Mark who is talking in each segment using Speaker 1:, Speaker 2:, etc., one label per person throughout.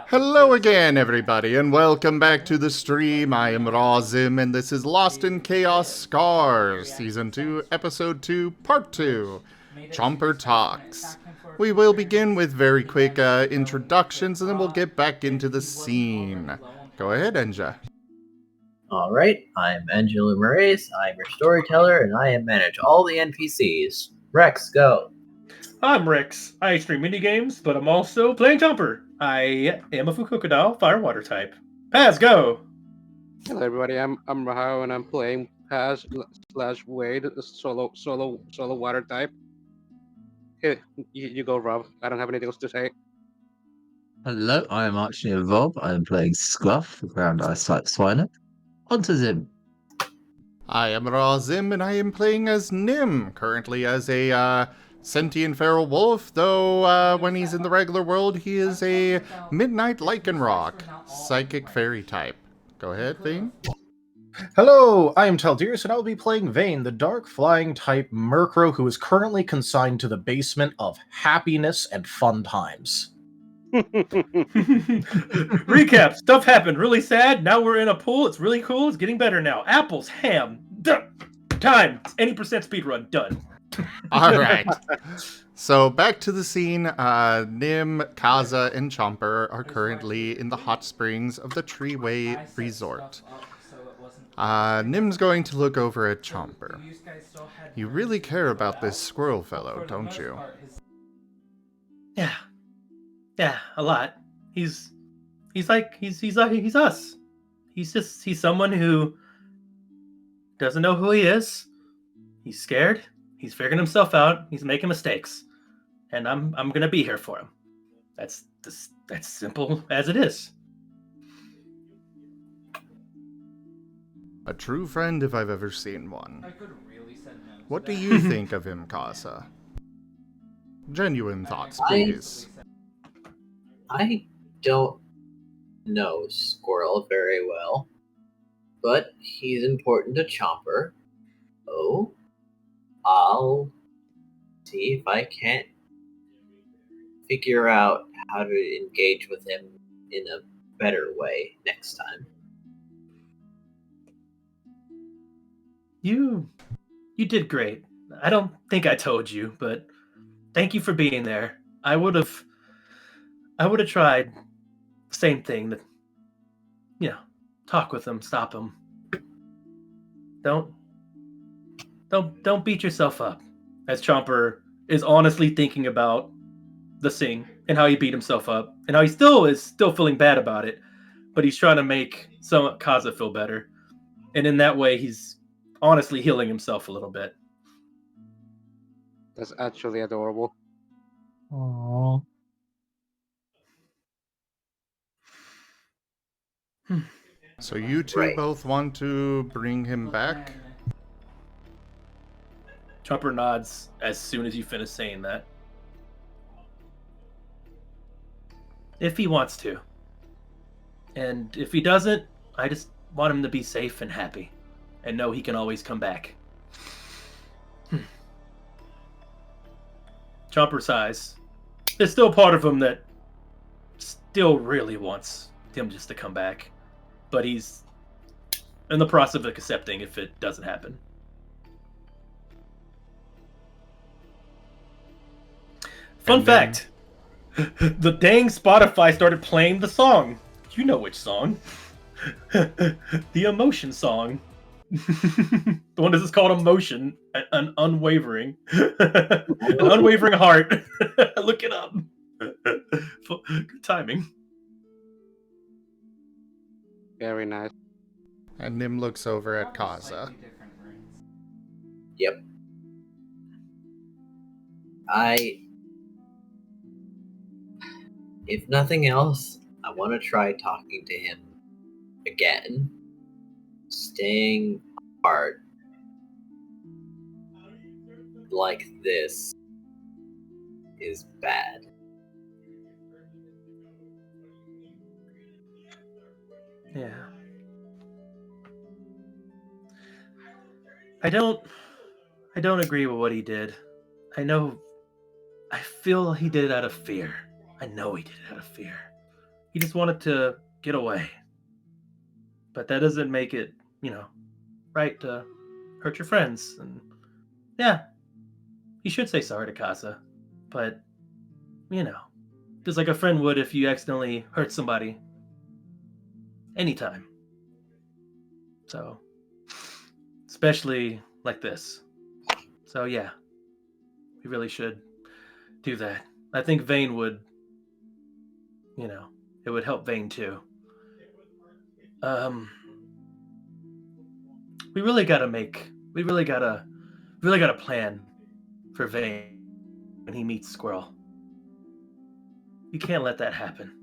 Speaker 1: Hello again, everybody, and welcome back to the stream. I am Razim, and this is Lost in Chaos Scars, Season 2, Episode 2, Part 2, Chomper Talks. We will begin with very quick introductions, and then we'll get back into the scene. Go ahead, Enja.
Speaker 2: Alright, I'm Enja Lumerias, I'm your storyteller, and I manage all the NPCs. Rex, go!
Speaker 3: I'm Rex. I stream minigames, but I'm also playing Chomper. I am a Fukukodao Firewater type. Paz, go!
Speaker 4: Hello everybody, I'm Raharu and I'm playing Paz / Wade, solo water type. Here, you go, Rob. I don't have anything else to say.
Speaker 5: Hello, I am ArchineerRob. I am playing Scruff, the ground ice type Swiner. On to Zim.
Speaker 1: I am Razim, and I am playing as Nim, currently as a sentient feral wolf, though when he's in the regular world, he is a midnight Lycanroc, psychic fairy type. Go ahead, Vane.
Speaker 6: Hello, I am Taldeus, and I will be playing Vane, the dark flying type Murkrow who is currently consigned to the basement of happiness and fun times.
Speaker 3: Recap. Stuff happened. Really sad. Now we're in a pool. It's really cool. It's getting better now. Apples, ham. Done. Time. 80% speedrun. Done.
Speaker 1: All right. So back to the scene. Nim, Kaza, and Chomper are currently in the hot springs of the Treeway Resort. Nim's going to look over at Chomper. You really care about this squirrel fellow, don't you?
Speaker 3: Yeah, a lot. He's us. He's someone who doesn't know who he is. He's scared. He's figuring himself out. He's making mistakes, and I'm gonna be here for him. That's simple as it is.
Speaker 1: A true friend if I've ever seen one. What do you think of him, Kaza? Genuine thoughts, please.
Speaker 2: I don't know Squirrel very well, but he's important to Chomper. Oh, I'll see if I can't figure out how to engage with him in a better way next time.
Speaker 3: You did great. I don't think I told you, but thank you for being there. I would have tried the same thing, that talk with him, stop him. Don't beat yourself up. As Chomper is honestly thinking about the sing and how he beat himself up and how he is still feeling bad about it, but he's trying to make Kaza feel better. And in that way, he's honestly healing himself a little bit.
Speaker 4: That's actually adorable.
Speaker 5: Aww.
Speaker 1: So you two both want to bring him back?
Speaker 3: Chomper nods as soon as you finish saying that. If he wants to. And if he doesn't, I just want him to be safe and happy. And know he can always come back. Chomper sighs. There's still part of him that still really wants him just to come back. But he's in the process of accepting if it doesn't happen. Fun fact. The dang Spotify started playing the song. You know which song. The emotion song. The one that is called Emotion. An unwavering. An unwavering heart. Look it up. Good timing.
Speaker 4: Very nice.
Speaker 1: And Nim looks over at Kaza.
Speaker 2: Yep. If nothing else, I want to try talking to him again. Staying apart like this is bad.
Speaker 3: Yeah. I don't agree with what he did. I feel he did it out of fear. I know he did it out of fear. He just wanted to get away. But that doesn't make it, right to hurt your friends. And yeah, you should say sorry to Casa. But, just like a friend would if you accidentally hurt somebody. Anytime. So, especially like this. So yeah, we really should do that. I think Vane would, it would help Vane too. We really gotta plan for Vane when he meets Squirrel. We can't let that happen.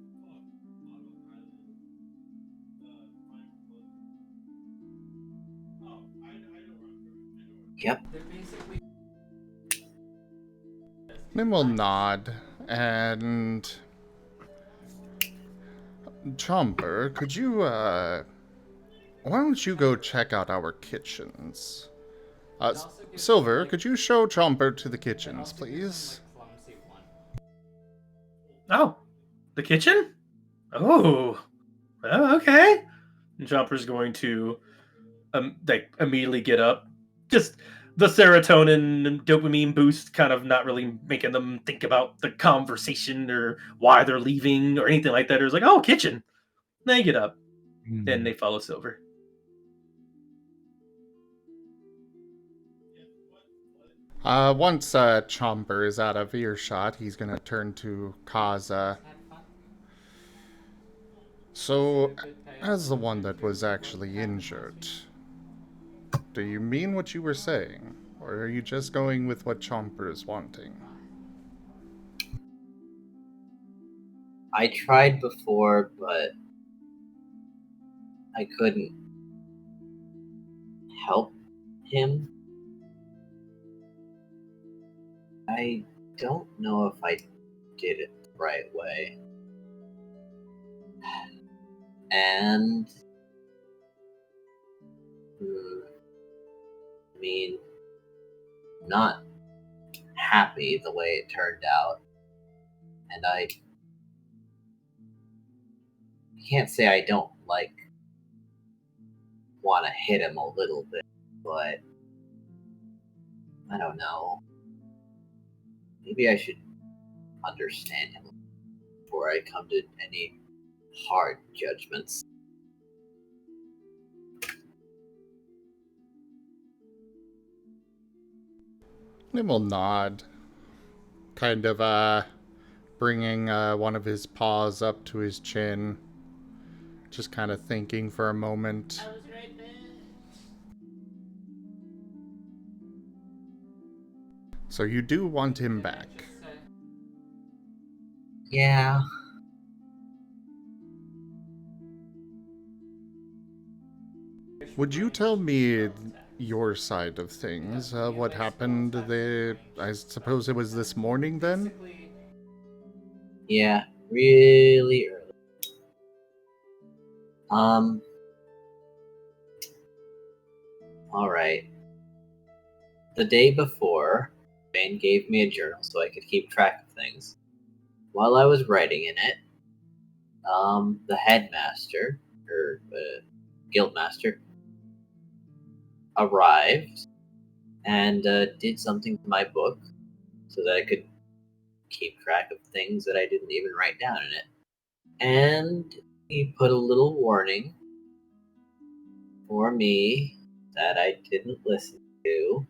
Speaker 2: Yep.
Speaker 1: Nim will nod, and Chomper, could you, why don't you go check out our kitchens? Silver, could you show Chomper to the kitchens, please?
Speaker 3: Oh, the kitchen? Oh, okay. And Chomper's going to, immediately get up. Just the serotonin and dopamine boost kind of not really making them think about the conversation or why they're leaving or anything like that. It was like, oh, kitchen. They get up. Then they follow Silver.
Speaker 1: Once Chomper is out of earshot, he's gonna turn to Kaza. So, as the one that was actually injured, do you mean what you were saying? Or are you just going with what Chomper is wanting?
Speaker 2: I tried before, but I couldn't help him. I don't know if I did it the right way. And I mean, not happy the way it turned out. And I can't say I don't want to hit him a little bit, but I don't know. Maybe I should understand him before I come to any hard judgments.
Speaker 1: Nim will nod, kind of bringing one of his paws up to his chin, just kind of thinking for a moment. So you do want him back?
Speaker 2: Yeah.
Speaker 1: Would you tell me your side of things? What happened I suppose it was this morning then?
Speaker 2: Yeah, really early. Alright. The day before, Bane gave me a journal so I could keep track of things. While I was writing in it, the headmaster, or guildmaster, arrived and did something to my book so that I could keep track of things that I didn't even write down in it. And he put a little warning for me that I didn't listen to,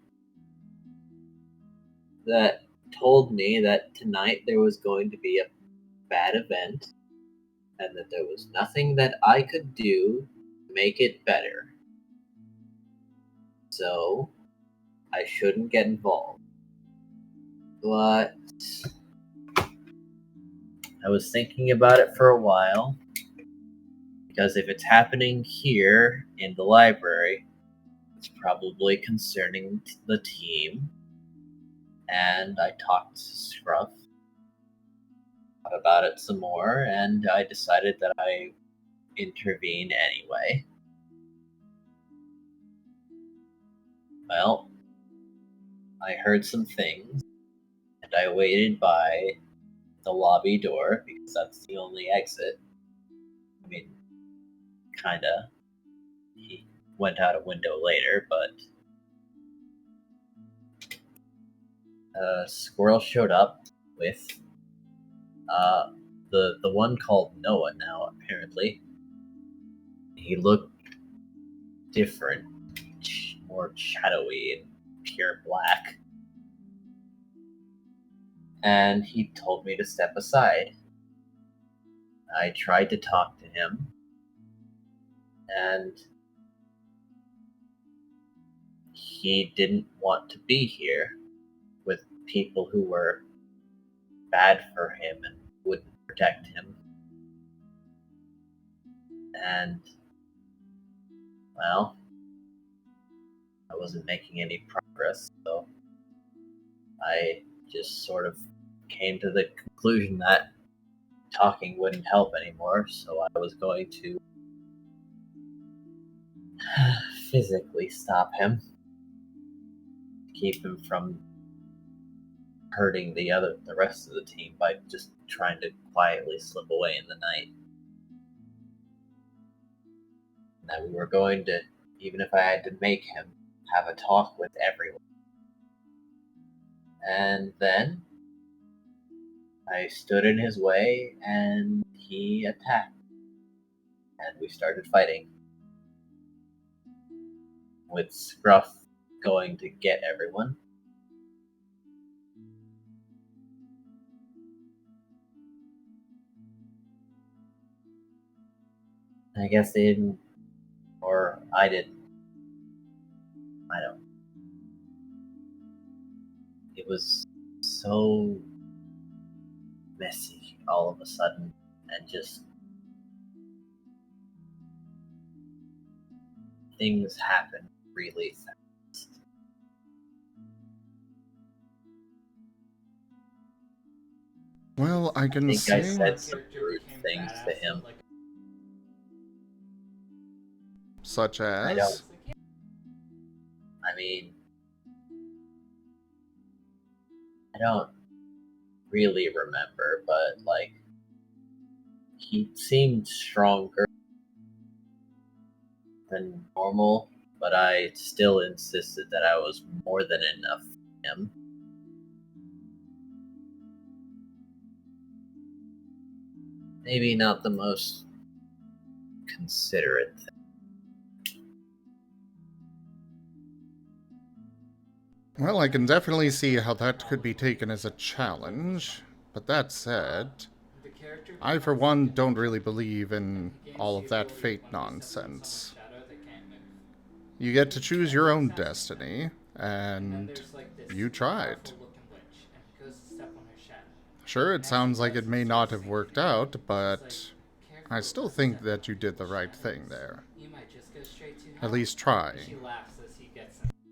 Speaker 2: that told me that tonight there was going to be a bad event and that there was nothing that I could do to make it better. So I shouldn't get involved. But I was thinking about it for a while, because if it's happening here in the library, it's probably concerning the team. And I talked to Scruff about it some more, and I decided that I intervene anyway. Well, I heard some things, and I waited by the lobby door because that's the only exit. I mean, kinda. He went out a window later, but Squirrel showed up with the one called Noah now, apparently. He looked different, more shadowy and pure black. And he told me to step aside. I tried to talk to him, and he didn't want to be here with people who were bad for him and wouldn't protect him. And, well, I wasn't making any progress, so I just sort of came to the conclusion that talking wouldn't help anymore, so I was going to physically stop him, keep him from hurting the rest of the team by just trying to quietly slip away in the night. And that we were going to, even if I had to make him, have a talk with everyone. And then I stood in his way and he attacked. And we started fighting. With Scruff going to get everyone. I guess they didn't, or I didn't. I don't. It was so messy all of a sudden, and just things happen really fast.
Speaker 1: Well, I
Speaker 2: I
Speaker 1: can
Speaker 2: think I
Speaker 1: say...
Speaker 2: said some rude things to him.
Speaker 1: Such
Speaker 2: I
Speaker 1: as...
Speaker 2: don't. I mean, I don't really remember, but like, he seemed stronger than normal, but I still insisted that I was more than enough for him. Maybe not the most considerate thing.
Speaker 1: Well, I can definitely see how that could be taken as a challenge. But that said, I for one don't really believe in all of that fate nonsense. You get to choose your own destiny, and you tried. Sure, it sounds like it may not have worked out, but I still think that you did the right thing there. At least trying.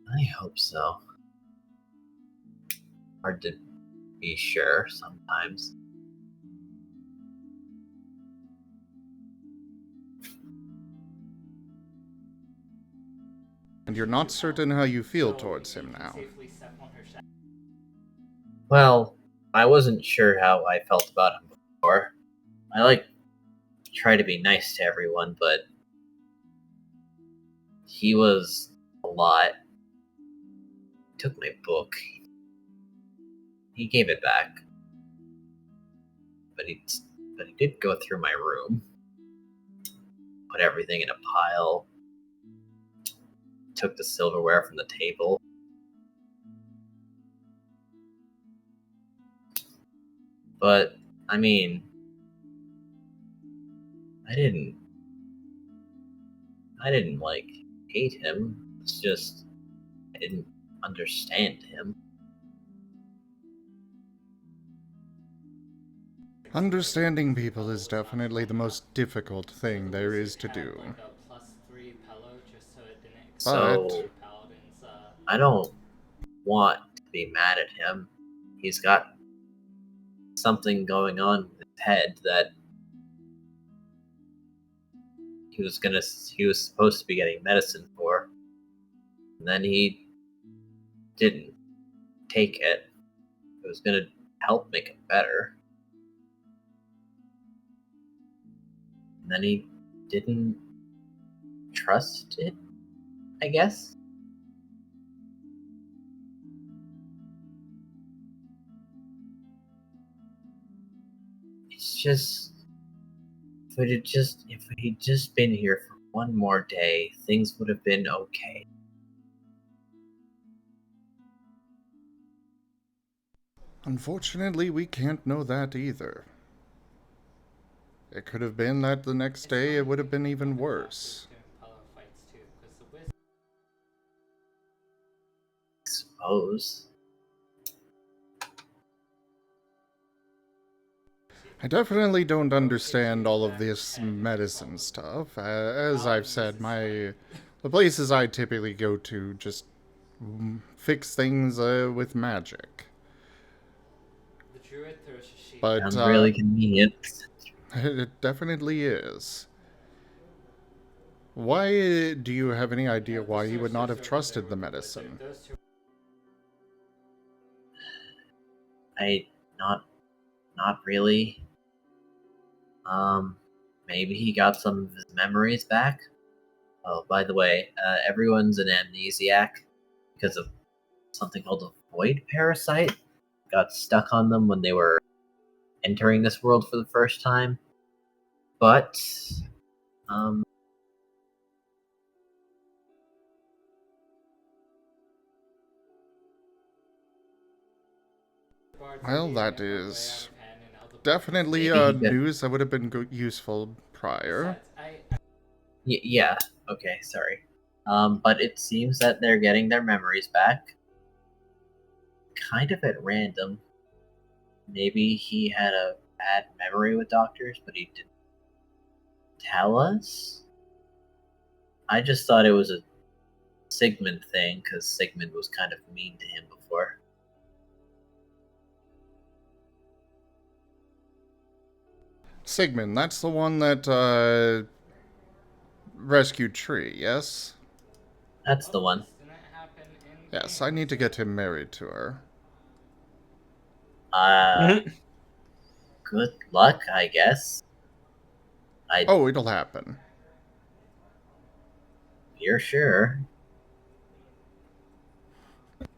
Speaker 2: I hope so. Hard to be sure sometimes.
Speaker 1: And you're not certain how you feel towards him now.
Speaker 2: Well, I wasn't sure how I felt about him before. I try to be nice to everyone, but he was a lot. He took my book. He gave it back. But he did go through my room. Put everything in a pile. Took the silverware from the table. But, I mean, I didn't hate him. It's just, I didn't understand him.
Speaker 1: Understanding people is definitely the most difficult thing there is to do.
Speaker 2: So, I don't want to be mad at him. He's got something going on in his head that he was supposed to be getting medicine for. And then he didn't take it. It was gonna help make it better. And then he didn't trust it, I guess. It's just if we'd just been here for one more day, things would have been okay.
Speaker 1: Unfortunately, we can't know that either. It could have been that the next day it would have been even worse.
Speaker 2: I suppose.
Speaker 1: I definitely don't understand all of this medicine stuff. As I've said, the places I typically go to just fix things with magic. But
Speaker 2: Sounds really convenient.
Speaker 1: it definitely is. Why do you have any idea why he would not have trusted the medicine?
Speaker 2: Not really. Maybe he got some of his memories back. Oh, by the way, everyone's an amnesiac because of something called a void parasite. Got stuck on them when they were entering this world for the first time. But,
Speaker 1: Well, that is definitely
Speaker 2: Maybe he could-
Speaker 1: news that would have been useful prior.
Speaker 2: yeah, okay, sorry. But it seems that they're getting their memories back. Kind of at random. Maybe he had a bad memory with doctors, but he didn't tell us? I just thought it was a Sigmund thing, because Sigmund was kind of mean to him before.
Speaker 1: Sigmund, that's the one that rescued Tree, yes?
Speaker 2: That's the one.
Speaker 1: Yes, I need to get him married to her.
Speaker 2: Good luck, I guess.
Speaker 1: Oh, it'll happen.
Speaker 2: You're sure?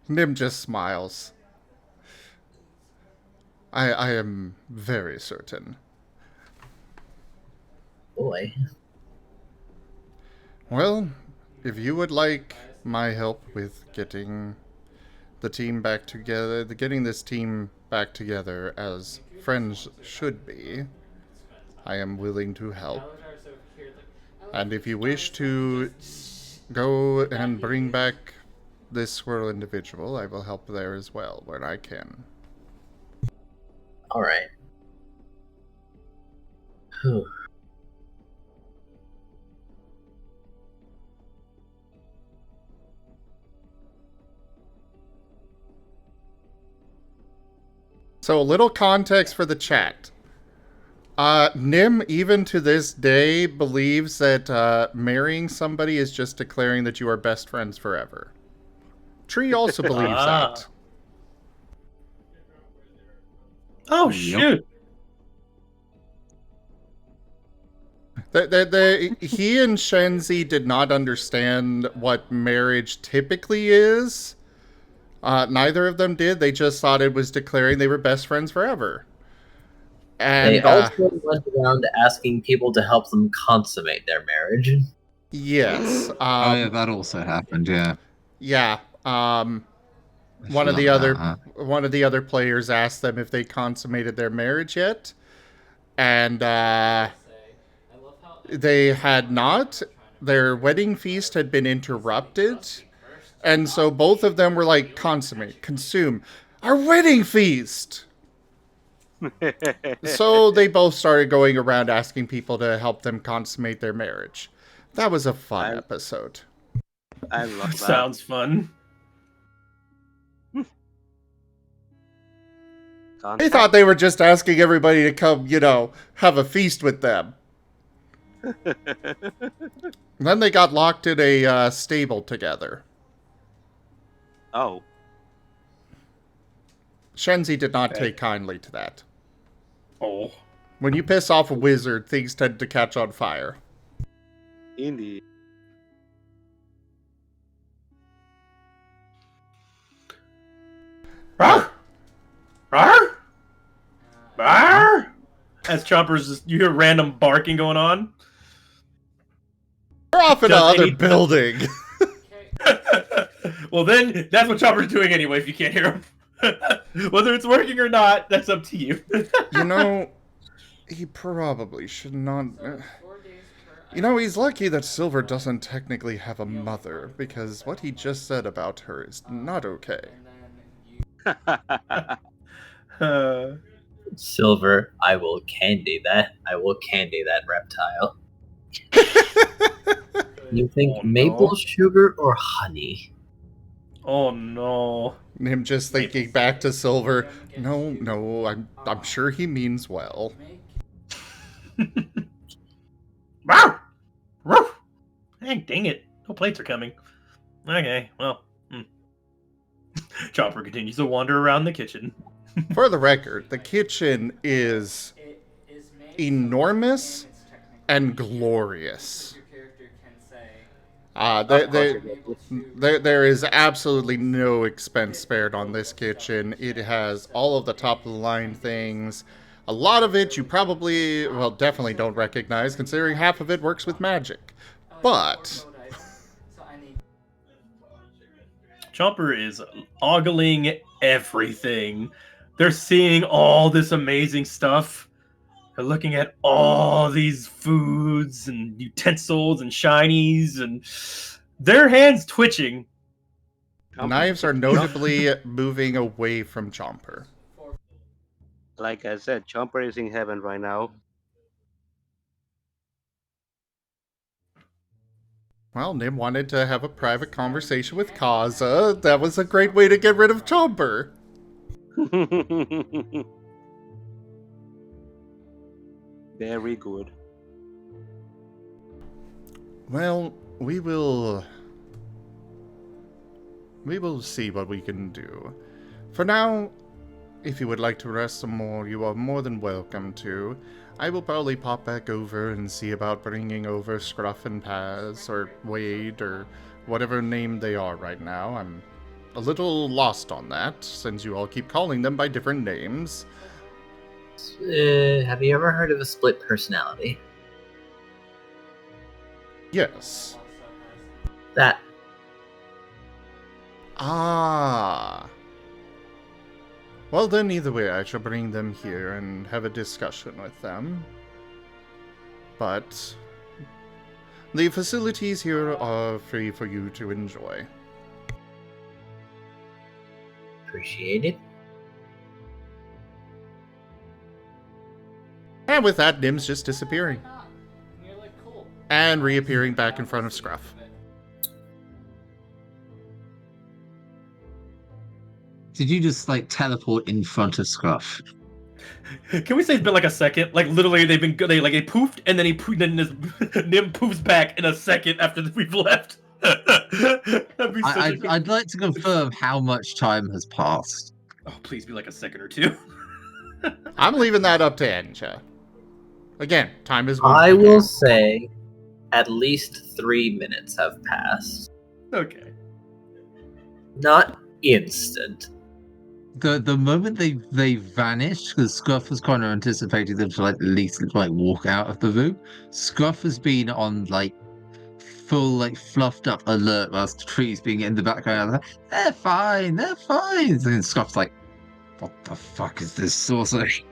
Speaker 1: Nim just smiles. I am very certain.
Speaker 2: Boy.
Speaker 1: Well, if you would like my help with getting the team back together, getting this team back together as friends should be, I am willing to help. And if you wish to go and bring back this squirrel individual, I will help there as well, where I can.
Speaker 2: Alright. Whew.
Speaker 1: So a little context for the chat. Nim, even to this day, believes that marrying somebody is just declaring that you are best friends forever. Tree also believes that.
Speaker 3: Oh, shoot.
Speaker 1: He and Shenzi did not understand what marriage typically is. Neither of them did. They just thought it was declaring they were best friends forever. And
Speaker 2: they also went around asking people to help them consummate their marriage.
Speaker 1: Yes.
Speaker 5: Oh yeah, that also happened. Yeah.
Speaker 1: Yeah. One of the other players asked them if they consummated their marriage yet, and they had not. Their wedding feast had been interrupted, and so both of them were like, "Consummate, consume our wedding feast." So they both started going around asking people to help them consummate their marriage. That was a fun episode.
Speaker 4: I love that.
Speaker 3: Sounds fun.
Speaker 1: They thought they were just asking everybody to come, have a feast with them. Then they got locked in a stable together.
Speaker 4: Oh.
Speaker 1: Shenzi did not take kindly to that.
Speaker 3: Oh.
Speaker 1: When you piss off a wizard, things tend to catch on fire.
Speaker 4: Indeed.
Speaker 3: Rawr! Rawr! Rawr! As Chomper's just, you hear random barking going on.
Speaker 1: We're off in
Speaker 3: Does
Speaker 1: another
Speaker 3: any-
Speaker 1: building.
Speaker 3: Well, then that's what Chomper's doing anyway. If you can't hear him, whether it's working or not, that's up to you.
Speaker 1: You know, he probably should not. You know, he's lucky that Silver doesn't technically have a mother, because what he just said about her is not okay.
Speaker 2: Silver, I will candy that. I will candy that reptile. You think
Speaker 3: Oh, no.
Speaker 2: maple sugar or honey?
Speaker 3: Oh no!
Speaker 1: And him just thinking back to Silver. No, I'm sure he means well.
Speaker 3: Rawr! Rawr! Hey, dang it! No plates are coming. Okay, well. Chomper continues to wander around the kitchen.
Speaker 1: For the record, the kitchen is enormous and glorious. There is absolutely no expense spared on this kitchen. It has all of the top of the line things. A lot of it you probably, well, definitely don't recognize, considering half of it works with magic. But
Speaker 3: Chomper is ogling everything. They're seeing all this amazing stuff. They're looking at all these foods and utensils and shinies, and their hands twitching.
Speaker 1: knives are notably moving away from Chomper.
Speaker 4: Like I said, Chomper is in heaven right now.
Speaker 1: Well, Nim wanted to have a private conversation with Kaza. That was a great way to get rid of Chomper.
Speaker 4: Very good.
Speaker 1: Well, we will see what we can do. For now, if you would like to rest some more, you are more than welcome to. I will probably pop back over and see about bringing over Scruff and Paz, or Wade, or whatever name they are right now. I'm a little lost on that, since you all keep calling them by different names.
Speaker 2: Have you ever heard of a split personality?
Speaker 1: Yes.
Speaker 2: That.
Speaker 1: Ah. Well then, either way, I shall bring them here and have a discussion with them. But the facilities here are free for you to enjoy.
Speaker 2: Appreciate it.
Speaker 1: And with that, Nim's just disappearing. And reappearing back in front of Scruff.
Speaker 5: Did you just like teleport in front of Scruff?
Speaker 3: Can we say it's been like a second? Like literally, they poofed, and then Nim poofs back in a second after we've left. That'd be such a...
Speaker 5: I'd like to confirm how much time has passed.
Speaker 3: Oh, please be like a second or two.
Speaker 1: I'm leaving that up to Enja. Again, time is...
Speaker 2: I will say at least 3 minutes have passed.
Speaker 3: Okay.
Speaker 2: Not instant.
Speaker 5: The moment they vanished, because Scruff was kind of anticipating them to like at least like walk out of the room. Scruff has been on like full like fluffed up alert whilst the trees being in the background. Like, they're fine. And Scruff's like, what the fuck is this sorcery?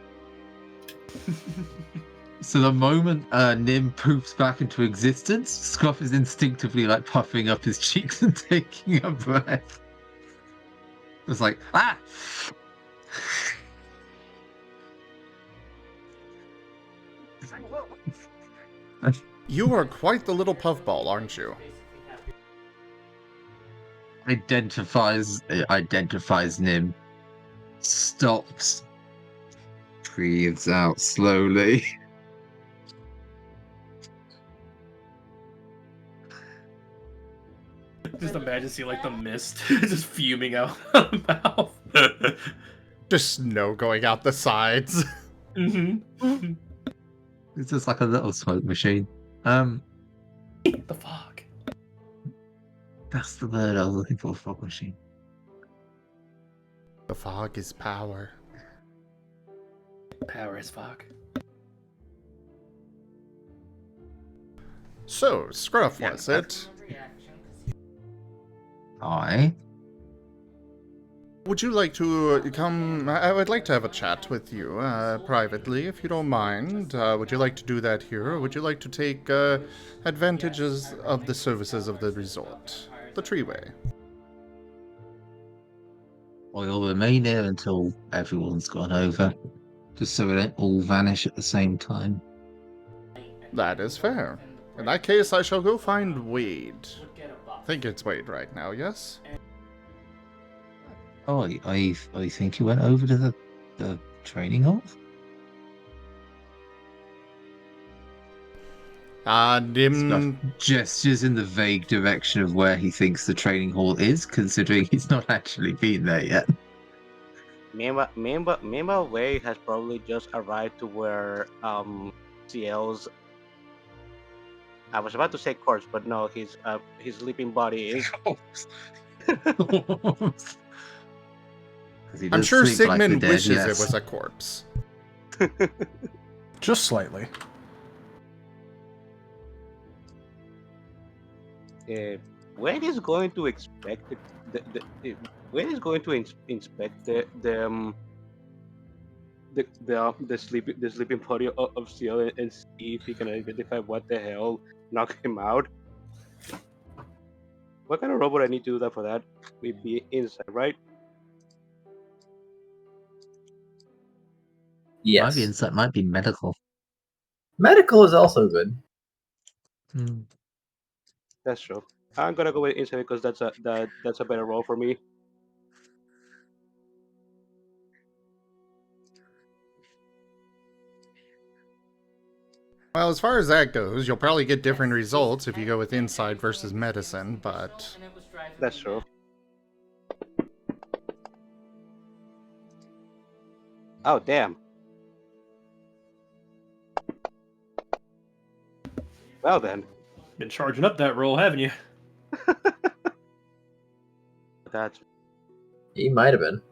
Speaker 5: So the moment Nim poofs back into existence, Scruff is instinctively like puffing up his cheeks and taking a breath. It's like, ah!
Speaker 1: You are quite the little puffball, aren't you?
Speaker 5: Identifies Nim. Stops. Breathes out slowly.
Speaker 3: Just imagine seeing like the mist just fuming out of the mouth.
Speaker 1: Just snow going out the sides.
Speaker 3: Mm-hmm.
Speaker 5: It's just like a little smoke machine.
Speaker 3: The fog.
Speaker 5: That's the word I was looking for. Fog machine.
Speaker 1: The fog is power.
Speaker 3: Power is fog.
Speaker 1: So, Scruff, was it?
Speaker 5: I.
Speaker 1: Would you like to come? I would like to have a chat with you privately, if you don't mind. Would you like to do that here, or would you like to take advantages of the services of the resort, the Treeway?
Speaker 5: I'll remain here until everyone's gone over, just so we don't all vanish at the same time.
Speaker 1: That is fair. In that case, I shall go find Wade. I think it's Wade right now, yes?
Speaker 5: Oh, I think you went over to the training hall?
Speaker 1: Dim.
Speaker 5: Gestures in the vague direction of where he thinks the training hall is, considering he's not actually been there yet.
Speaker 4: Meanwhile, Wei has probably just arrived to where CL's. I was about to say corpse, but no, his sleeping body is.
Speaker 1: I'm sure Sigmund
Speaker 5: dead,
Speaker 1: wishes
Speaker 5: yes.
Speaker 1: it was a corpse.
Speaker 6: Just slightly.
Speaker 4: Wade is going to expect Wade is going to inspect the sleeping body of CL and see if he can identify what the hell knocked him out. What kind of robot I need to do that for that? We'd be inside, right?
Speaker 2: Yes.
Speaker 5: Might be inside, might be medical.
Speaker 2: Medical is also good.
Speaker 4: That's true. I'm gonna go with inside because that's a better role for me.
Speaker 1: Well, as far as that goes, you'll probably get different results if you go with inside versus medicine, but...
Speaker 4: That's true. Oh, damn. Well then.
Speaker 3: Been charging up that roll, haven't you?
Speaker 4: That's...
Speaker 2: He might have been.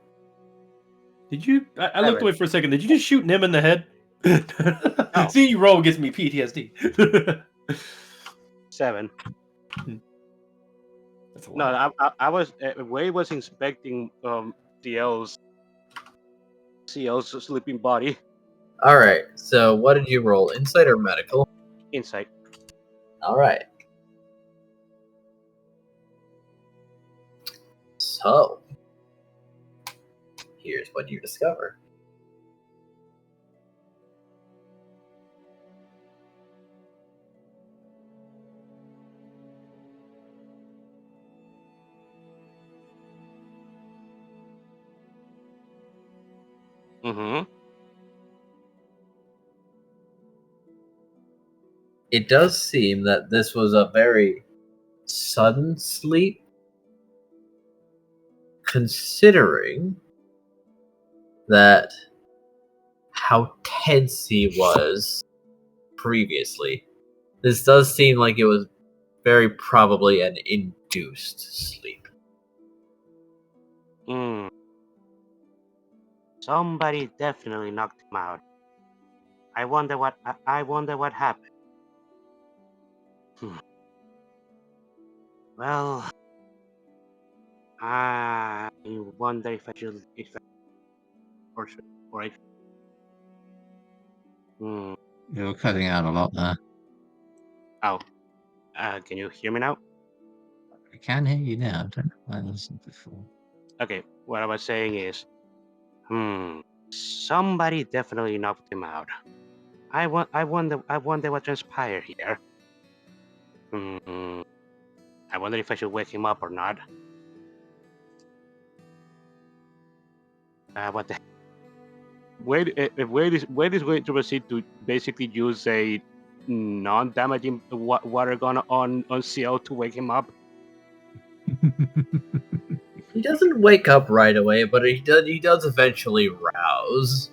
Speaker 3: Did you? I looked away for a second. Did you just shoot Nim in the head?
Speaker 4: No.
Speaker 3: See, roll gives me PTSD.
Speaker 4: 7.
Speaker 3: That's a lot.
Speaker 4: No, I was Wei was inspecting CL's sleeping body.
Speaker 2: All right. So, what did you roll? Insight or medical?
Speaker 4: Insight.
Speaker 2: All right. So, here's what you discover.
Speaker 4: Mm-hmm.
Speaker 2: It does seem that this was a very sudden sleep, considering that how tense he was previously. This does seem like it was very probably an induced sleep.
Speaker 4: Mm. Somebody definitely knocked him out. I wonder what happened. Well, I wonder if I should, or I.
Speaker 5: You're cutting out a lot there.
Speaker 4: Oh, can you hear me now?
Speaker 5: I can hear you now. I don't know why I listened before.
Speaker 4: Okay, what I was saying is, somebody definitely knocked him out. I wonder what transpired here. I wonder if I should wake him up or not. What the? Wade is going to proceed to basically use a non-damaging water gun on CL to wake him up.
Speaker 2: He doesn't wake up right away, but he does eventually rouse.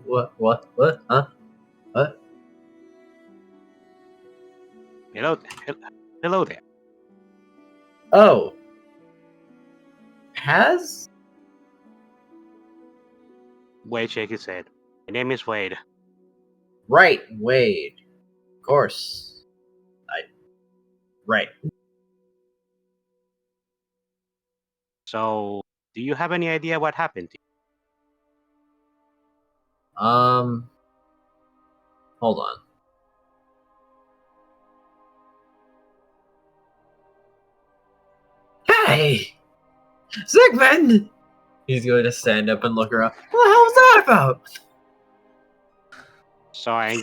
Speaker 2: What? Huh? What?
Speaker 4: Hello there.
Speaker 2: Oh. Has?
Speaker 4: Wade shake his head. My name is Wade.
Speaker 2: Right, Wade. Of course. Right.
Speaker 4: So, do you have any idea what happened to you?
Speaker 2: Hold on. Hey! Sigmund! He's going to stand up and look around. What the hell was that about?
Speaker 4: So I'm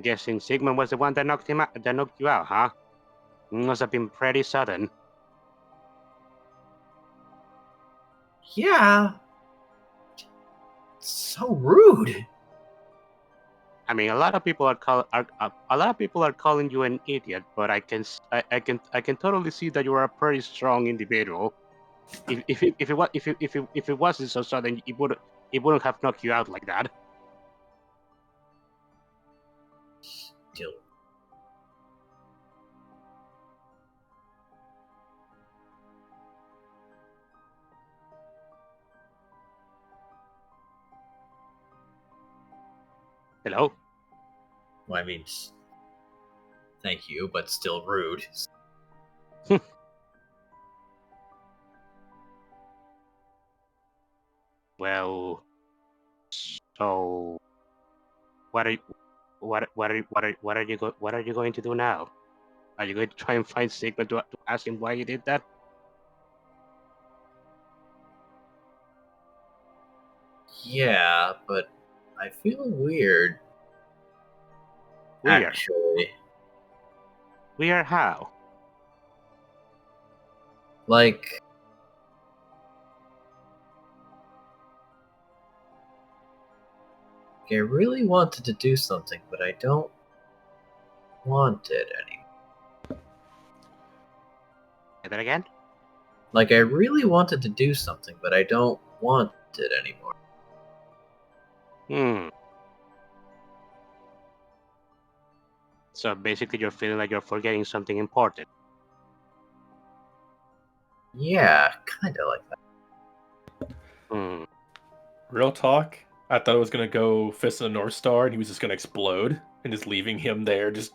Speaker 4: guessing Sigmund was the one that knocked you out, huh? Must have been pretty sudden.
Speaker 2: Yeah. So rude.
Speaker 4: I mean, a lot of people are calling you an idiot, but I can totally see that you are a pretty strong individual. If it wasn't so sudden, it wouldn't have knocked you out like that.
Speaker 2: Still.
Speaker 4: Hello.
Speaker 2: Well, I mean, thank you, but still rude.
Speaker 4: Well, so what are you going to do now? Are you going to try and find Sigma to ask him why you did that?
Speaker 2: Yeah, but I feel weird.
Speaker 4: Weird.
Speaker 2: Actually,
Speaker 4: Weird how?
Speaker 2: like, I really wanted to do something, but I don't want it anymore.
Speaker 4: Say that again?
Speaker 2: Like, I really wanted to do something, but I don't want it anymore.
Speaker 4: So basically, you're feeling like you're forgetting something important.
Speaker 2: Yeah, kind of like that.
Speaker 3: Real talk, I thought it was going to go Fist of the North Star and he was just going to explode and just leaving him there just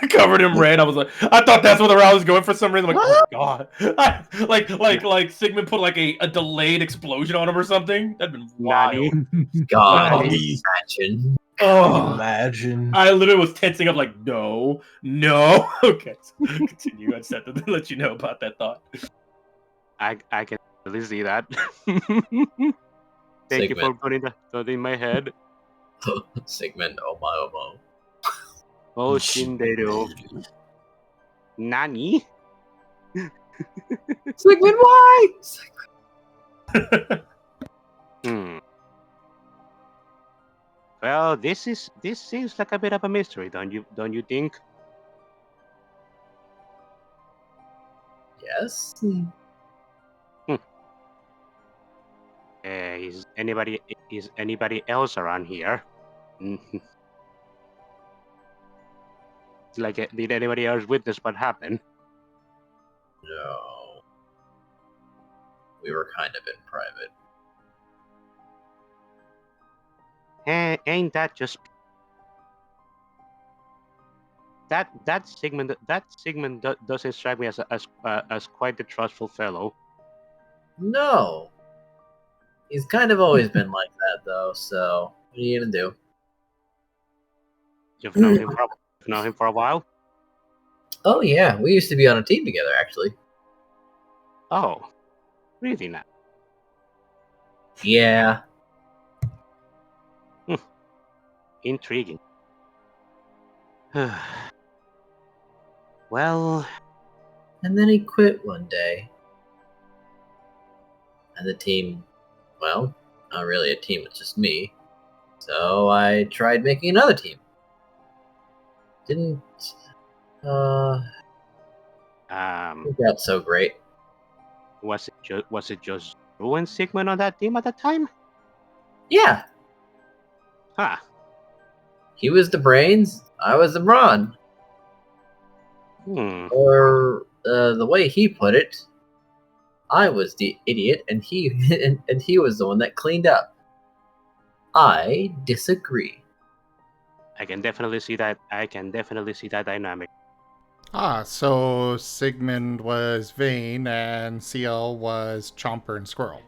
Speaker 3: covered in red. I was like, I thought that's where the route was going for some reason. I'm like, oh god. like Sigmund put like a delayed explosion on him or something. That'd been wild.
Speaker 2: God,
Speaker 3: Oh.
Speaker 2: imagine.
Speaker 3: Oh,
Speaker 6: Imagine.
Speaker 3: I literally was tensing up like, no. Okay, so continue. I just had to let you know about that thought.
Speaker 4: I can really see that. Thank you for putting that in my head.
Speaker 2: Sigmund, oh.
Speaker 4: Oh, Shinderu. Nani?
Speaker 2: Sigmund, why?
Speaker 4: Well, this seems like a bit of a mystery, don't you think?
Speaker 2: Yes.
Speaker 4: Is anybody else around here? Like, did anybody else witness what happened?
Speaker 2: No. We were kind of in private.
Speaker 4: Ain't that just that Sigmund doesn't strike me as quite the trustful fellow.
Speaker 2: No. He's kind of always been like that, though, so what are you gonna do?
Speaker 4: You've known him for a while?
Speaker 2: Oh, yeah, we used to be on a team together, actually.
Speaker 4: Oh, really now?
Speaker 2: Yeah.
Speaker 4: Intriguing. Well...
Speaker 2: And then he quit one day. And the team, well, not really a team, it's just me. So I tried making another team. Didn't work out so great.
Speaker 4: Was it just you and Sigmund on that team at the time?
Speaker 2: Yeah,
Speaker 4: Huh.
Speaker 2: he was the brains, I was the brawn.
Speaker 4: Hmm.
Speaker 2: Or the way he put it, I was the idiot and he and he was the one that cleaned up. I disagree.
Speaker 4: I can definitely see that. I can definitely see that dynamic.
Speaker 1: Ah, so Sigmund was Vane and CL was Chomper and Squirrel.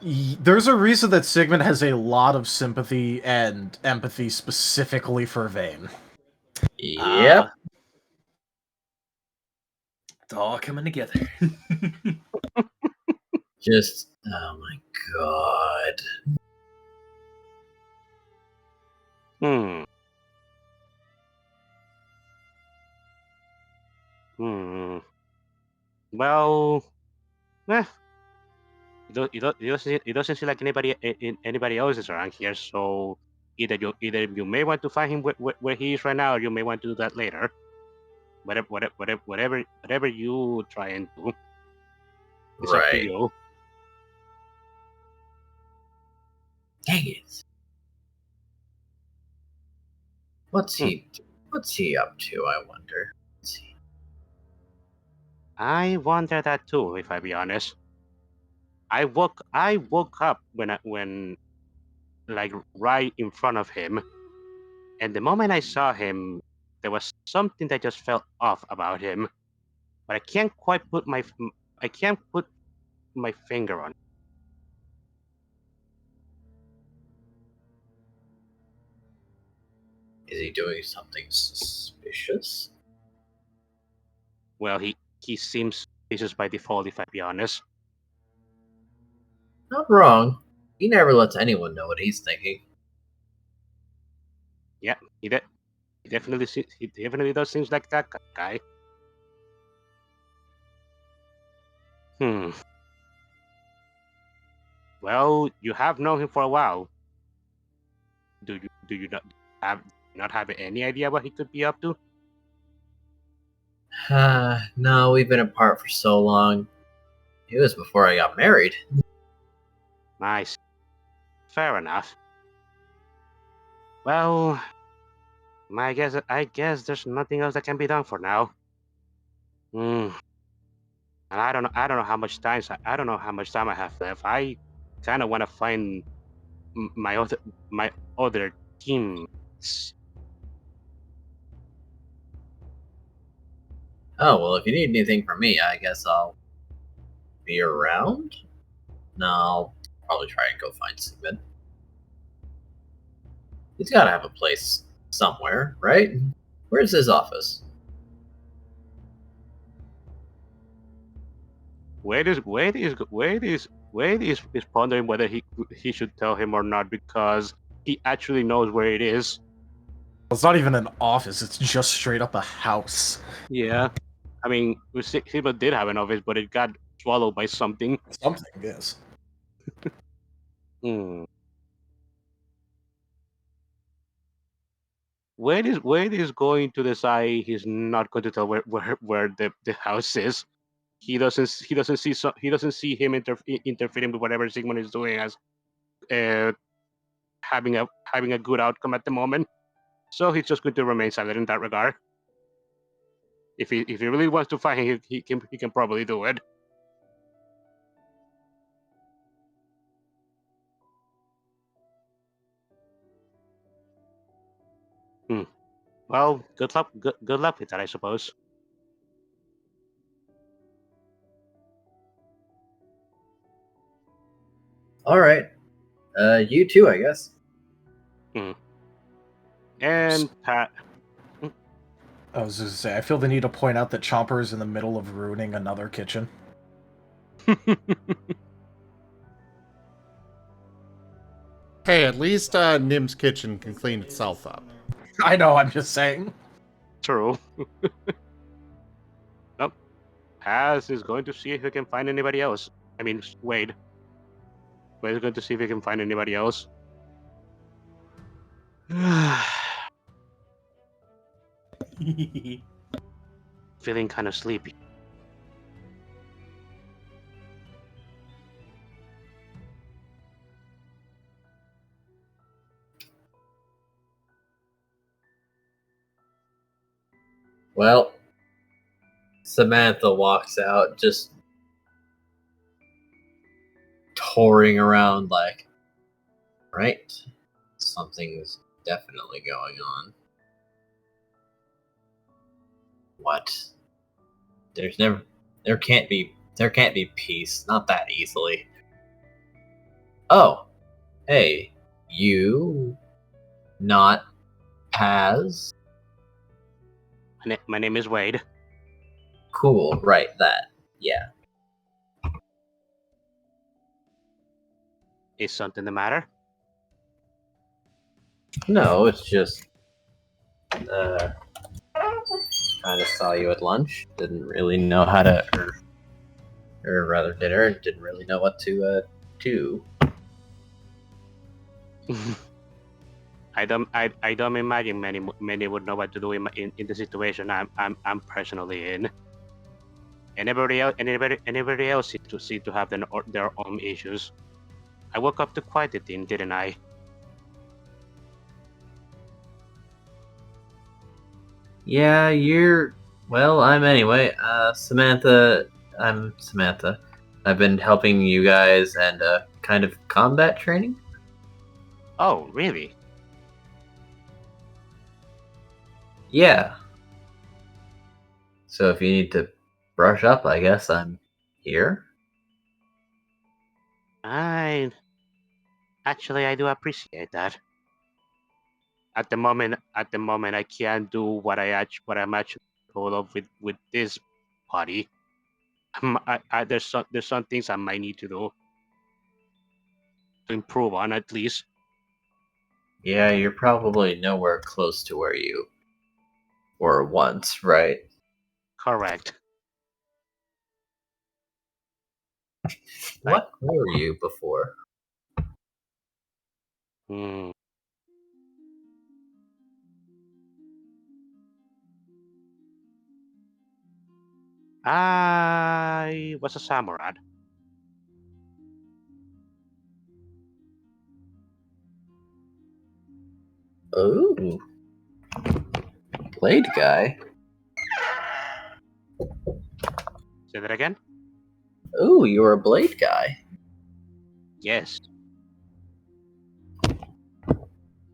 Speaker 6: There's a reason that Sigmund has a lot of sympathy and empathy specifically for Vane.
Speaker 2: Yep.
Speaker 3: It's all coming together.
Speaker 2: Just oh my god.
Speaker 4: Hmm. Hmm. Well, eh. It doesn't seem like anybody else is around here. So either you may want to find him where he is right now, or you may want to do that later. Whatever you try and do, it's up to
Speaker 2: Right.
Speaker 4: you.
Speaker 2: Dang it. What's he up to, I wonder? Let's see.
Speaker 4: I wonder that too, if I be honest. I woke up when like right in front of him, and the moment I saw him, there was something that just felt off about him, but I can't put my finger on it.
Speaker 2: Is he doing something suspicious?
Speaker 4: Well, he seems suspicious by default, if I be honest.
Speaker 2: Not wrong. He never lets anyone know what he's thinking.
Speaker 4: Yeah, he definitely does seems like that guy. Hmm. Well, you have known him for a while. Do you not have any idea what he could be up to?
Speaker 2: No, we've been apart for so long. It was before I got married.
Speaker 4: Nice. Fair enough. Well, I guess there's nothing else that can be done for now. Hmm. And I don't know how much time I have left. I kind of want to find my other teams.
Speaker 2: Oh, well, if you need anything from me, I guess I'll be around? No, I'll probably try and go find Sigmund. He's gotta have a place somewhere, right? Where's his office?
Speaker 4: Wade is pondering whether he should tell him or not, because he actually knows where it is.
Speaker 6: It's not even an office, it's just straight up a house.
Speaker 4: Yeah, I mean, Sigma did have an office, but it got swallowed by something.
Speaker 6: Something, yes.
Speaker 4: Hmm. Wade is going to decide he's not going to tell where the house is. He doesn't see him interfering with whatever Sigmund is doing as having a good outcome at the moment. So he's just going to remain silent in that regard. If he really wants to fight him, he can probably do it. Well, good luck with that, I suppose.
Speaker 2: Alright. You too, I guess.
Speaker 4: And Pat.
Speaker 6: I was just say, I feel the need to point out that Chomper is in the middle of ruining another kitchen.
Speaker 1: Hey, at least Nim's kitchen can clean itself up.
Speaker 6: I know, I'm just saying.
Speaker 4: True. Nope. Paz is going to see if he can find anybody else. I mean, Wade. Wade is going to see if he can find anybody else. Feeling kind of sleepy.
Speaker 2: Well, Samantha walks out, just touring around like, right? Something's definitely going on. What? There can't be peace. Not that easily. Oh, hey, you, not Paz?
Speaker 4: My name is Wade.
Speaker 2: Cool, right, that. Yeah.
Speaker 4: Is something the matter?
Speaker 2: No, it's just, kind of saw you at lunch. Didn't really know how to, or rather dinner, didn't really know what to, do.
Speaker 4: I don't imagine many would know what to do in the situation I'm personally in. And anybody else seem to have their own issues. I woke up to quite a thing, didn't I?
Speaker 2: Yeah, well, I'm Samantha. I'm Samantha. I've been helping you guys and, kind of combat training.
Speaker 4: Oh, really?
Speaker 2: Yeah. So if you need to brush up, I guess I'm here.
Speaker 4: I do appreciate that. At the moment, I can't do what I'm actually capable of with this body. There's some things I might need to do to improve on at least.
Speaker 2: Yeah, you're probably nowhere close to where you were once, right?
Speaker 4: Correct.
Speaker 2: What were you before?
Speaker 4: Hmm. I was a samurai.
Speaker 2: Oh, blade guy.
Speaker 4: Say that again?
Speaker 2: Oh, you were a blade guy.
Speaker 4: Yes.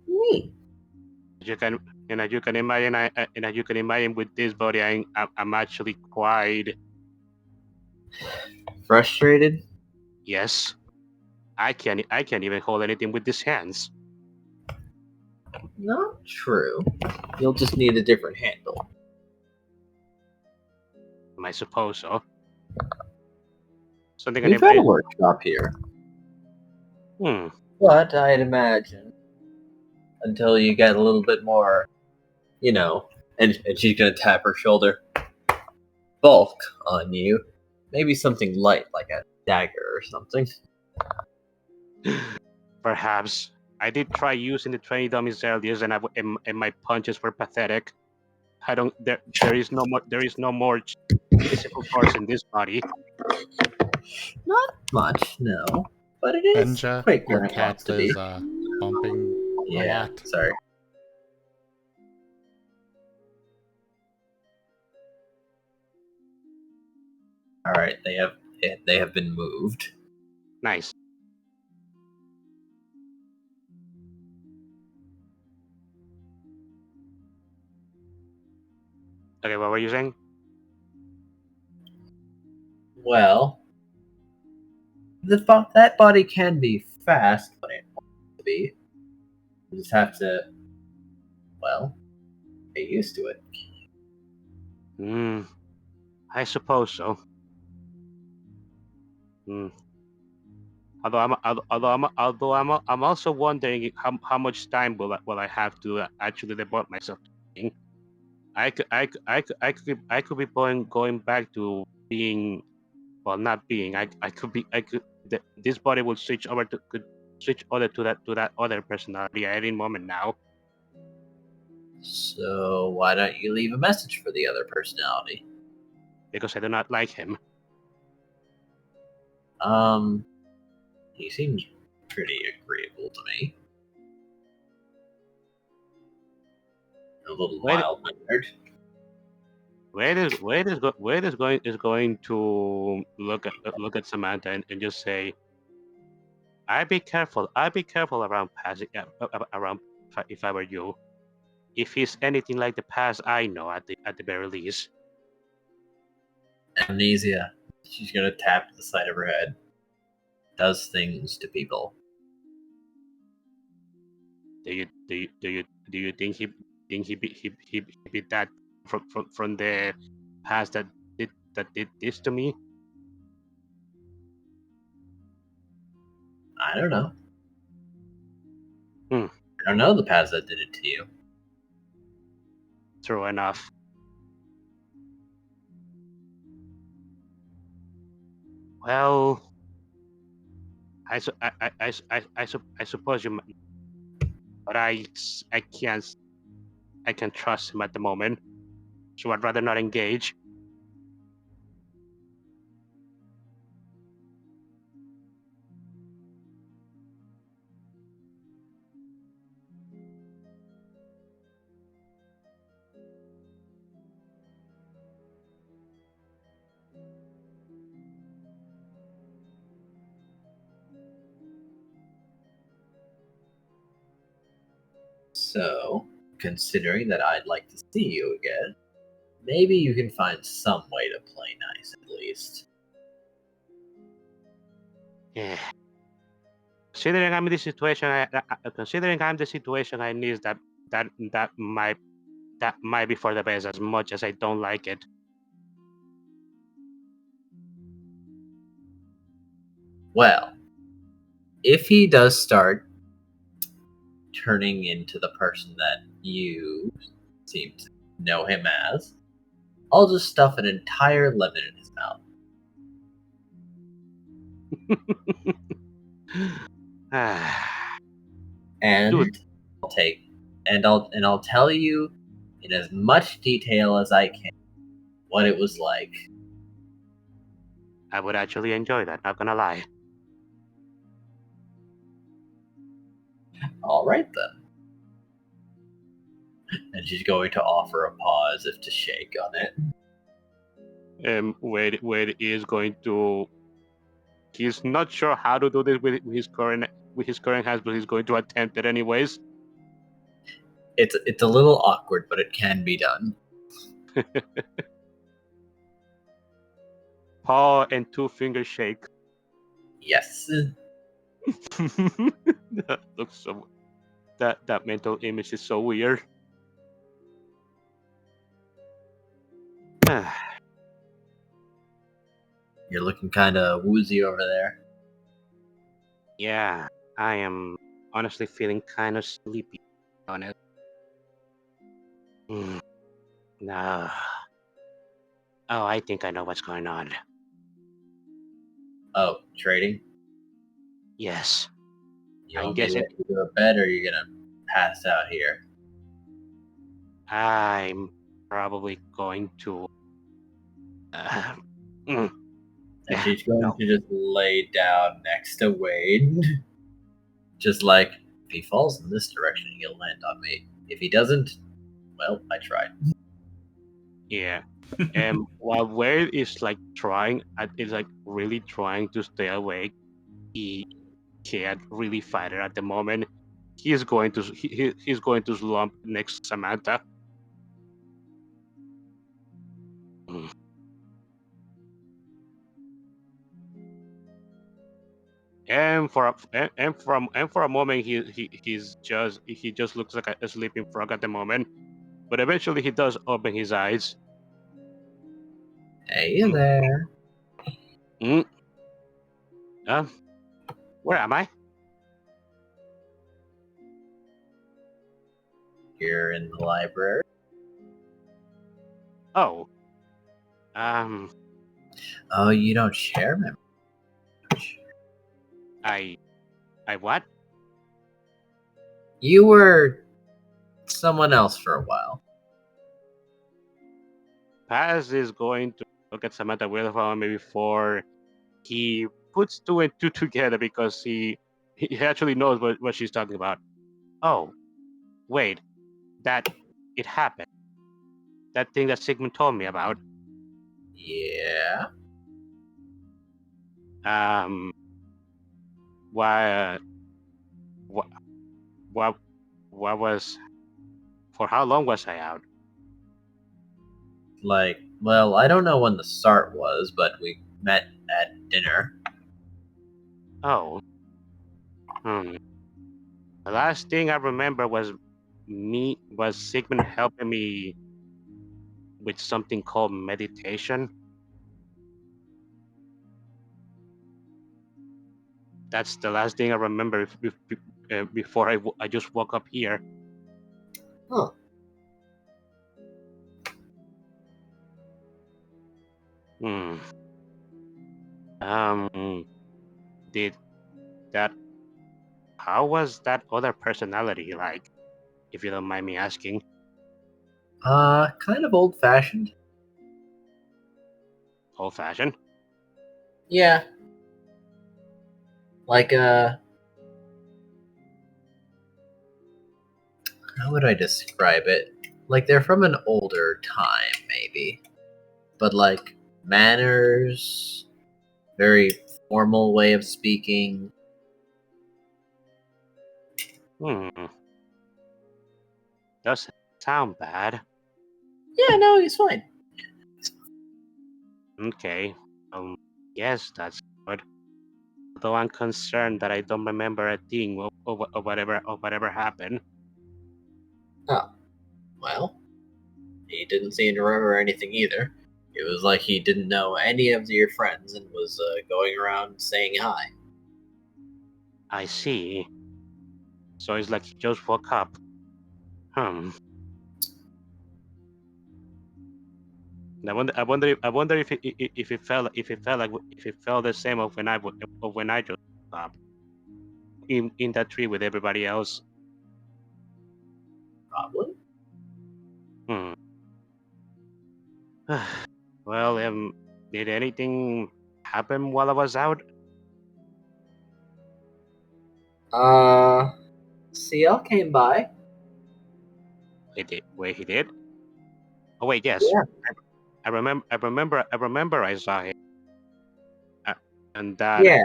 Speaker 2: Neat.
Speaker 4: You can, as you can imagine, as you can imagine, with this body, I'm actually quite.
Speaker 2: Frustrated?
Speaker 4: Yes. I can't even hold anything with these hands.
Speaker 2: Not true. You'll just need a different handle.
Speaker 4: I suppose so. Something
Speaker 2: We've had a workshop here.
Speaker 4: Hmm.
Speaker 2: But I'd imagine until you get a little bit more, and she's gonna tap her shoulder, bulk on you. Maybe something light like a dagger or something.
Speaker 4: Perhaps. I did try using the training dummies earlier, and my punches were pathetic. I don't. There is no more physical force in this body.
Speaker 2: Not much, no. But it is
Speaker 1: Enja,
Speaker 2: quick
Speaker 1: your
Speaker 2: when it
Speaker 1: cat
Speaker 2: wants to be.
Speaker 1: is bumping a
Speaker 2: Yeah,
Speaker 1: lot.
Speaker 2: sorry. Alright, they have been moved.
Speaker 4: Nice. Okay, what were you saying?
Speaker 2: Well, that body can be fast when it wants to be. You just have to, well, get used to it.
Speaker 4: Hmm. I suppose so. Hmm. I'm also wondering how much time will I have to actually devote myself to being. I could be going back to being, well, not being. This body will could switch over to that other personality at any moment now.
Speaker 2: So why don't you leave a message for the other personality?
Speaker 4: Because I do not like him.
Speaker 2: He seems pretty agreeable to me. A little
Speaker 4: Wait.
Speaker 2: mild-mannered.
Speaker 4: Wade is going to look at Samantha and just say, I'd be careful around passing around if I were you. If he's anything like the past I know at the very least.
Speaker 2: Amnesia. She's gonna tap the side of her head. Does things to people.
Speaker 4: Do you think he be that from the past that did this to me?
Speaker 2: I don't know.
Speaker 4: Hmm.
Speaker 2: I don't know the past that did it to you.
Speaker 4: True enough. Well, I suppose you, but I can't trust him at the moment, so I'd rather not engage.
Speaker 2: So, considering that I'd like to see you again, maybe you can find some way to play nice at least.
Speaker 4: Yeah. Considering I'm in this situation, I need that might be for the best. As much as I don't like it.
Speaker 2: Well, if he does start turning into the person that you seem to know him as, I'll just stuff an entire lemon in his mouth. And
Speaker 4: Dude.
Speaker 2: I'll tell you in as much detail as I can what it was like.
Speaker 4: I would actually enjoy that, not gonna lie.
Speaker 2: All right then. And she's going to offer a paw as if to shake on it.
Speaker 4: Wade is going to. He's not sure how to do this with his current hands, but he's going to attempt it anyways.
Speaker 2: It's a little awkward, but it can be done.
Speaker 4: Paw and 2-finger shake.
Speaker 2: Yes.
Speaker 4: That looks so. That mental image is so weird.
Speaker 2: You're looking kind of woozy over there.
Speaker 4: Yeah, I am honestly feeling kind of sleepy on it. No. Oh, I think I know what's going on.
Speaker 2: Oh, trading?
Speaker 4: Yes.
Speaker 2: You
Speaker 4: I'm
Speaker 2: want me to
Speaker 4: guessing
Speaker 2: let you go to bed, or you're gonna pass out here?
Speaker 4: I'm probably going to.
Speaker 2: And she's going to just lay down next to Wade. Just like, if he falls in this direction, he'll land on me. If he doesn't, well, I tried.
Speaker 4: Yeah. And while Wade is really trying to stay awake, he can't really fight it at the moment. He's going to slump next to Samantha. And for a moment he just looks like a sleeping frog at the moment, but eventually he does open his eyes.
Speaker 2: Hey there.
Speaker 4: Where am I?
Speaker 2: You're in the library.
Speaker 4: Oh.
Speaker 2: Oh, you don't share memory.
Speaker 4: I what?
Speaker 2: You were someone else for a while.
Speaker 4: Paz is going to look at Samantha with a moment before he puts 2 and 2 together because he actually knows what she's talking about. Oh, wait, that it happened. that thing that Sigmund told me about.
Speaker 2: Yeah.
Speaker 4: Why? What? What? What was? For how long was I out?
Speaker 2: Well, I don't know when the start was, but we met at dinner.
Speaker 4: Oh. The last thing I remember was Sigmund helping me with something called meditation. That's the last thing I remember before I just woke up here.
Speaker 2: Huh.
Speaker 4: Did that? How was that other personality like? If you don't mind me asking.
Speaker 2: Kind of old-fashioned.
Speaker 4: Old-fashioned?
Speaker 2: Yeah. Like, how would I describe it? Like, they're from an older time, maybe. But, like, manners, very formal way of speaking.
Speaker 4: Doesn't sound bad.
Speaker 2: Yeah, no, he's fine.
Speaker 4: Okay. Yes, that's good. Though I'm concerned that I don't remember a thing or whatever happened.
Speaker 2: Oh. Well, he didn't seem to remember anything either. It was like he didn't know any of your friends and was going around saying hi.
Speaker 4: I see. So it's like he just woke up. I wonder if it felt the same of when I just woke up in that tree with everybody else.
Speaker 2: Probably.
Speaker 4: Well, did anything happen while I was out?
Speaker 2: CL came by.
Speaker 4: He did. Oh wait, yes.
Speaker 2: Yeah.
Speaker 4: I remember I saw him. And that.
Speaker 2: Yeah.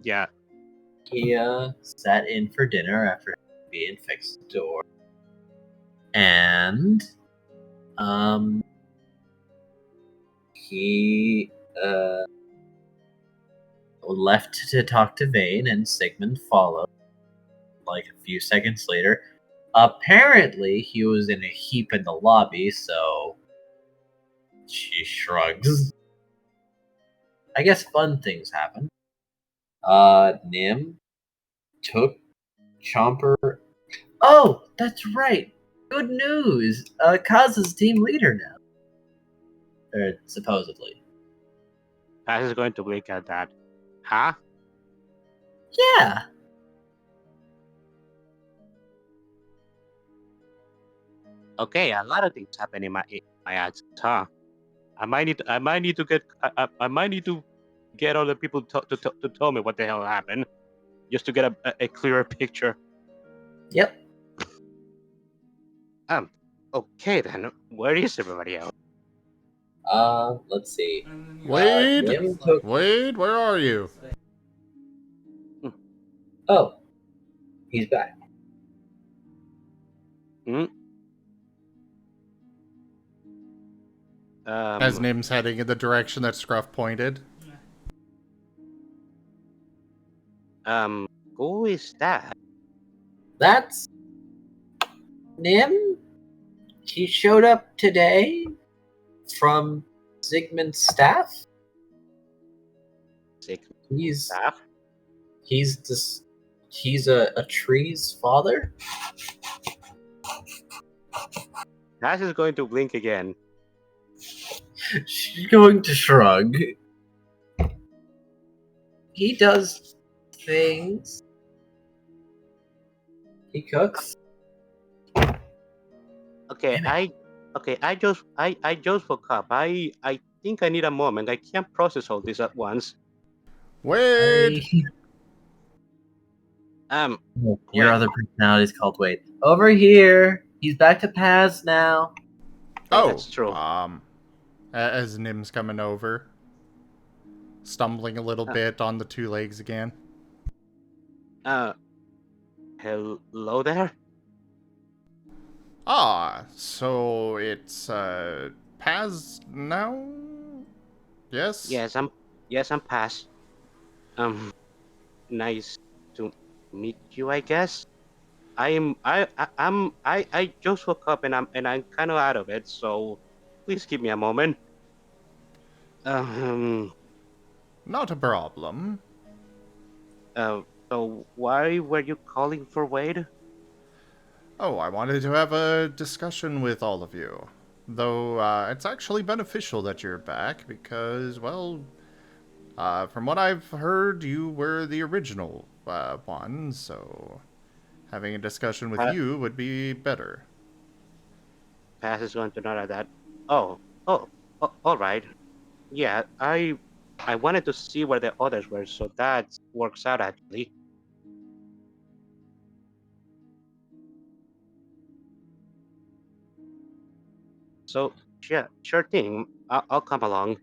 Speaker 4: Yeah.
Speaker 2: He sat in for dinner after being fixed the door. And he left to talk to Vane, and Sigmund followed. Like a few seconds later, apparently he was in a heap in the lobby, so she shrugs. I guess fun things happen. Nim took Chomper. Oh, that's right. Good news. Kaz is team leader now. Or supposedly.
Speaker 4: Pass is going to blink at that. Huh?
Speaker 2: Yeah.
Speaker 4: Okay, a lot of things happen in my absence, huh? I might need to get other people to tell me what the hell happened, just to get a clearer picture.
Speaker 2: Yep.
Speaker 4: Okay then. Where is everybody else?
Speaker 2: Let's see.
Speaker 1: Wade?
Speaker 2: Nim took...
Speaker 1: Wade, where are you?
Speaker 2: Oh. He's back.
Speaker 1: As Nim's heading in the direction that Scruff pointed.
Speaker 4: Who is that?
Speaker 2: That's Nim. He showed up today from Sigmund's staff.
Speaker 4: Sigmund's staff?
Speaker 2: He's a tree's father.
Speaker 4: Nash is going to blink again.
Speaker 2: She's going to shrug. He does things. He cooks.
Speaker 4: Okay, I just woke up. I think I need a moment. I can't process all this at once.
Speaker 1: Wade!
Speaker 2: Your other personality is called Wade. Over here. He's back to Paz now.
Speaker 4: That's true.
Speaker 1: As Nim's coming over, stumbling a little bit on the two legs again.
Speaker 4: Hello there.
Speaker 1: So it's Paz now? Yes?
Speaker 4: Yes, I'm Paz. Nice to meet you, I guess. I just woke up and I'm kind of out of it, so please give me a moment.
Speaker 1: Not a problem.
Speaker 4: So why were you calling for Wade?
Speaker 1: Oh, I wanted to have a discussion with all of you. Though, it's actually beneficial that you're back because, well, from what I've heard, you were the original one, so having a discussion with you would be better.
Speaker 4: Paz is going to nod at that. Oh, all right. Yeah, I wanted to see where the others were, so that works out actually. So yeah, sure thing. I'll come along.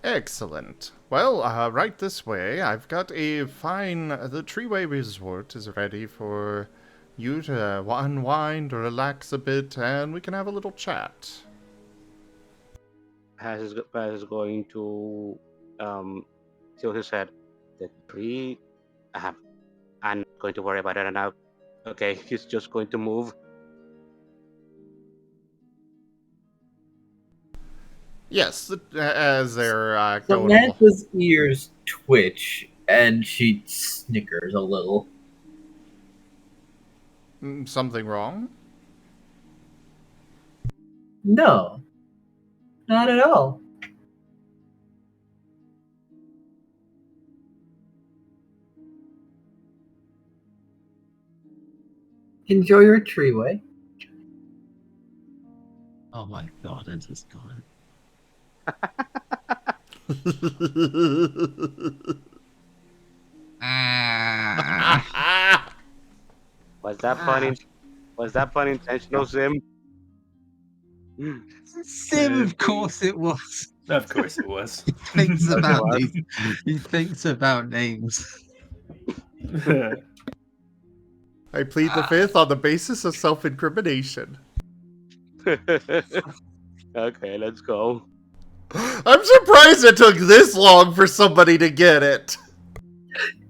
Speaker 1: Excellent. Well, right this way. I've got a fine... The Treeway Resort is ready for you to unwind or relax a bit, and we can have a little chat.
Speaker 4: Paz is going to tilt his head. The tree. I'm not going to worry about it now. Okay, he's just going to move.
Speaker 1: Yes, as they're going along.
Speaker 2: Samantha's ears twitch, and she snickers a little.
Speaker 1: Something wrong?
Speaker 2: No, not at all. Enjoy your treeway.
Speaker 5: Oh my god, it is gone.
Speaker 4: Was that pun? Was that pun intentional, Sim?
Speaker 5: Sim, of course it was.
Speaker 3: Of course it was.
Speaker 5: He thinks about
Speaker 4: was.
Speaker 5: these. He thinks about names.
Speaker 1: I plead the fifth on the basis of self-incrimination.
Speaker 4: Okay, let's go.
Speaker 1: I'm surprised it took this long for somebody to get it.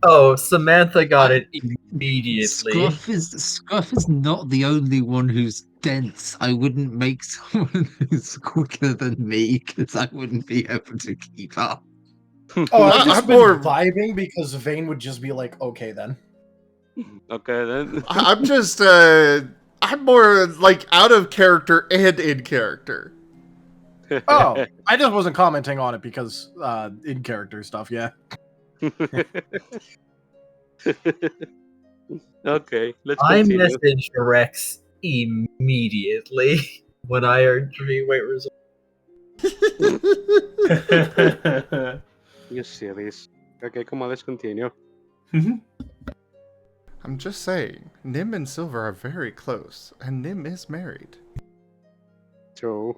Speaker 2: Oh, Samantha got it immediately.
Speaker 5: Scruff is not the only one who's dense. I wouldn't make someone who's quicker than me because I wouldn't be able to keep up.
Speaker 6: Oh, I've just
Speaker 1: I'm
Speaker 6: been
Speaker 1: more-
Speaker 6: vibing because Vane would just be like, okay then.
Speaker 4: Okay then.
Speaker 1: I'm just, I'm more, like, out of character and in character.
Speaker 6: Oh, I just wasn't commenting on it because in character stuff, yeah.
Speaker 4: Okay, let's
Speaker 2: I
Speaker 4: continue.
Speaker 2: messaged Rex immediately when I heard treeway resort.
Speaker 4: You sillies. Okay, come on, let's continue.
Speaker 1: I'm just saying, Nim and Silver are very close, and Nim is married.
Speaker 4: True.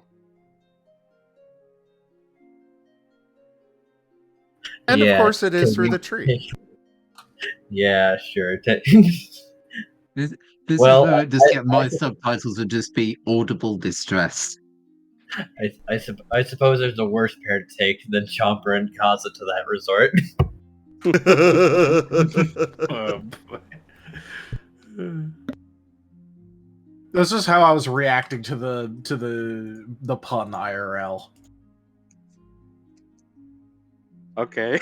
Speaker 1: And
Speaker 2: Yeah,
Speaker 1: of course it is through the tree.
Speaker 2: Yeah, sure.
Speaker 5: This
Speaker 2: Well,
Speaker 5: is where it just
Speaker 2: I-
Speaker 5: get my
Speaker 2: I-
Speaker 5: subtitles would just be audible distress.
Speaker 2: I suppose there's a worse pair to take than Chomper and Kaza to that resort.
Speaker 3: Oh, boy.
Speaker 6: This is how I was reacting to the pun IRL.
Speaker 4: Okay.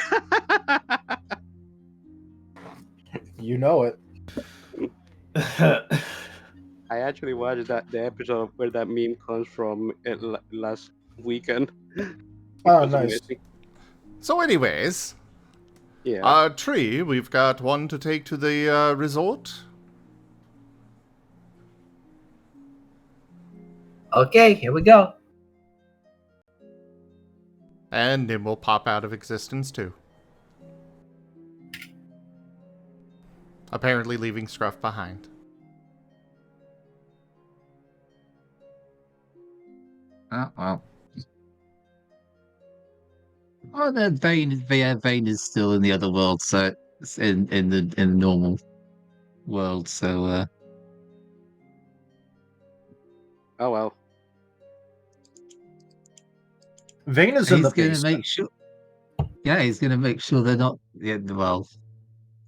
Speaker 6: You know it.
Speaker 4: I actually watched the episode of where that meme comes from last weekend.
Speaker 6: Oh,
Speaker 4: It was
Speaker 6: nice.
Speaker 4: amazing.
Speaker 1: So anyways,
Speaker 4: Yeah.
Speaker 1: Tree, we've got one to take to the resort.
Speaker 2: Okay, here we go.
Speaker 1: And Nim will pop out of existence too. Apparently leaving Scruff behind.
Speaker 5: Oh, well. Oh, no, Vane is still in the other world, so it's in the normal world, so
Speaker 4: Oh well.
Speaker 6: Vane is in the
Speaker 5: he's gonna
Speaker 6: basement.
Speaker 5: make sure. Yeah, he's gonna make sure they're not. Yeah, well,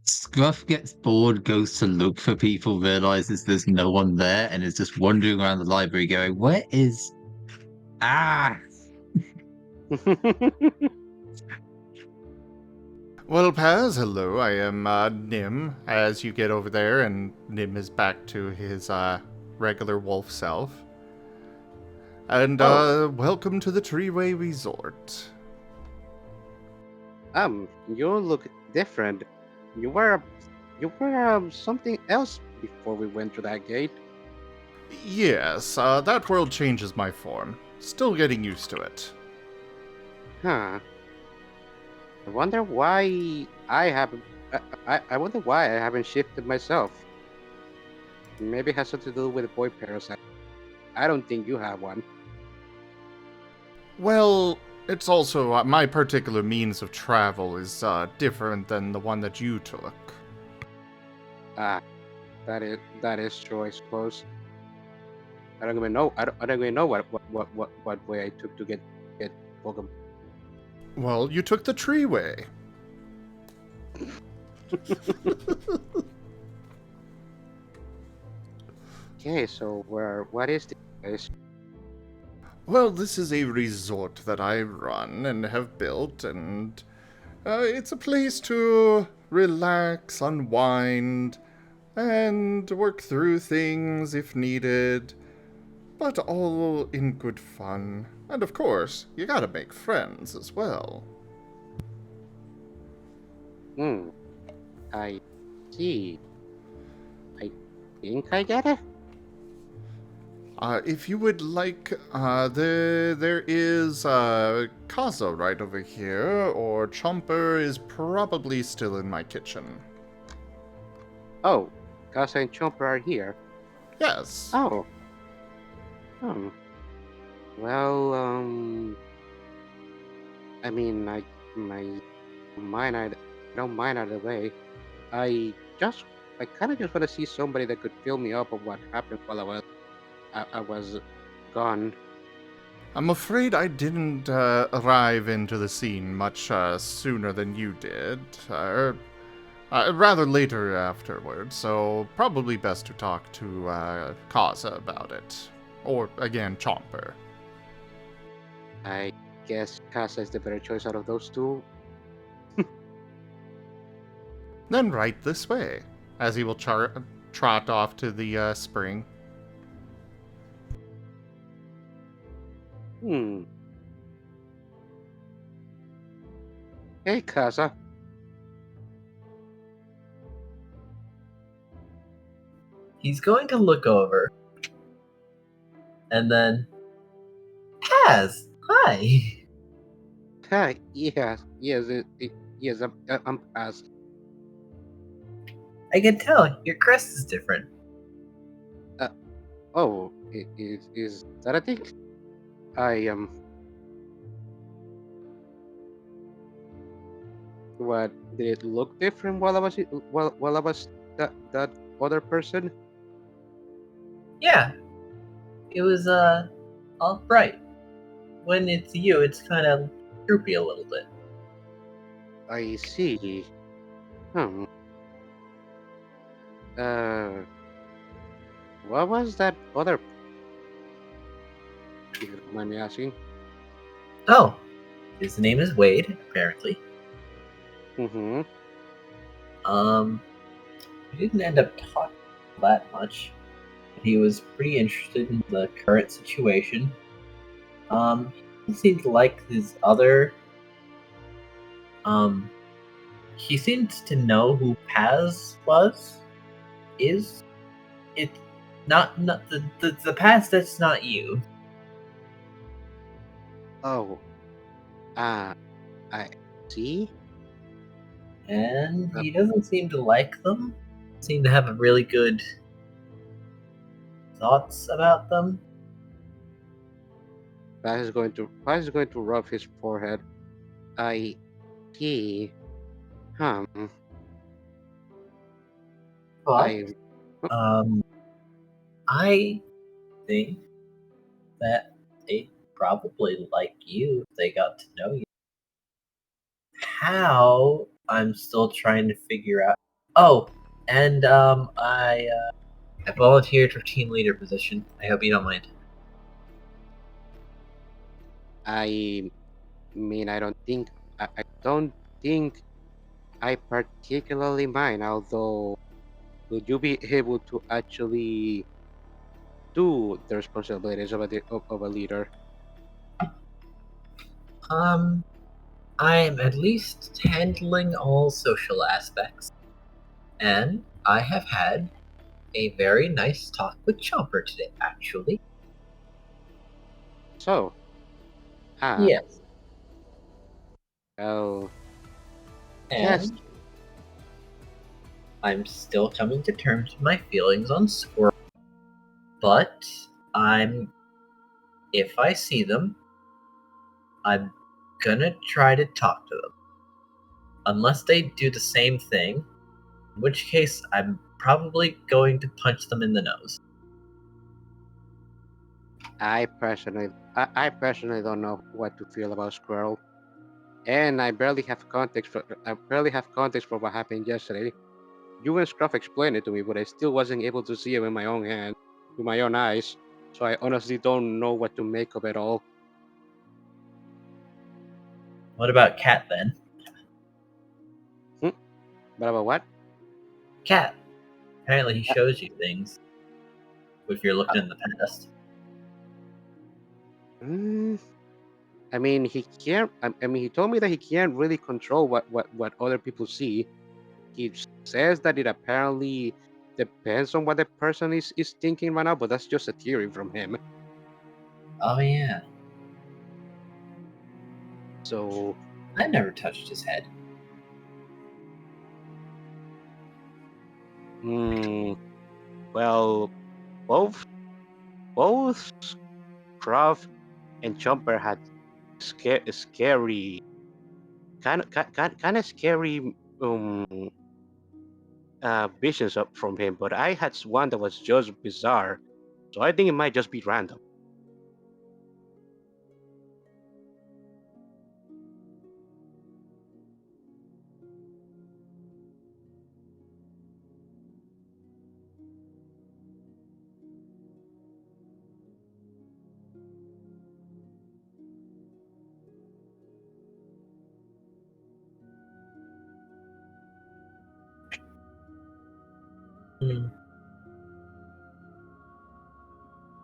Speaker 5: Scruff gets bored, goes to look for people, realizes there's no one there, and is just wandering around the library, going, "Where is? Ah!"
Speaker 1: Well, Paz, hello. I am Nim. As you get over there, and Nim is back to his regular wolf self. And welcome to the Treeway Resort.
Speaker 4: You look different. You were something else before we went through that gate.
Speaker 1: Yes, that world changes my form. Still getting used to it.
Speaker 4: Huh. I wonder why I haven't. I wonder why I haven't shifted myself. Maybe it has something to do with the boy parasite. I don't think you have one.
Speaker 1: Well, it's also my particular means of travel is different than the one that you took.
Speaker 4: Ah, that is true, I suppose. I don't even know. I don't even know what way I took to get Pokemon.
Speaker 1: Well, you took the Treeway.
Speaker 4: Okay, so what is this place?
Speaker 1: Well, this is a resort that I run and have built, and it's a place to relax, unwind, and work through things if needed, but all in good fun. And of course, you gotta make friends as well.
Speaker 4: I see. I think I get it.
Speaker 1: If you would like, there is Kaza right over here, or Chomper is probably still in my kitchen.
Speaker 4: Oh, Casa and Chomper are here.
Speaker 1: Yes.
Speaker 4: Oh. Well, I mean, I don't mind either way. I kind of just want to see somebody that could fill me up of what happened while I was gone.
Speaker 1: I'm afraid I didn't arrive into the scene much sooner than you did. Rather later afterwards, so probably best to talk to Kaza about it. Or, again, Chomper.
Speaker 4: I guess Casa is the better choice out of those two.
Speaker 1: Then right this way, as he will trot off to the spring.
Speaker 4: Hey, Casa.
Speaker 2: He's going to look over. And then... Paz! Hi!
Speaker 4: Hi. Yes, I'm Paz.
Speaker 2: I can tell, your crest is different.
Speaker 4: Oh, is that a thing? What, did it look different while I was that other person?
Speaker 2: Yeah. It was, all bright. When it's you, it's kind of droopy a little bit.
Speaker 4: I see. What was that other? If you don't mind me asking.
Speaker 2: Oh. His name is Wade, apparently.
Speaker 4: Mm-hmm.
Speaker 2: We didn't end up talking that much. He was pretty interested in the current situation. He seemed to like his other... he seemed to know who Paz was. Is it not the Paz that's not you?
Speaker 4: Oh, I see.
Speaker 2: And he doesn't seem to like them. Seem to have really good thoughts about them.
Speaker 4: Bash is going to rub his forehead. I see. Hmm.
Speaker 2: But I think that they'd probably like you if they got to know you. How? I'm still trying to figure out. Oh, and I volunteered for team leader position. I hope you don't mind.
Speaker 4: I mean, I don't think I particularly mind. Although, would you be able to actually do the responsibilities of a leader?
Speaker 2: I'm at least handling all social aspects, and I have had a very nice talk with Chomper today, actually.
Speaker 4: So,
Speaker 2: Yes.
Speaker 4: well,
Speaker 2: And
Speaker 4: yes,
Speaker 2: I'm still coming to terms with my feelings on Squirrel, but if I see them, I'm gonna try to talk to them. Unless they do the same thing, in which case I'm probably going to punch them in the nose.
Speaker 4: I personally don't know what to feel about Squirrel, and I barely have context for what happened yesterday. You and Scruff explained it to me, but I still wasn't able to see it with my own eyes. So I honestly don't know what to make of it all.
Speaker 2: What about Cat then?
Speaker 4: But about what?
Speaker 2: Cat. Apparently he shows you things if you're looking in the past.
Speaker 4: I mean, he can't. I mean, he told me that he can't really control what other people see. He says that it apparently depends on what the person is thinking right now, but that's just a theory from him.
Speaker 2: Oh yeah.
Speaker 4: So
Speaker 2: I never touched his head.
Speaker 4: well, both Scruff and Chomper had scary, kind of scary visions up from him, but I had one that was just bizarre. So I think it might just be random.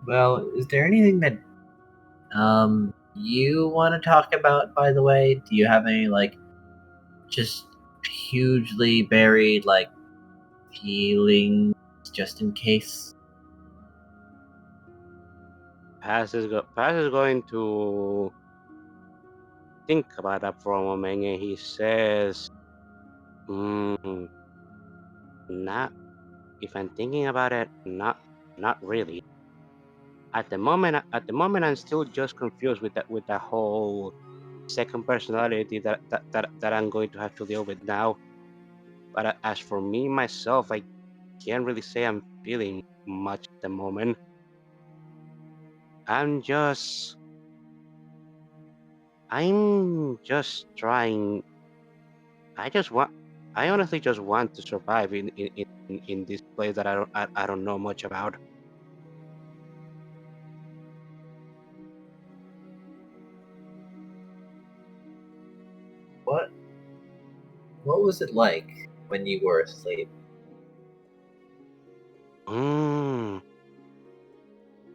Speaker 2: Well, is there anything that you want to talk about, by the way? Do you have any just hugely buried feelings just in case?
Speaker 4: Paz is going to think about that for a moment, and he says, "Not if I'm thinking about it, not really. At the moment, I'm still just confused with that whole second personality that I'm going to have to deal with now. But as for me myself, I can't really say I'm feeling much at the moment. I'm just trying. I honestly just want to survive in this place that I don't know much about.
Speaker 2: What was it like when you were asleep?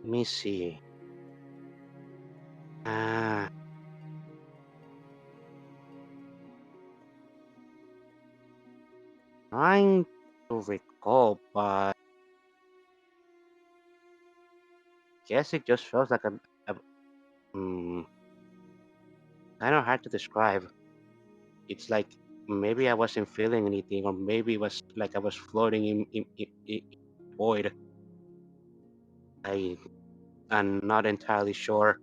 Speaker 4: Let me see. Ah, trying to recall, but guess it just feels like a kind of hard to describe. It's like maybe I wasn't feeling anything, or maybe it was like I was floating in void. I'm not entirely sure.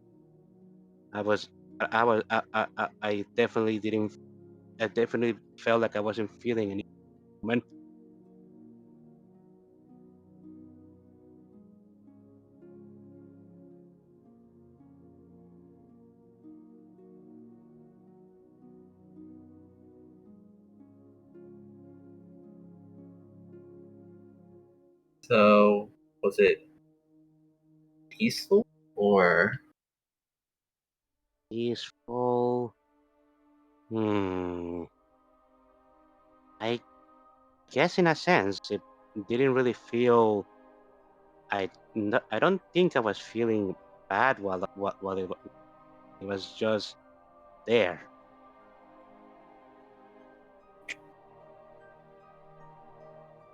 Speaker 4: I was, I definitely didn't. I definitely felt like I wasn't feeling any moment.
Speaker 2: So, was it peaceful or?
Speaker 4: Peaceful. I guess in a sense, it didn't really feel. I don't think I was feeling bad while it was just there.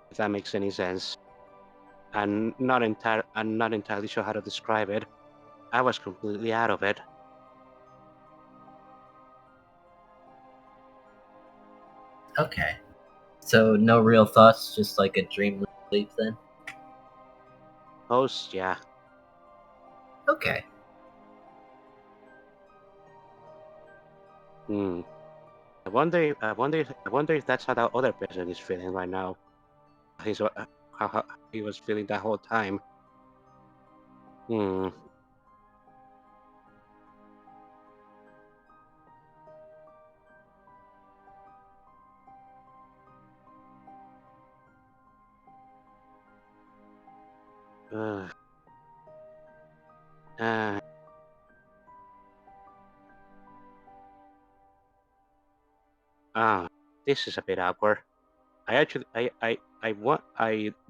Speaker 4: If that makes any sense. I'm not entirely sure how to describe it. I was completely out of it.
Speaker 2: Okay. So no real thoughts, just like a dream sleep then?
Speaker 4: Post, yeah.
Speaker 2: Okay.
Speaker 4: I wonder if that's how that other person is feeling right now. He's how he was feeling that whole time. Hmm. Uh, uh, this is a bit awkward. I actually,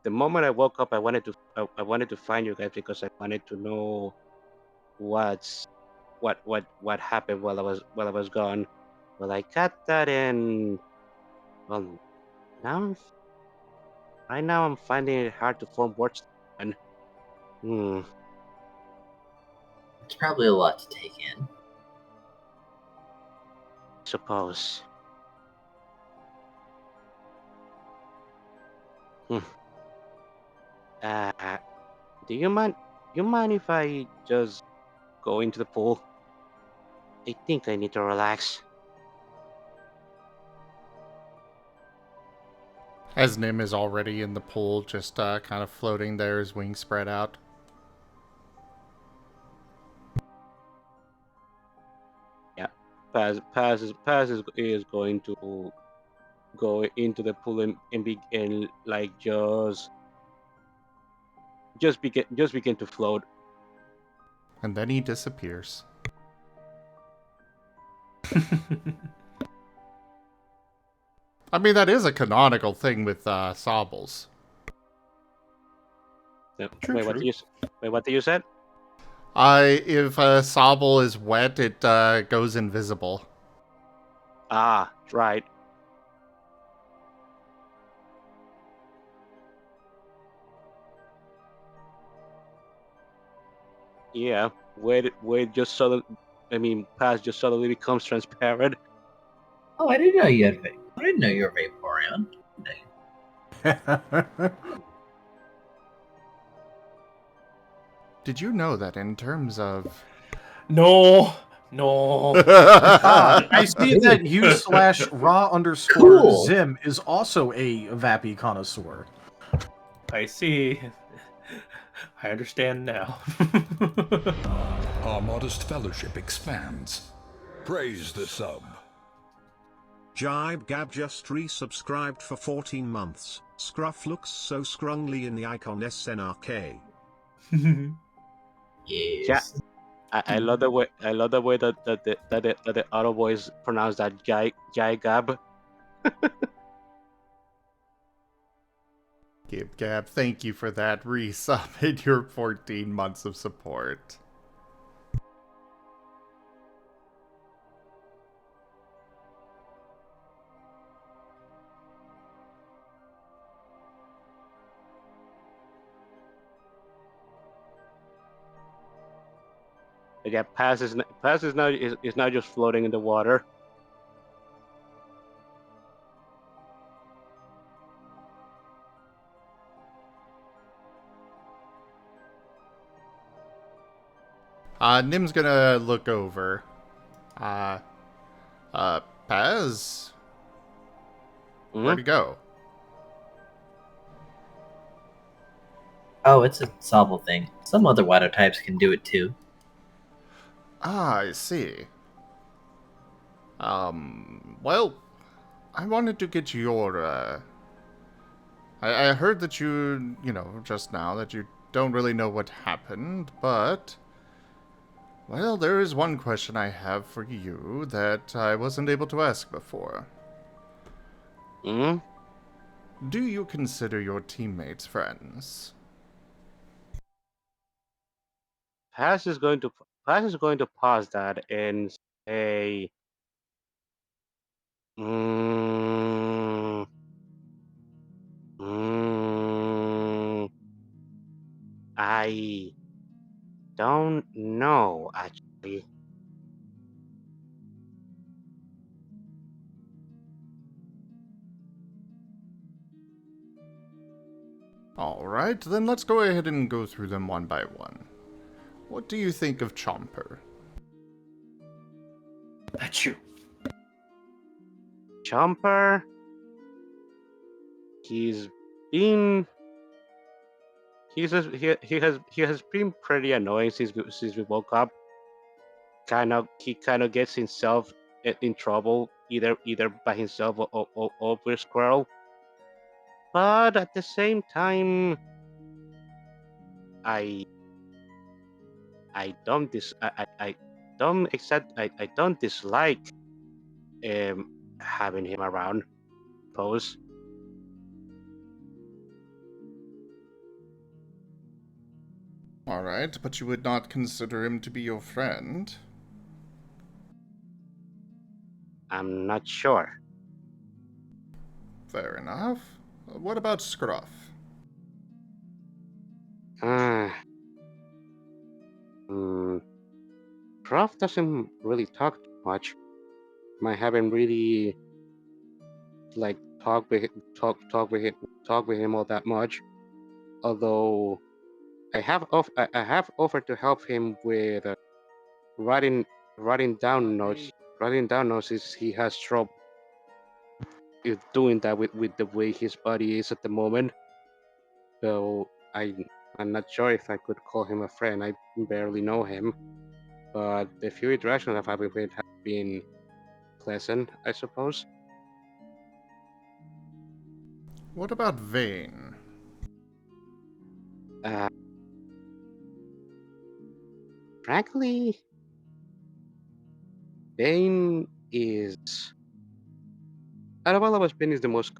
Speaker 4: the moment I woke up, I wanted to find you guys because I wanted to know what happened while I was gone. Well, I got that in. Well, now right now I'm finding it hard to form words. And
Speaker 2: It's probably a lot to take in.
Speaker 4: suppose. Uh, do you mind? You mind if I just go into the pool? I think I need to relax.
Speaker 1: As Nim is already in the pool, just kind of floating there, his wings spread out.
Speaker 4: Yeah, is going to go into the pool and like just begin to float.
Speaker 1: And then he disappears. I mean, that is a canonical thing with Sobbles.
Speaker 3: True,
Speaker 4: Wait,
Speaker 3: true.
Speaker 4: what did you said?
Speaker 1: If a Sobble is wet, it goes invisible.
Speaker 4: Ah, right. Yeah, wait, just suddenly. I mean, Paz just suddenly becomes transparent.
Speaker 2: Oh, I didn't know you had I didn't know you were Vaporeon.
Speaker 1: Did you know that in terms of...
Speaker 3: No.
Speaker 6: I see that
Speaker 2: Cool.
Speaker 6: u/raw_zim is also a Vappy connoisseur.
Speaker 3: I see. I understand now.
Speaker 7: Our modest fellowship expands. Praise the sub.
Speaker 8: Jibe Gab just resubscribed for 14 months. Scruff looks so scrungly in the icon SNRK.
Speaker 2: Yes.
Speaker 4: I love the way that the auto boys pronounce that Gab.
Speaker 1: Gib Gab, thank you for that resub and your 14 months of support.
Speaker 4: Yeah, Pass is now just floating in the water.
Speaker 1: Nim's gonna look over. Paz? Where'd he go?
Speaker 2: Oh, it's a solvable thing. Some other water types can do it too.
Speaker 1: I see. Well, I wanted to get your, I heard that you know, just now, that you don't really know what happened, but... Well, there is one question I have for you that I wasn't able to ask before.
Speaker 4: Hmm?
Speaker 1: Do you consider your teammates friends?
Speaker 4: Pass is going to pause that and say, mm, mm, I don't know actually.
Speaker 1: Alright, then let's go ahead and go through them one by one. What do you think of Chomper?
Speaker 3: That's you.
Speaker 4: Chomper, he's been he has been pretty annoying since we woke up. He kind of gets himself in trouble either by himself or with Squirrel. But at the same time, I I don't dis I don't accept I don't dislike having him around. Pose.
Speaker 1: Alright, but you would not consider him to be your friend?
Speaker 4: I'm not sure.
Speaker 1: Fair enough. What about Scruff?
Speaker 4: Uh, Prof doesn't really talk too much. I haven't really like talk with him all that much. Although I have offered to help him with writing writing down notes. Writing down notes is he has trouble doing that with the way his body is at the moment. So I'm not sure if I could call him a friend. I barely know him, but the few interactions I've had with him have been pleasant, I suppose.
Speaker 1: What about Vane?
Speaker 4: Uh, Frankly, Bane is out of all of us, Bane is the most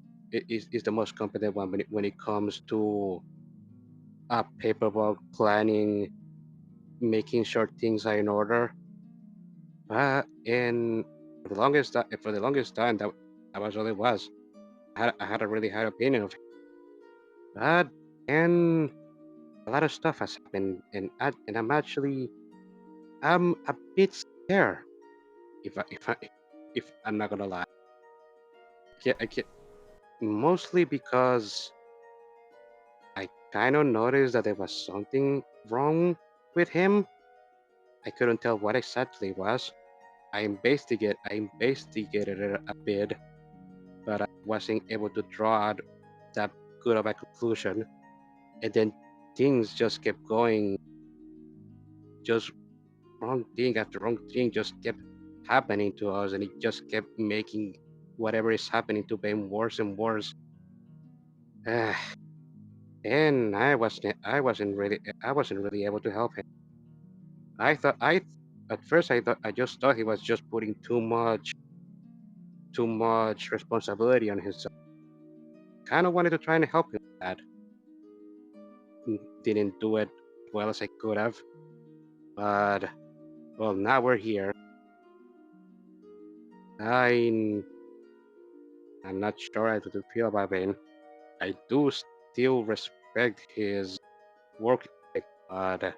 Speaker 4: competent one when it comes to paperwork planning, making sure things are in order. And for the longest time, that was all it was. I had a really high opinion of him. But and a lot of stuff has happened, and I'm a bit scared. If I'm not gonna lie, I can't, mostly because I kind of noticed that there was something wrong with him. I couldn't tell what exactly it was. I investigated it a bit, but I wasn't able to draw out that good of a conclusion. And then things just kept going, just wrong thing after wrong thing just kept happening to us, and it just kept making whatever is happening to Ben worse and worse. And I wasn't really able to help him. I thought I At first I just thought he was just putting too much responsibility on himself. Kind of wanted to try and help him with that. Didn't do it as well as I could have. But well, now we're here. I I'm not sure how to feel about Ben. I do still respect his work ethic,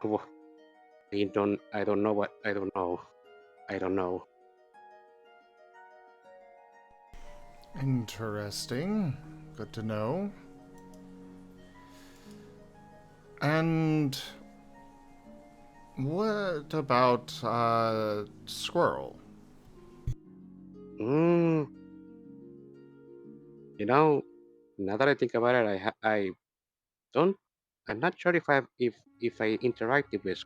Speaker 4: but I don't know what I don't know. I don't know.
Speaker 1: Interesting. Good to know. And what about Squirrel?
Speaker 4: Mm, you know, now that I think about it, I don't. I'm not sure if I interacted with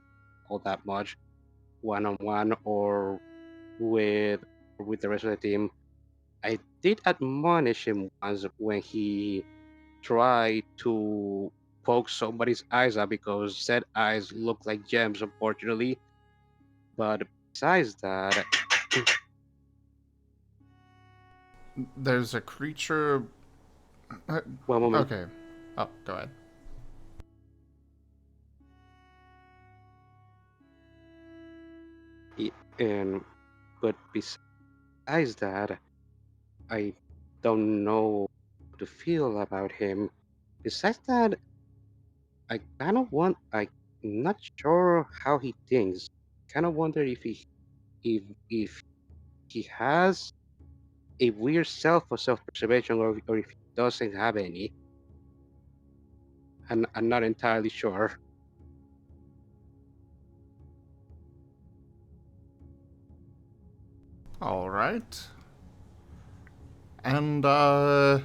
Speaker 4: all that much, one on one or with the rest of the team. I did admonish him once when he tried to poke somebody's eyes out because said eyes look like gems, unfortunately. But besides that,
Speaker 1: There's a creature.
Speaker 4: one moment.
Speaker 1: Okay. Oh, go ahead.
Speaker 4: And but besides that, I don't know how to feel about him. Besides that, I kind of want. I'm not sure how he thinks. Kind of wonder if he has a weird self of self-preservation or if he doesn't have any. I'm not entirely sure.
Speaker 1: All right. And, well,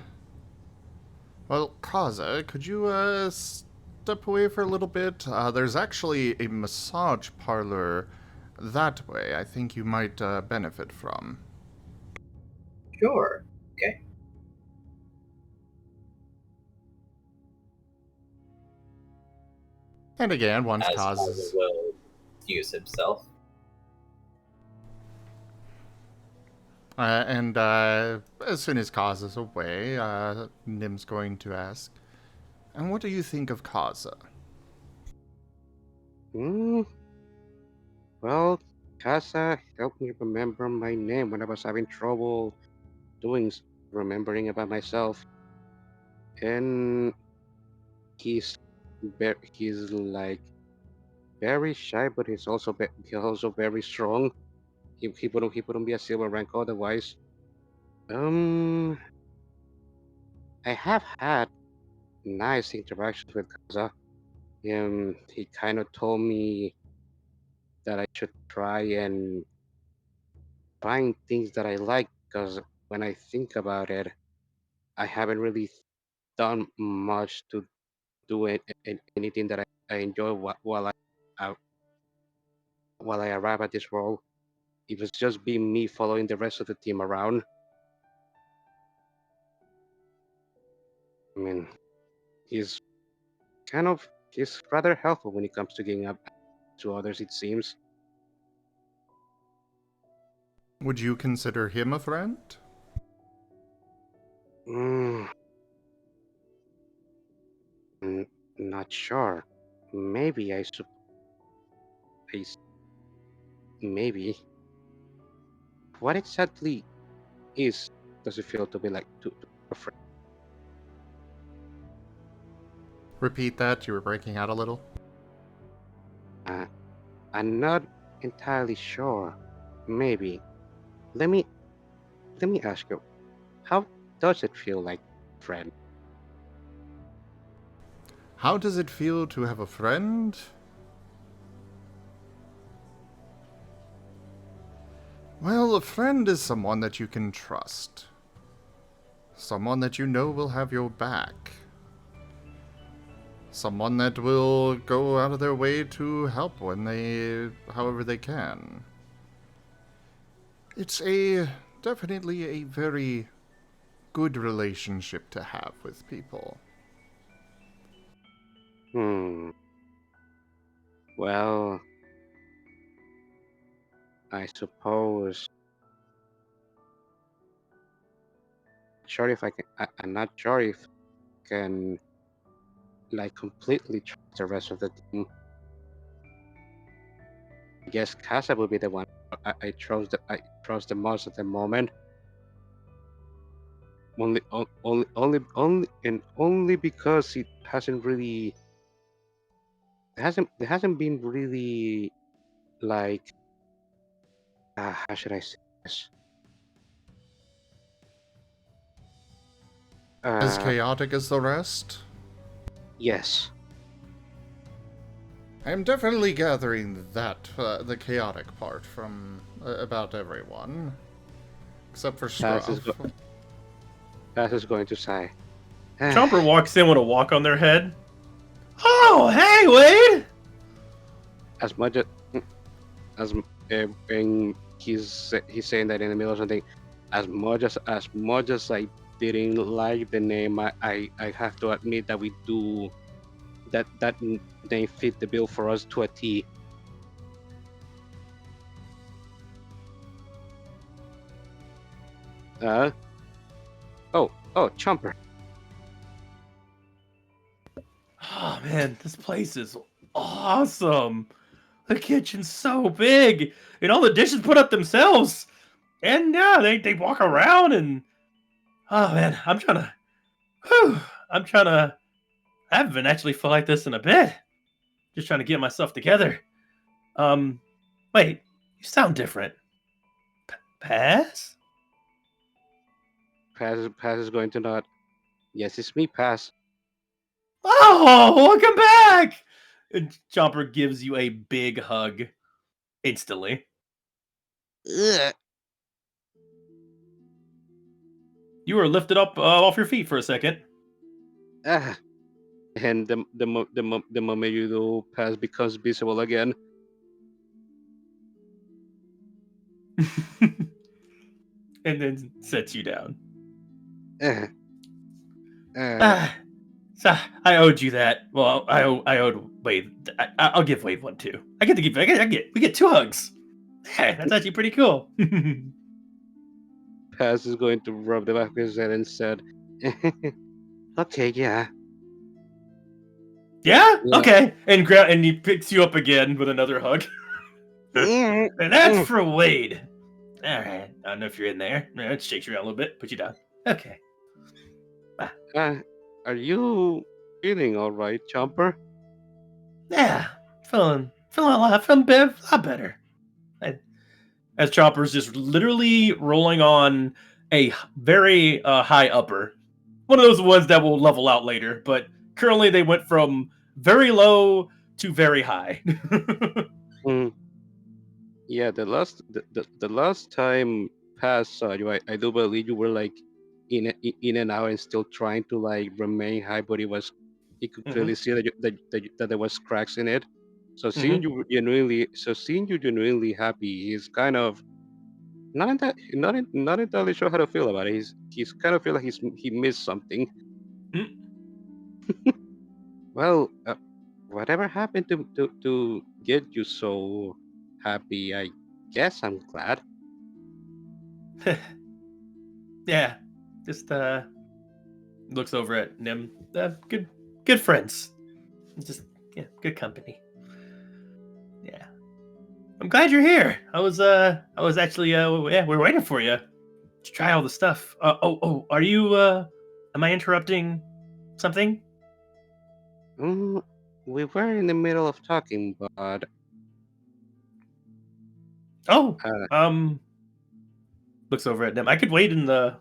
Speaker 1: Kaza, could you, step away for a little bit? There's actually a massage parlor that way I think you might, benefit from.
Speaker 2: Sure. Okay.
Speaker 1: And again, once
Speaker 2: As
Speaker 1: Kaz
Speaker 2: Kaza
Speaker 1: is...
Speaker 2: will use himself.
Speaker 1: As soon as Kaz is away, Nim's going to ask, and what do you think of Kaza?
Speaker 4: Hmm. Well, Casa helped me remember my name when I was having trouble doing remembering about myself, and he's he's like very shy, but he's also very strong. He wouldn't be a silver rank otherwise. Um, I have had nice interactions with Kaza. He kind of told me that I should try and find things that I like because when I think about it, I haven't really done much to do anything that I enjoy uh, while I arrive at this role. It was just being me following the rest of the team around. I mean, he's he's rather helpful when it comes to getting up to others. It seems.
Speaker 1: Would you consider him a friend?
Speaker 4: Mm, n- Not sure. Maybe maybe. What exactly is does it feel to be like to a friend?
Speaker 1: Repeat that, you were breaking out a little.
Speaker 4: Uh, I'm not entirely sure. Maybe. Let me let me ask you. How does it feel like friend?
Speaker 1: How does it feel to have a friend? Well, a friend is someone that you can trust. Someone that you know will have your back. Someone that will go out of their way to help however they can. It's definitely a very good relationship to have with people.
Speaker 4: Hmm. Well, I suppose. Sure if I can. I'm not sure if I can like completely trust the rest of the team. I guess Casa will be the one I trust the most at the moment. Only because it hasn't really there hasn't been really like how should I say this?
Speaker 1: As chaotic as the rest?
Speaker 4: Yes.
Speaker 1: I am definitely gathering that, the chaotic part from about everyone. Except for
Speaker 4: Paz
Speaker 1: Scruff.
Speaker 4: is going to sigh.
Speaker 3: Chomper walks in with a walk on their head. Oh, hey, Wade!
Speaker 4: As much as and he's saying that in the middle of something. As much as I didn't like the name, I have to admit that we do that name fit the bill for us to a T. Chomper.
Speaker 3: Oh, man, this place is awesome. The kitchen's so big, and all the dishes put up themselves. And yeah, they walk around, and oh man, I haven't actually felt like this in a bit. Just trying to get myself together. Wait, you sound different. Pass?
Speaker 4: Paz is going to nod. Yes, it's me, Paz.
Speaker 3: Oh, welcome back! And Chomper gives you a big hug instantly.
Speaker 4: Ugh.
Speaker 3: You were lifted up off your feet for a second.
Speaker 4: And the moment you do, Paz becomes visible again.
Speaker 3: And then sets you down. So I owed you that. Well, I owed Wade. I'll give Wade one too. We get 2 hugs. Hey, that's actually pretty cool.
Speaker 4: Paz is going to rub the back of his head and said, "Okay, yeah."
Speaker 3: Yeah? Okay. And he picks you up again with another hug. And that's for Wade. All right. I don't know if you're in there. It shakes you around a little bit. Put you down. Okay.
Speaker 4: Are you feeling all right, Chomper?
Speaker 3: Yeah. Feeling a lot better. As Chomper's just literally rolling on a very high upper. One of those ones that will level out later, but currently they went from very low to very high.
Speaker 4: Yeah, the last time Paz saw you, I do believe you were like in and out and still trying to like remain high, but he could clearly see that there was cracks in it. So seeing you genuinely happy, he's kind of not entirely sure how to feel about it. He's kind of feel like he missed something. Well, whatever happened to get you so happy? I guess I'm glad.
Speaker 3: Yeah, just looks over at Nim. Good friends. Just good company. Yeah, I'm glad you're here. I was actually we're waiting for you to try all the stuff. Are you am I interrupting something?
Speaker 4: We were in the middle of talking, but
Speaker 3: looks over at them. I could wait in the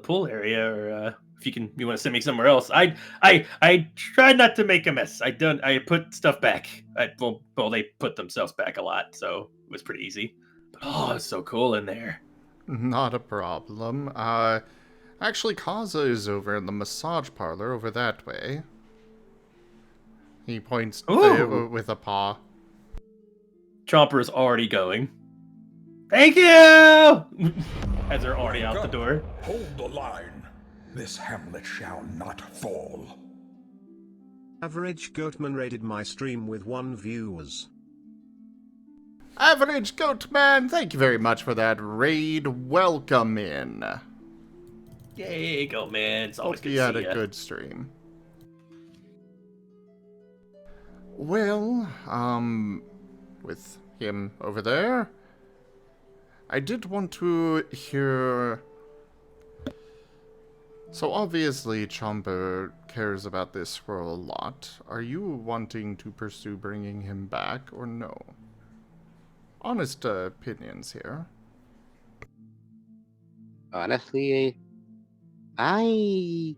Speaker 3: pool area, or if you want to send me somewhere else. I tried not to make a mess. I put stuff back. They put themselves back a lot, so it was pretty easy. But it's so cool in there.
Speaker 1: Not a problem. Actually, Kaza is over in the massage parlor over that way. He points with a paw.
Speaker 3: Chomper is already going. Thank you! As they're already out the door.
Speaker 7: Hold the line. This hamlet shall not fall.
Speaker 8: Average Goatman rated my stream with 1 viewers.
Speaker 1: Average Goatman, thank you very much for that raid. Welcome in.
Speaker 3: Yay, Goatman. It's always
Speaker 1: Hope
Speaker 3: good
Speaker 1: you
Speaker 3: to
Speaker 1: had
Speaker 3: see
Speaker 1: a
Speaker 3: ya.
Speaker 1: good stream. Well, with him over there, I did want to hear... So obviously Chomper cares about this squirrel a lot. Are you wanting to pursue bringing him back, or no? honest opinions here.
Speaker 4: Honestly, I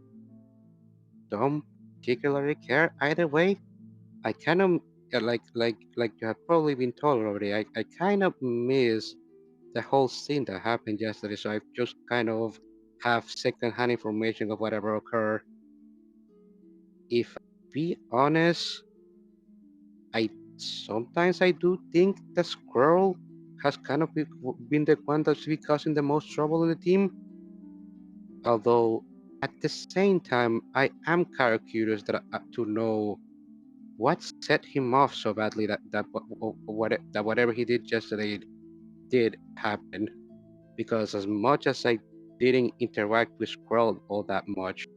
Speaker 4: don't particularly care either way. I kind of like you have probably been told already. I kind of miss the whole scene that happened yesterday, so I just kind of have second-hand information of whatever occurred. If I be honest, I sometimes I do think the Squirrel has kind of been the one that's been causing the most trouble in the team. Although at the same time, I am kind of curious to know what set him off so badly that whatever he did yesterday did happen. Because as much as I didn't interact with Squirrel all that much,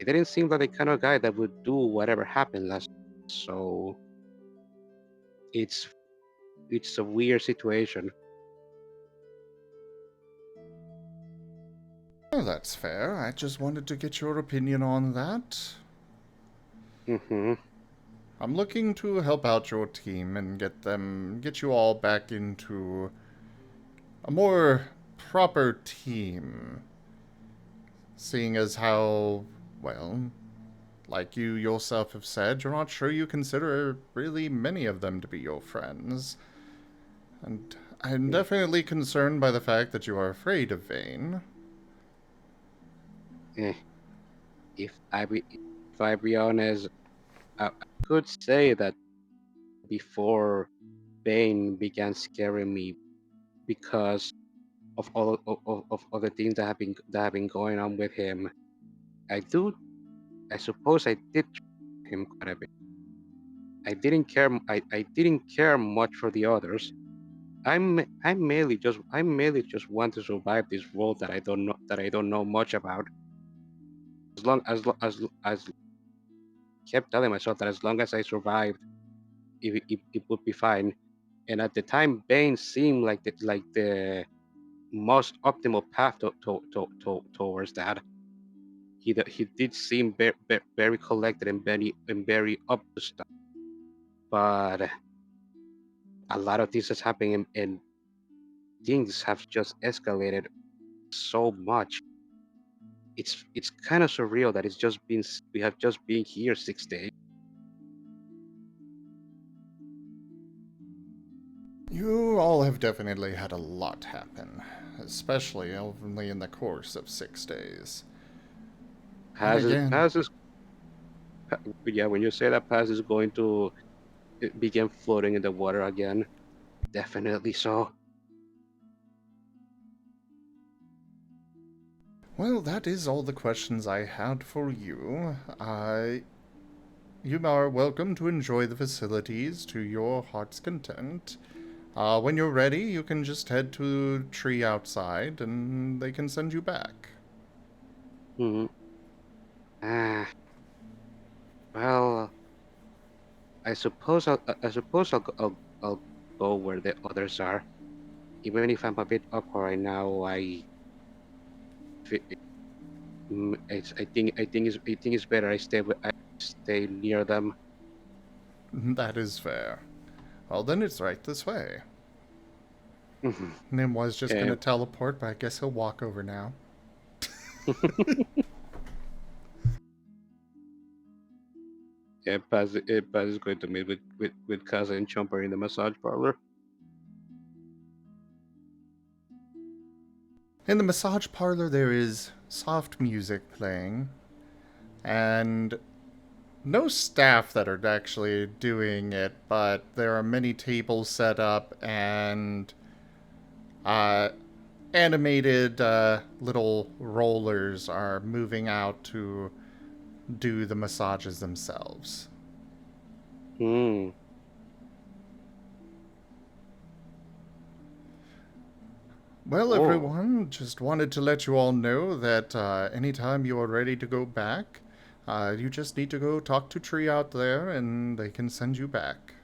Speaker 4: it didn't seem like the kind of guy that would do whatever happened last. So it's it's a weird situation.
Speaker 1: Well, that's fair. I just wanted to get your opinion on that.
Speaker 4: Mm-hmm.
Speaker 1: I'm looking to help out your team and get you all back into a more proper team. Seeing as how, well, like you yourself have said, you're not sure you consider really many of them to be your friends. And I'm definitely concerned by the fact that you are afraid of Vane.
Speaker 4: Eh, if I be honest, I could say that before Bane began scaring me because of all the things that have been going on with him. I suppose I did trust him quite a bit. I didn't care much for the others. I mainly just want to survive this world that I don't know much about. As kept telling myself that as long as I survived, it would be fine. And at the time, Bane seemed like the most optimal path towards that. He did seem very collected and very up to stuff. But a lot of this is happening, and things have just escalated so much. It's kind of surreal that we have just been here 6 days.
Speaker 1: You all have definitely had a lot happen, especially only in the course of 6 days. And again,
Speaker 4: Paz is yeah. When you say that Paz is going to begin floating in the water again, definitely so.
Speaker 1: well, that is all the questions I had for you. You are welcome to enjoy the facilities to your heart's content. When you're ready, you can just head to the tree outside and they can send you back.
Speaker 4: Hmm. Ah, well, I suppose I'll go where the others are. Even if I'm a bit awkward right now, I think it's better I stay near them.
Speaker 1: That is fair. Well, then it's right this way. Nim was just
Speaker 4: Yeah.
Speaker 1: gonna teleport, but I guess he'll walk over now.
Speaker 4: Yeah, Paz is going to meet with Kaza and Chomper in the massage parlor.
Speaker 1: In the massage parlor, there is soft music playing, and no staff that are actually doing it, but there are many tables set up and uh, animated little rollers are moving out to do the massages themselves.
Speaker 4: Hmm.
Speaker 1: Well,
Speaker 4: Oh.
Speaker 1: everyone, just wanted to let you all know that anytime you are ready to go back, you just need to go talk to Tree out there and they can send you back.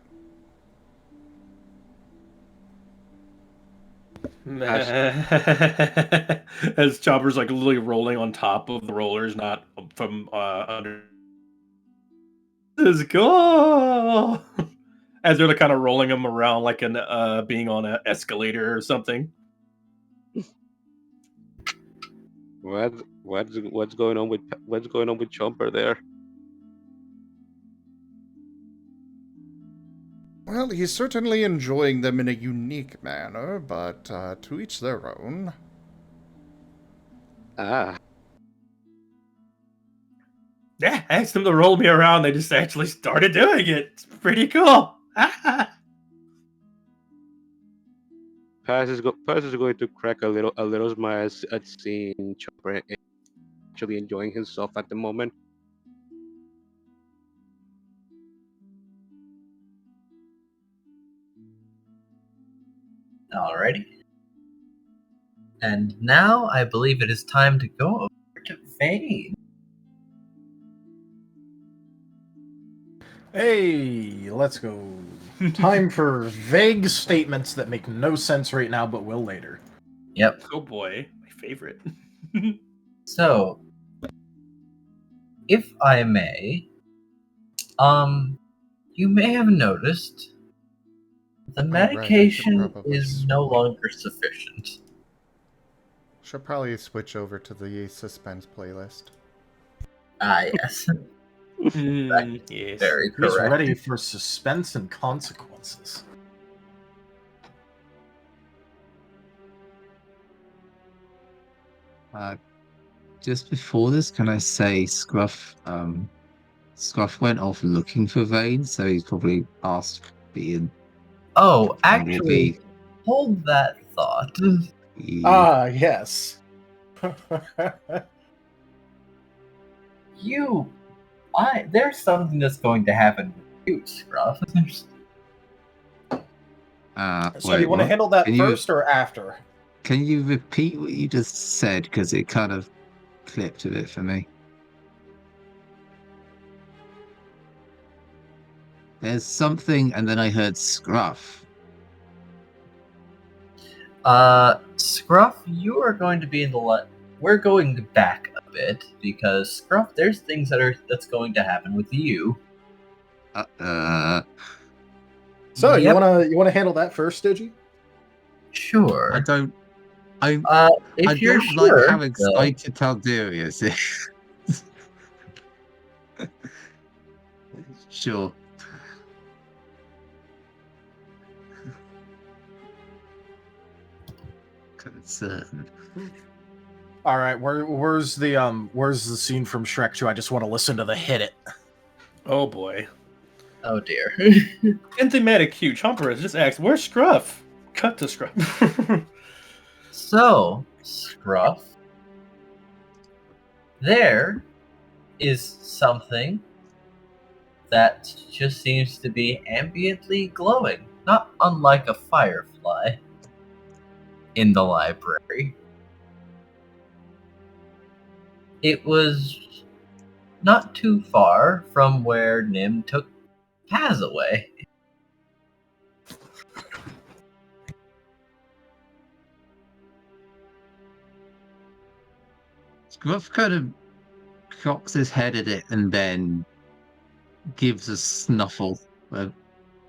Speaker 3: As Chopper's like literally rolling on top of the rollers, not from under. Let's go. As they're kind of rolling him around like being on an escalator or something.
Speaker 4: What's going on with Chomper there?
Speaker 1: Well, he's certainly enjoying them in a unique manner, but to each their own.
Speaker 4: Ah,
Speaker 3: Yeah, I asked them to roll me around. They just actually started doing it. It's pretty cool.
Speaker 4: Paz is going to crack a little smile at seeing Chomper actually enjoying himself at the moment.
Speaker 2: Alrighty. And now I believe it is time to go over to Vane.
Speaker 6: Hey, let's go. Time for vague statements that make no sense right now, but will later.
Speaker 2: Yep.
Speaker 3: Oh boy, my favorite.
Speaker 2: So, if I may, you may have noticed the medication is no longer sufficient.
Speaker 1: Should probably switch over to the suspense playlist.
Speaker 2: Ah, yes.
Speaker 3: Yes.
Speaker 2: Very
Speaker 6: He's
Speaker 2: correct.
Speaker 6: ready for suspense and consequences.
Speaker 5: Just before this, can I say Scruff went off looking for Vane, so he's probably asked being
Speaker 2: Oh, actually, hold that thought.
Speaker 6: Ah, yes.
Speaker 2: There's something that's going to happen with you, Scruff.
Speaker 6: So you want to handle that first or after?
Speaker 5: Can you repeat what you just said? Because it kind of clipped a bit for me. There's something, and then I heard Scruff.
Speaker 2: Scruff, you are going to be in the we're going back a bit because Scruff, there's things that's going to happen with you.
Speaker 6: So
Speaker 2: Yep.
Speaker 6: you wanna handle that first, Digi?
Speaker 2: Sure.
Speaker 5: I don't
Speaker 2: If
Speaker 5: I
Speaker 2: you're
Speaker 5: don't
Speaker 2: sure,
Speaker 5: like how excited Taldurius is. Sure. Concerned.
Speaker 6: All right, where's the scene from Shrek 2? I just want to listen to the hit it.
Speaker 3: Oh boy.
Speaker 2: Oh dear.
Speaker 3: In thematic cue, Chomper has just asked, "Where's Scruff?" Cut to Scruff.
Speaker 2: So, Scruff, there is something that just seems to be ambiently glowing, not unlike a firefly in the library. It was not too far from where Nim took Paz away.
Speaker 5: Scruff kind of cocks his head at it and then gives a snuffle.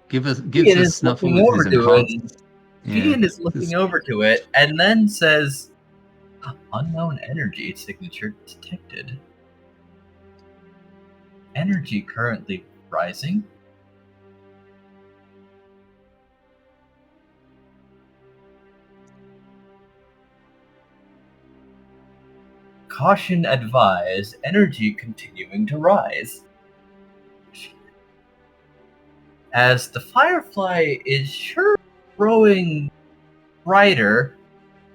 Speaker 5: Gives a snuffle with his enhanced.
Speaker 2: Ian is looking over to it and then says, "Unknown energy signature detected. Energy currently rising. Caution advised, energy continuing to rise." As the firefly is sure growing brighter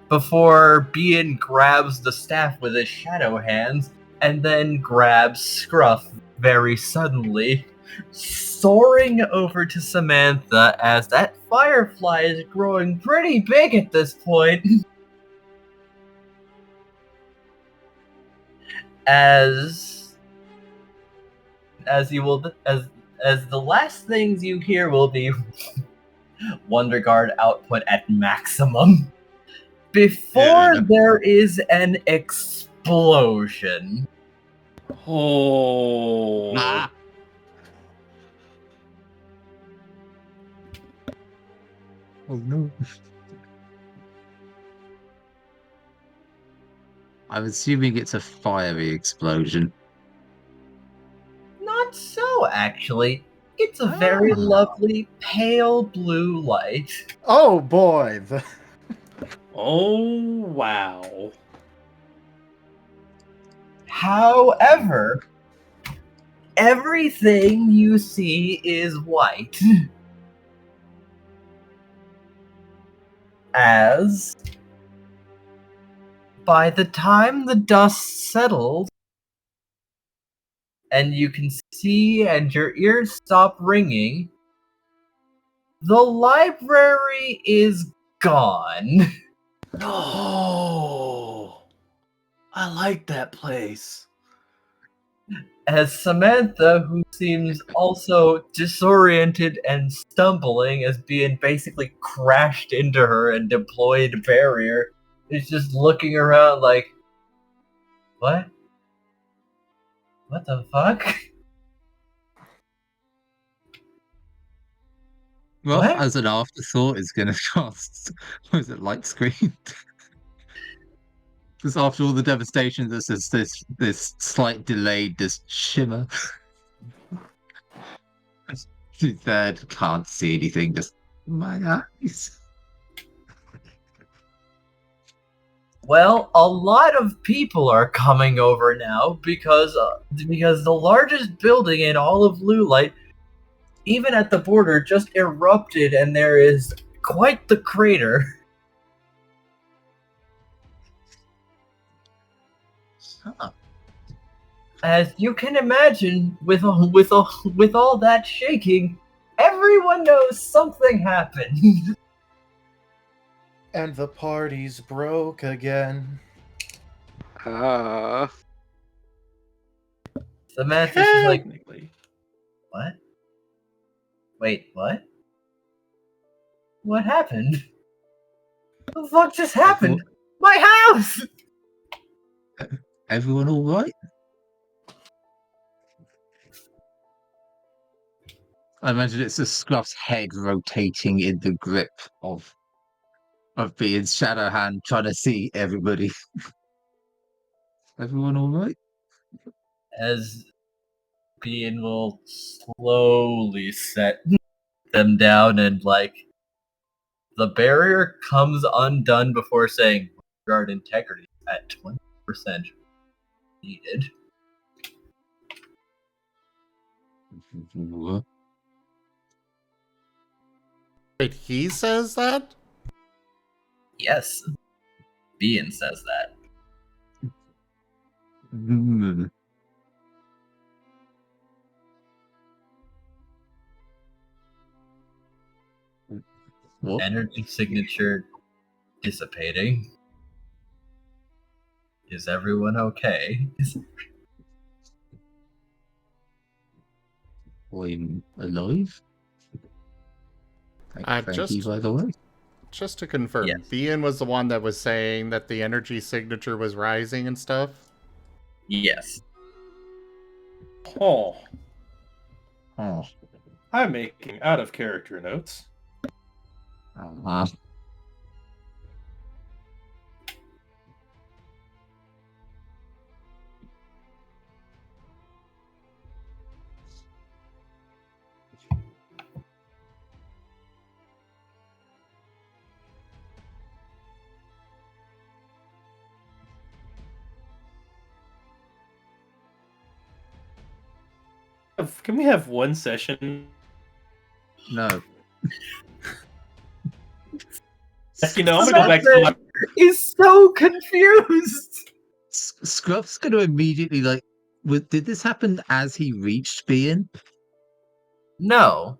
Speaker 2: before Bean grabs the staff with his shadow hands and then grabs Scruff very suddenly, soaring over to Samantha as that firefly is growing pretty big at this point. As the last things you hear will be Wonder Guard output at maximum before there is an explosion.
Speaker 3: Oh.
Speaker 5: Oh no. I'm assuming it's a fiery explosion.
Speaker 2: Not so, actually. It's a very lovely pale blue light.
Speaker 6: Oh boy.
Speaker 3: Oh, wow.
Speaker 2: However, everything you see is white. As by the time the dust settles and you can see and your ears stop ringing, the library is gone.
Speaker 3: Oh, I like that place.
Speaker 2: As Samantha, who seems also disoriented and stumbling as being basically crashed into her and deployed barrier, is just looking around like, what? What the fuck?
Speaker 5: Well,
Speaker 2: What?
Speaker 5: as an afterthought, it's going to cast. Was it light screen? Because after all the devastation, there's this slight delayed, this shimmer. Third can't see anything. Just my eyes.
Speaker 2: Well, a lot of people are coming over now because the largest building in all of Lulite, even at the border, just erupted, and there is quite the crater.
Speaker 5: Huh.
Speaker 2: As you can imagine, with all that shaking, everyone knows something happened.
Speaker 6: And the party's broke again.
Speaker 4: Uh,
Speaker 2: Samantha's just like,
Speaker 3: Technically.
Speaker 2: what? Wait, what? What happened? What the fuck just happened? My house!
Speaker 5: Everyone all right? I imagine it's a Scruff's head rotating in the grip of Being's shadow hand, trying to see everybody. Everyone all right?
Speaker 2: As Bean will slowly set them down, and like the barrier comes undone before saying guard integrity at 20% needed.
Speaker 1: Wait, he says that?
Speaker 2: Yes, Bean says that.
Speaker 5: What?
Speaker 2: Energy signature dissipating. Is everyone okay?
Speaker 5: I'm alive? Thank you,
Speaker 1: Just
Speaker 5: by the way.
Speaker 1: to confirm,
Speaker 2: Yes.
Speaker 1: Bean was the one that was saying that the energy signature was rising and stuff?
Speaker 2: Yes.
Speaker 3: Oh,
Speaker 5: Oh.
Speaker 3: I'm making out of character notes.
Speaker 5: Uh-huh.
Speaker 3: Can we have one session?
Speaker 5: No.
Speaker 3: You know, I'm gonna go back to my...
Speaker 2: Is so confused.
Speaker 5: Scruff's going to immediately, like, did this happen as he reached Being?
Speaker 2: No.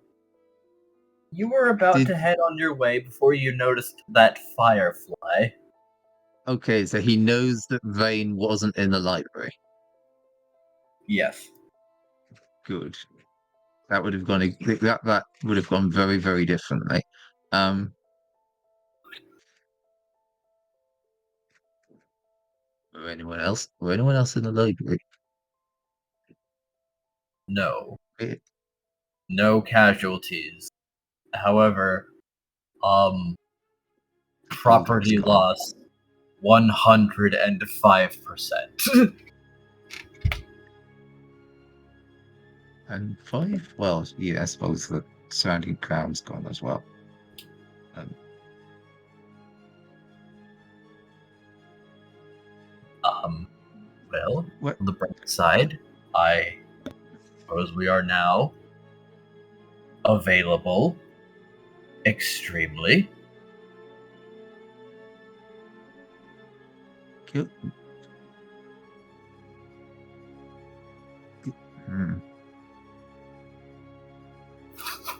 Speaker 2: You were about
Speaker 5: Did-
Speaker 2: to head on your way before you noticed that firefly.
Speaker 5: Okay, so he knows that Vane wasn't in the library.
Speaker 2: Yes.
Speaker 5: Good. That would have gone that would have gone very, very differently. Or anyone else? Or anyone else in the library?
Speaker 2: No.
Speaker 5: Eh,
Speaker 2: No casualties. However, Property loss 105%.
Speaker 5: And 5? Well, yeah, I suppose the surrounding ground's gone as well.
Speaker 2: Well,
Speaker 5: What?
Speaker 2: on the bright side, I suppose we are now available extremely.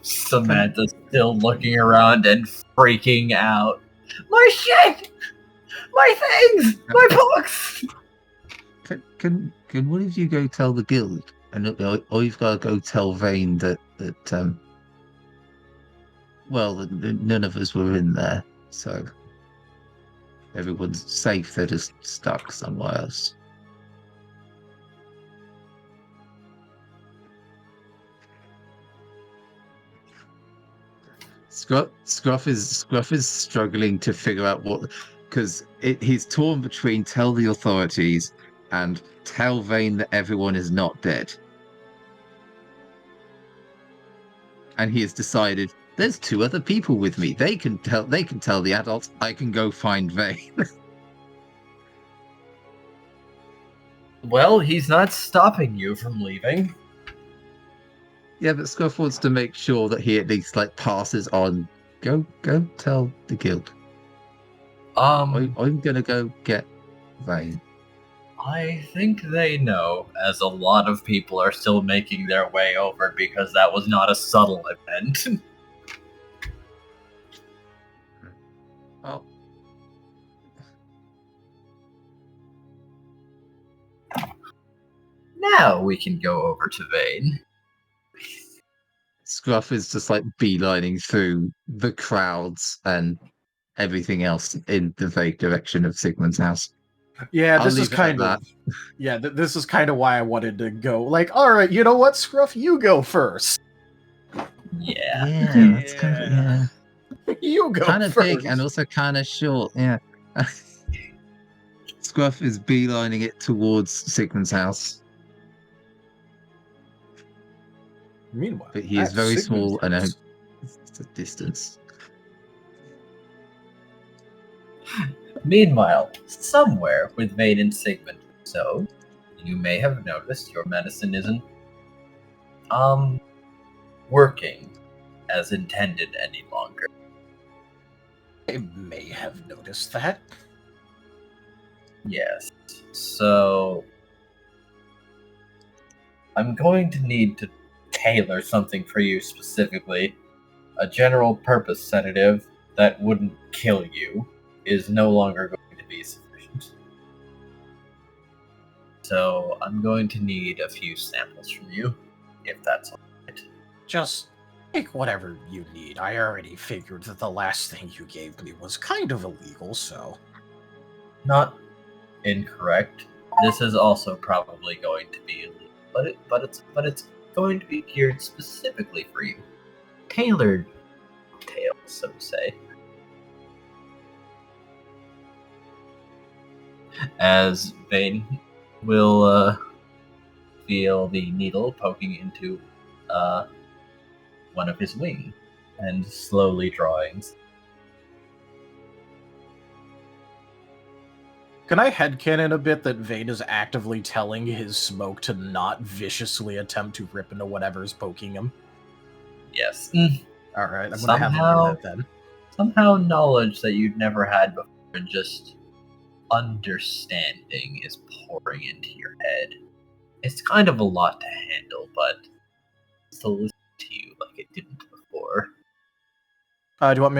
Speaker 2: Samantha's still looking around and freaking out. My shit! My things! My books!
Speaker 5: Can one of you go tell the guild, and or you've got to go tell Vane that well, none of us were in there, so everyone's safe. They're just stuck somewhere else. Scruff is struggling to figure out what, because he's torn between tell the authorities and tell Vane that everyone is not dead. And he has decided there's 2 other people with me. They can tell the adults. I can go find Vane.
Speaker 2: Well, he's not stopping you from leaving.
Speaker 5: Yeah, but Scruff wants to make sure that he at least passes on. Go tell the guild. I'm gonna go get Vane.
Speaker 2: I think they know, as a lot of people are still making their way over because that was not a subtle event.
Speaker 5: Oh.
Speaker 2: Now we can go over to Vane.
Speaker 5: Scruff is just beelining through the crowds and everything else in the vague direction of Sigmund's house.
Speaker 6: Yeah, this is kind of this is kind of why I wanted to go. All right, you know what, Scruff, you go first.
Speaker 2: Yeah,
Speaker 5: that's kind of
Speaker 6: You go
Speaker 5: kind of
Speaker 6: first.
Speaker 5: big and also kind of short. Yeah. Scruff is beelining it towards Sigmund's house.
Speaker 6: Meanwhile,
Speaker 5: but he is very
Speaker 6: Sigmund's
Speaker 5: small and
Speaker 6: house.
Speaker 5: it's a distance.
Speaker 2: Meanwhile, somewhere with Vane and Sigmund, so you may have noticed your medicine isn't working as intended any longer.
Speaker 6: I may have noticed that.
Speaker 2: Yes. So I'm going to need to tailor something for you specifically. A general purpose sedative that wouldn't kill you is no longer going to be sufficient. So I'm going to need a few samples from you, if that's all right.
Speaker 6: Just take whatever you need. I already figured that the last thing you gave me was kind of illegal, so...
Speaker 2: Not incorrect. This is also probably going to be illegal, but it's going to be geared specifically for you. Tailored tales, so to say. As Vane will feel the needle poking into one of his wings and slowly drawing.
Speaker 6: Can I headcanon a bit that Vane is actively telling his smoke to not viciously attempt to rip into whatever's poking him?
Speaker 2: Yes.
Speaker 6: Alright, I'm gonna have him do that then.
Speaker 2: Somehow knowledge that you'd never had before and just understanding is pouring into your head. It's kind of a lot to handle, but to listen to you like it didn't before.
Speaker 6: Do you want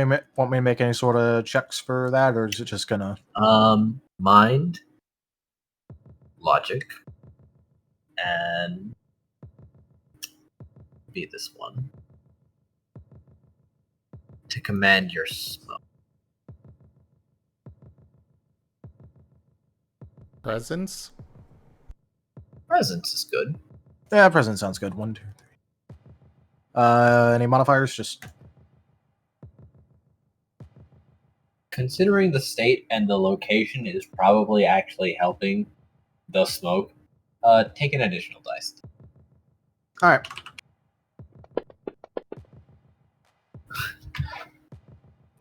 Speaker 6: me to make any sort of checks for that, or is it just gonna...
Speaker 2: Mind, logic, and be this one. To command your smoke.
Speaker 1: Presence?
Speaker 2: Presence is good.
Speaker 6: Yeah, presence sounds good. 1, 2, 3. Any modifiers? Just...
Speaker 2: considering the state and the location is probably actually helping the smoke, take an additional dice.
Speaker 6: All right.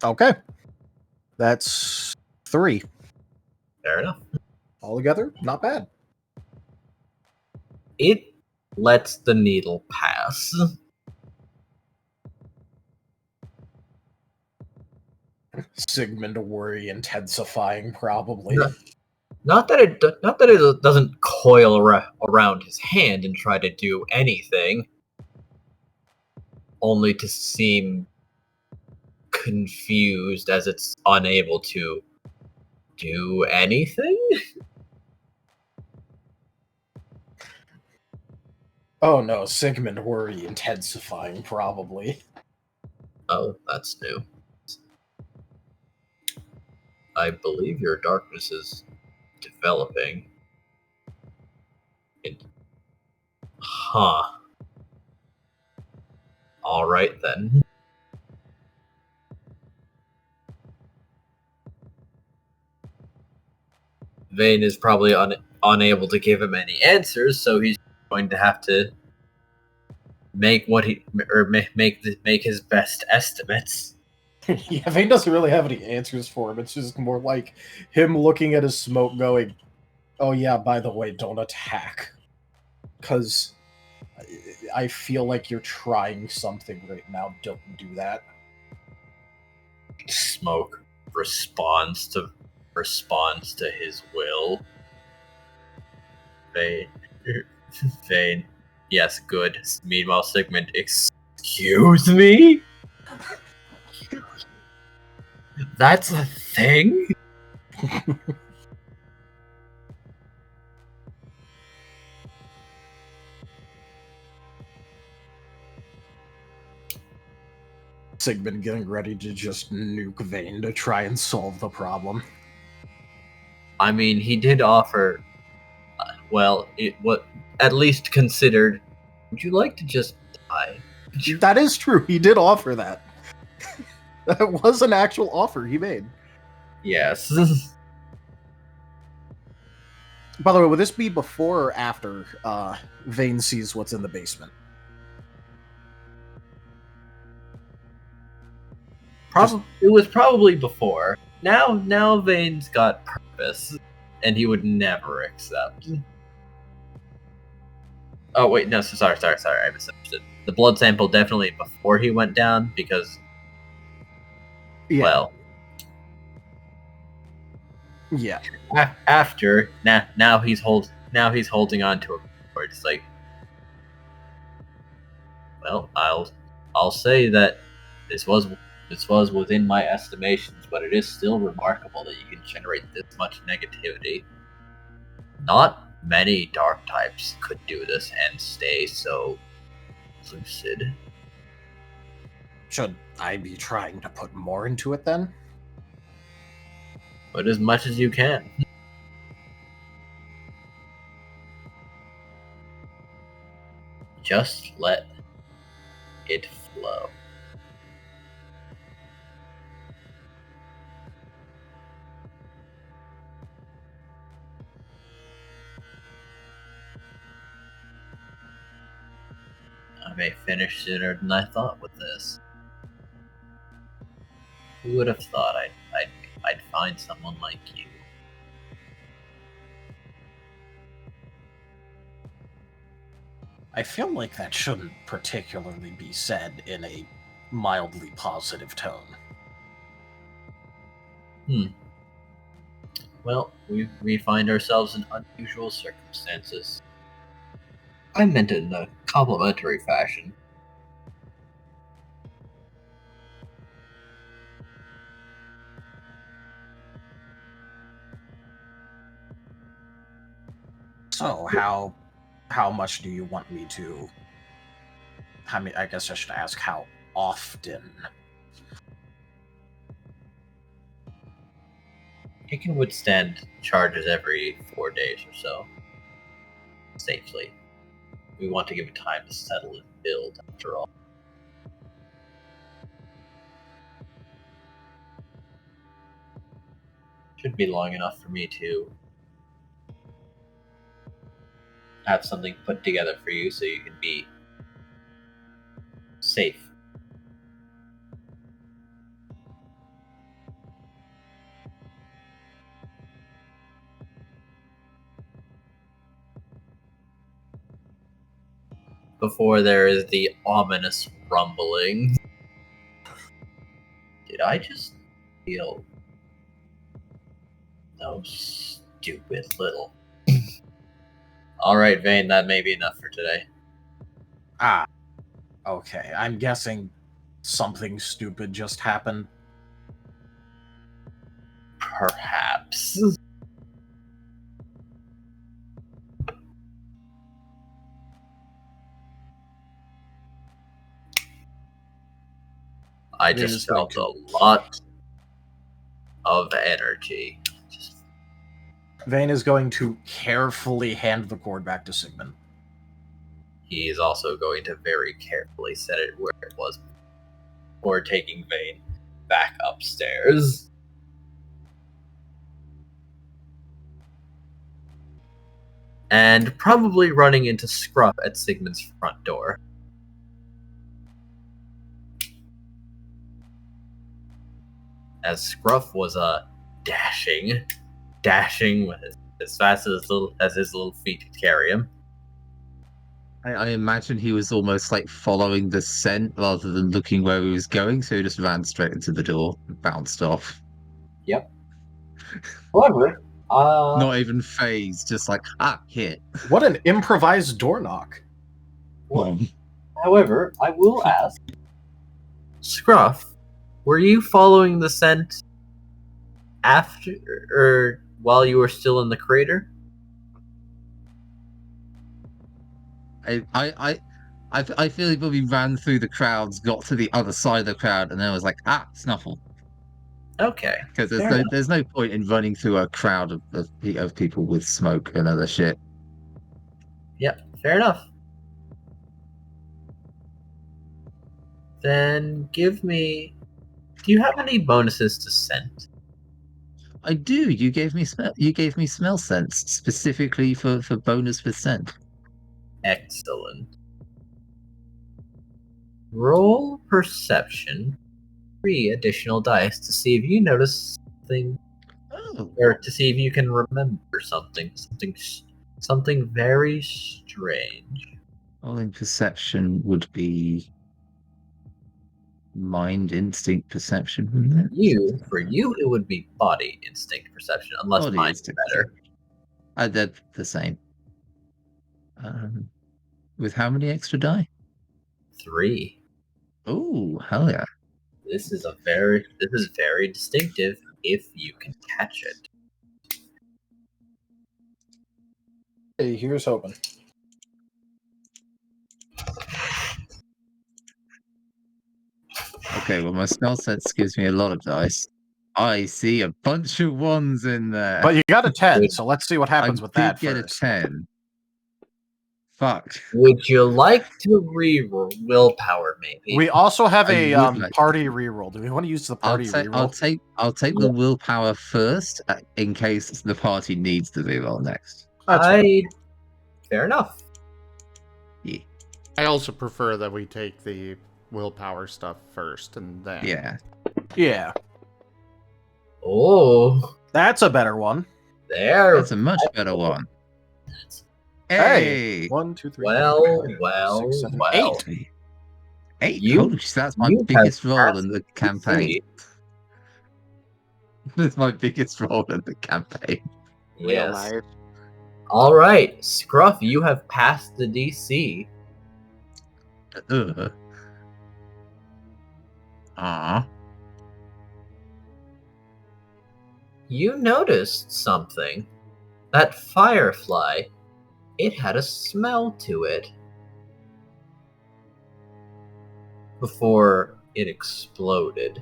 Speaker 6: Okay. That's 3.
Speaker 2: Fair enough.
Speaker 6: Altogether, not bad.
Speaker 2: It lets the needle pass.
Speaker 6: Sigmund worry intensifying, probably.
Speaker 2: No. Not that it doesn't coil around his hand and try to do anything, only to seem confused as it's unable to do anything.
Speaker 6: Oh no, Sigmund worry intensifying, probably.
Speaker 2: Oh, that's new. I believe your darkness is developing. Huh. Alright then. Vane is probably unable to give him any answers, so he's going to have to make his best estimates.
Speaker 6: Yeah, Vane doesn't really have any answers for him. It's just more like him looking at his smoke going, oh yeah, by the way, don't attack. Because I feel like you're trying something right now. Don't do that.
Speaker 2: Smoke responds to his will. Vane. Yes, good. Meanwhile, Sigmund, excuse me? That's a thing?
Speaker 6: Sigmund getting ready to just nuke Vane to try and solve the problem.
Speaker 2: I mean, he did offer, at least considered, would you like to just die?
Speaker 6: That is true. He did offer that. That was an actual offer he made.
Speaker 2: Yes.
Speaker 6: By the way, would this be before or after Vane sees what's in the basement?
Speaker 2: It was probably before. Now Vane's got purpose, and he would never accept. Oh wait, no, sorry, I misunderstood. The blood sample definitely before he went down, because,
Speaker 6: Yeah.
Speaker 2: well,
Speaker 6: Yeah.
Speaker 2: After now he's holding on to it. Where it's like, well, I'll say that this was within my estimations, but it is still remarkable that you can generate this much negativity. Not many dark types could do this and stay so lucid.
Speaker 6: Should I be trying to put more into it then?
Speaker 2: But as much as you can. Just let it flow. I may finish sooner than I thought with this. Who would have thought I'd find someone like you?
Speaker 6: I feel like that shouldn't particularly be said in a mildly positive tone.
Speaker 2: Well, we find ourselves in unusual circumstances. I meant it in a complimentary fashion.
Speaker 6: So how much do you want me to? I guess I should ask how often.
Speaker 2: It can withstand charges every 4 days or so. Safely. We want to give it time to settle and build, after all. Should be long enough for me to have something put together for you so you can be safe. Before there is the ominous rumbling. Did I just feel no stupid little... Alright, Vane, that may be enough for today.
Speaker 6: Ah. Okay, I'm guessing something stupid just happened.
Speaker 2: Perhaps. I
Speaker 6: Vane is
Speaker 2: just
Speaker 6: going
Speaker 2: felt a lot of energy.
Speaker 6: Vane is going to carefully hand the cord back to Sigmund.
Speaker 2: He is also going to very carefully set it where it was before taking Vane back upstairs. And probably running into Scruff at Sigmund's front door. As Scruff was dashing with as fast as his little feet could carry him.
Speaker 5: I imagine he was almost like following the scent rather than looking where he was going, so he just ran straight into the door and bounced off.
Speaker 2: Yep. However,
Speaker 5: Not even phased, just like, here.
Speaker 6: What an improvised door knock.
Speaker 2: However, I will ask, Scruff, were you following the scent after or while you were still in the crater?
Speaker 5: I feel he probably ran through the crowds, got to the other side of the crowd, and then was like, snuffle.
Speaker 2: Okay.
Speaker 5: Because there's no point in running through a crowd of people with smoke and other shit.
Speaker 2: Yep, fair enough. Then give me... Do you have any bonuses to scent?
Speaker 5: I do. You gave me smell sense specifically for bonus for scent.
Speaker 2: Excellent. Roll perception. 3 additional dice to see if you notice something, or to see if you can remember something very strange.
Speaker 5: Rolling perception would be mind instinct perception, wouldn't it?
Speaker 2: For you, it would be body instinct perception, unless
Speaker 5: Body
Speaker 2: mine's
Speaker 5: instinct
Speaker 2: better.
Speaker 5: I did the same. With how many extra die?
Speaker 2: 3.
Speaker 5: Oh, hell yeah.
Speaker 2: This is very distinctive if you can catch it.
Speaker 6: Hey, here's hoping.
Speaker 5: Okay, well, my spell sense gives me a lot of dice. I see a bunch of ones in there.
Speaker 6: But you got a 10, so let's see what happens with that
Speaker 5: get
Speaker 6: first.
Speaker 5: a 10. Fuck.
Speaker 2: Would you like to re-roll willpower, maybe?
Speaker 6: We also have a
Speaker 5: like
Speaker 6: party reroll. Do we want to use the party reroll?
Speaker 5: I'll take the willpower first in case the party needs the reroll next.
Speaker 2: Fair enough.
Speaker 5: Yeah.
Speaker 1: I also prefer that we take the willpower stuff first and then.
Speaker 5: Yeah.
Speaker 6: Yeah.
Speaker 2: Oh.
Speaker 6: That's a better one.
Speaker 5: That's a much better one. Hey!
Speaker 6: 1, 2, 3.
Speaker 2: Well.
Speaker 6: 6, 7,
Speaker 5: 8. 8? Holy shit, that's my biggest roll in the campaign. That's my biggest roll in the campaign.
Speaker 2: Yes. Alright, Scruff, you have passed the DC. You noticed something. That firefly, it had a smell to it. Before it exploded.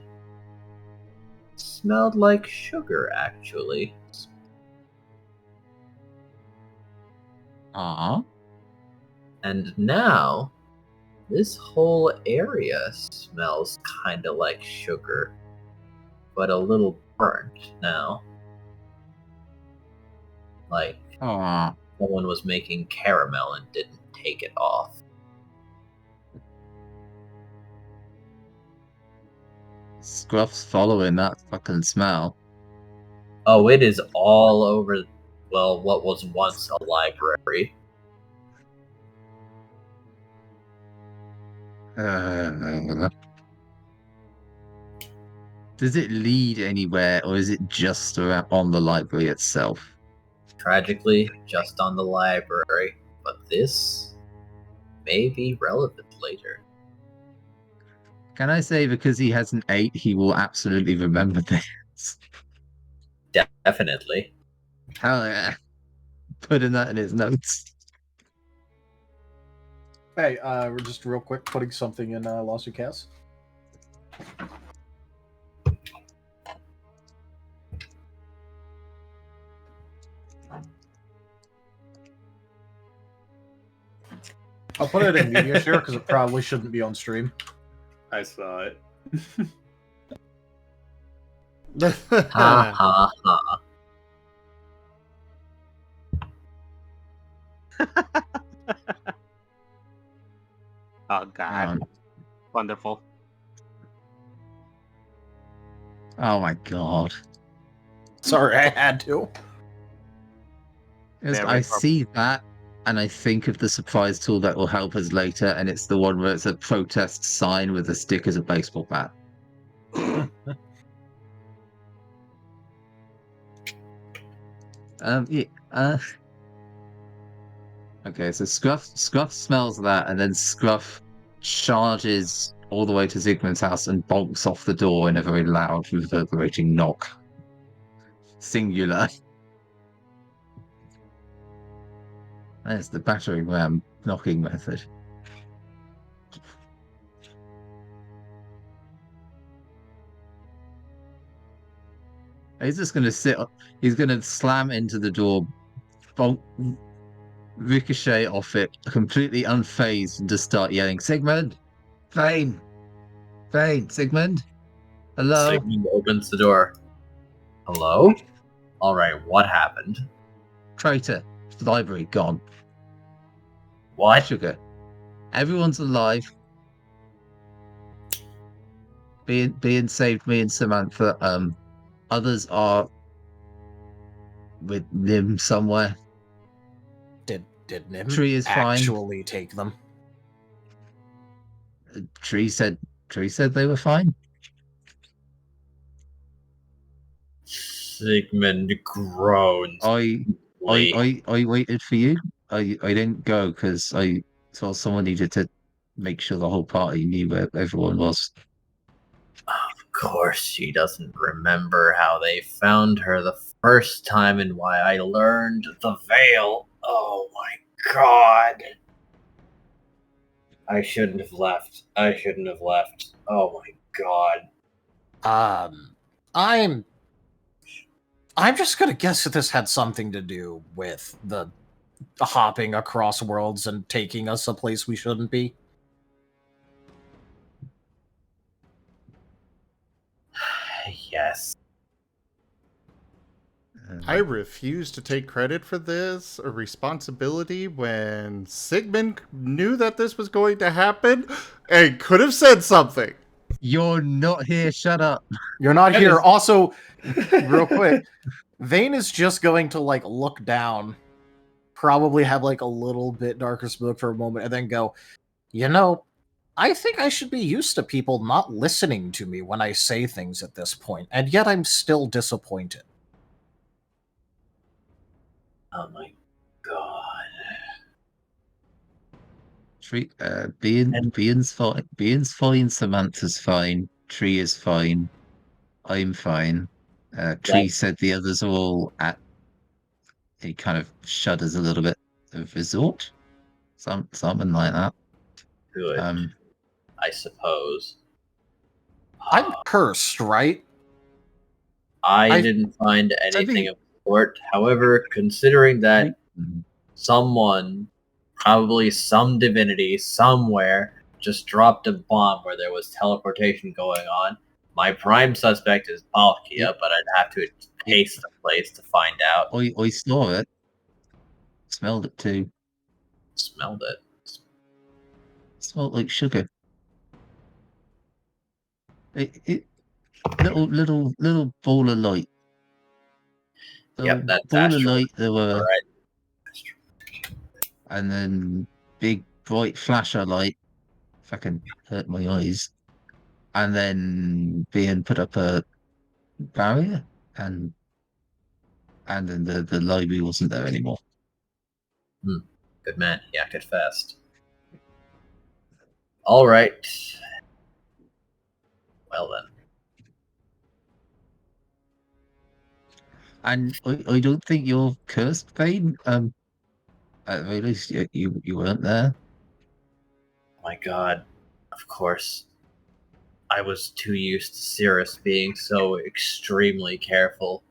Speaker 2: It smelled like sugar, actually. And now, this whole area smells kinda like sugar, but a little burnt now. Like
Speaker 5: Aw.
Speaker 2: someone was making caramel and didn't take it off.
Speaker 5: Scruff's following that fucking smell.
Speaker 2: Oh, it is all over, well, what was once a library.
Speaker 5: Does it lead anywhere, or is it just around on the library itself?
Speaker 2: Tragically, just on the library. But this may be relevant later.
Speaker 5: Can I say, because he has an 8, he will absolutely remember this?
Speaker 2: Definitely.
Speaker 5: Hell yeah. Putting that in his notes.
Speaker 6: Hey, we're just real quick putting something in Lawsuit Cast. I'll put it in media share because it probably shouldn't be on stream.
Speaker 3: I saw it.
Speaker 2: Ha ha ha.
Speaker 4: Oh God, wonderful.
Speaker 5: Oh my god.
Speaker 6: Sorry, I had to.
Speaker 5: Yes,
Speaker 4: Very
Speaker 5: I
Speaker 4: prob-
Speaker 5: see that, and I think of the surprise tool that will help us later, and it's the one where it's a protest sign with a stick as a baseball bat. Yeah. Okay, so Scruff smells that, and then Scruff charges all the way to Zygmunt's house and bonks off the door in a very loud, reverberating knock. Singular. That's the battering ram knocking method. He's just going to sit. He's going to slam into the door, bonk, ricochet off it, completely unfazed, and just start yelling, "Sigmund! Vane! Vane! Sigmund! Hello?"
Speaker 2: Sigmund opens the door. Hello? Alright, what happened?
Speaker 5: Traitor. Library gone.
Speaker 2: What?
Speaker 5: Sugar. Everyone's alive. Being saved, me and Samantha. Others are with Nim somewhere.
Speaker 6: Did Nim
Speaker 5: Tree is fine.
Speaker 6: actually take them?
Speaker 5: Tree said they were fine.
Speaker 2: Sigmund groans.
Speaker 5: I waited for you. I didn't go because I thought someone needed to make sure the whole party knew where everyone was.
Speaker 2: Of course she doesn't remember how they found her the first time and why I learned the veil. Oh my god. I shouldn't have left. Oh my god.
Speaker 6: I'm just gonna guess that this had something to do with the hopping across worlds and taking us a place we shouldn't be.
Speaker 2: Yes.
Speaker 1: I refuse to take credit for this or responsibility when Sigmund knew that this was going to happen and could have said something.
Speaker 5: You're not here. Shut up.
Speaker 6: You're not
Speaker 3: That
Speaker 6: here.
Speaker 3: is-
Speaker 6: Also, real quick, Vane is just going to like look down, probably have like a little bit darker smoke for a moment, and then go, you know, I think I should be used to people not listening to me when I say things at this point, and yet I'm still disappointed.
Speaker 2: Oh my god.
Speaker 5: Tree, Being's fine. Being's fine. Samantha's fine. Tree is fine. I'm fine. Tree said the others are all at. He kind of shudders a little bit. A resort, something like that.
Speaker 2: Good. I suppose.
Speaker 6: I'm cursed, right?
Speaker 2: I didn't find anything of the sort. However, considering that someone, probably some divinity somewhere, just dropped a bomb where there was teleportation going on, my prime suspect is Palkia, but I'd have to taste the place to find out.
Speaker 5: I saw it. Smelled it too.
Speaker 2: Smelled it.
Speaker 5: Smelled like sugar. It little ball of light.
Speaker 2: Yep, that's
Speaker 5: ball of
Speaker 2: astral.
Speaker 5: light. There were,
Speaker 2: Right.
Speaker 5: and then big bright flash of light. Fucking hurt my eyes. And then being put up a barrier, and then the library wasn't there anymore.
Speaker 2: Good man. He acted fast. All right. Well then.
Speaker 5: And I don't think you're cursed, Vane. At the very least, you weren't there.
Speaker 2: My God. Of course. I was too used to Cirrus being so extremely careful.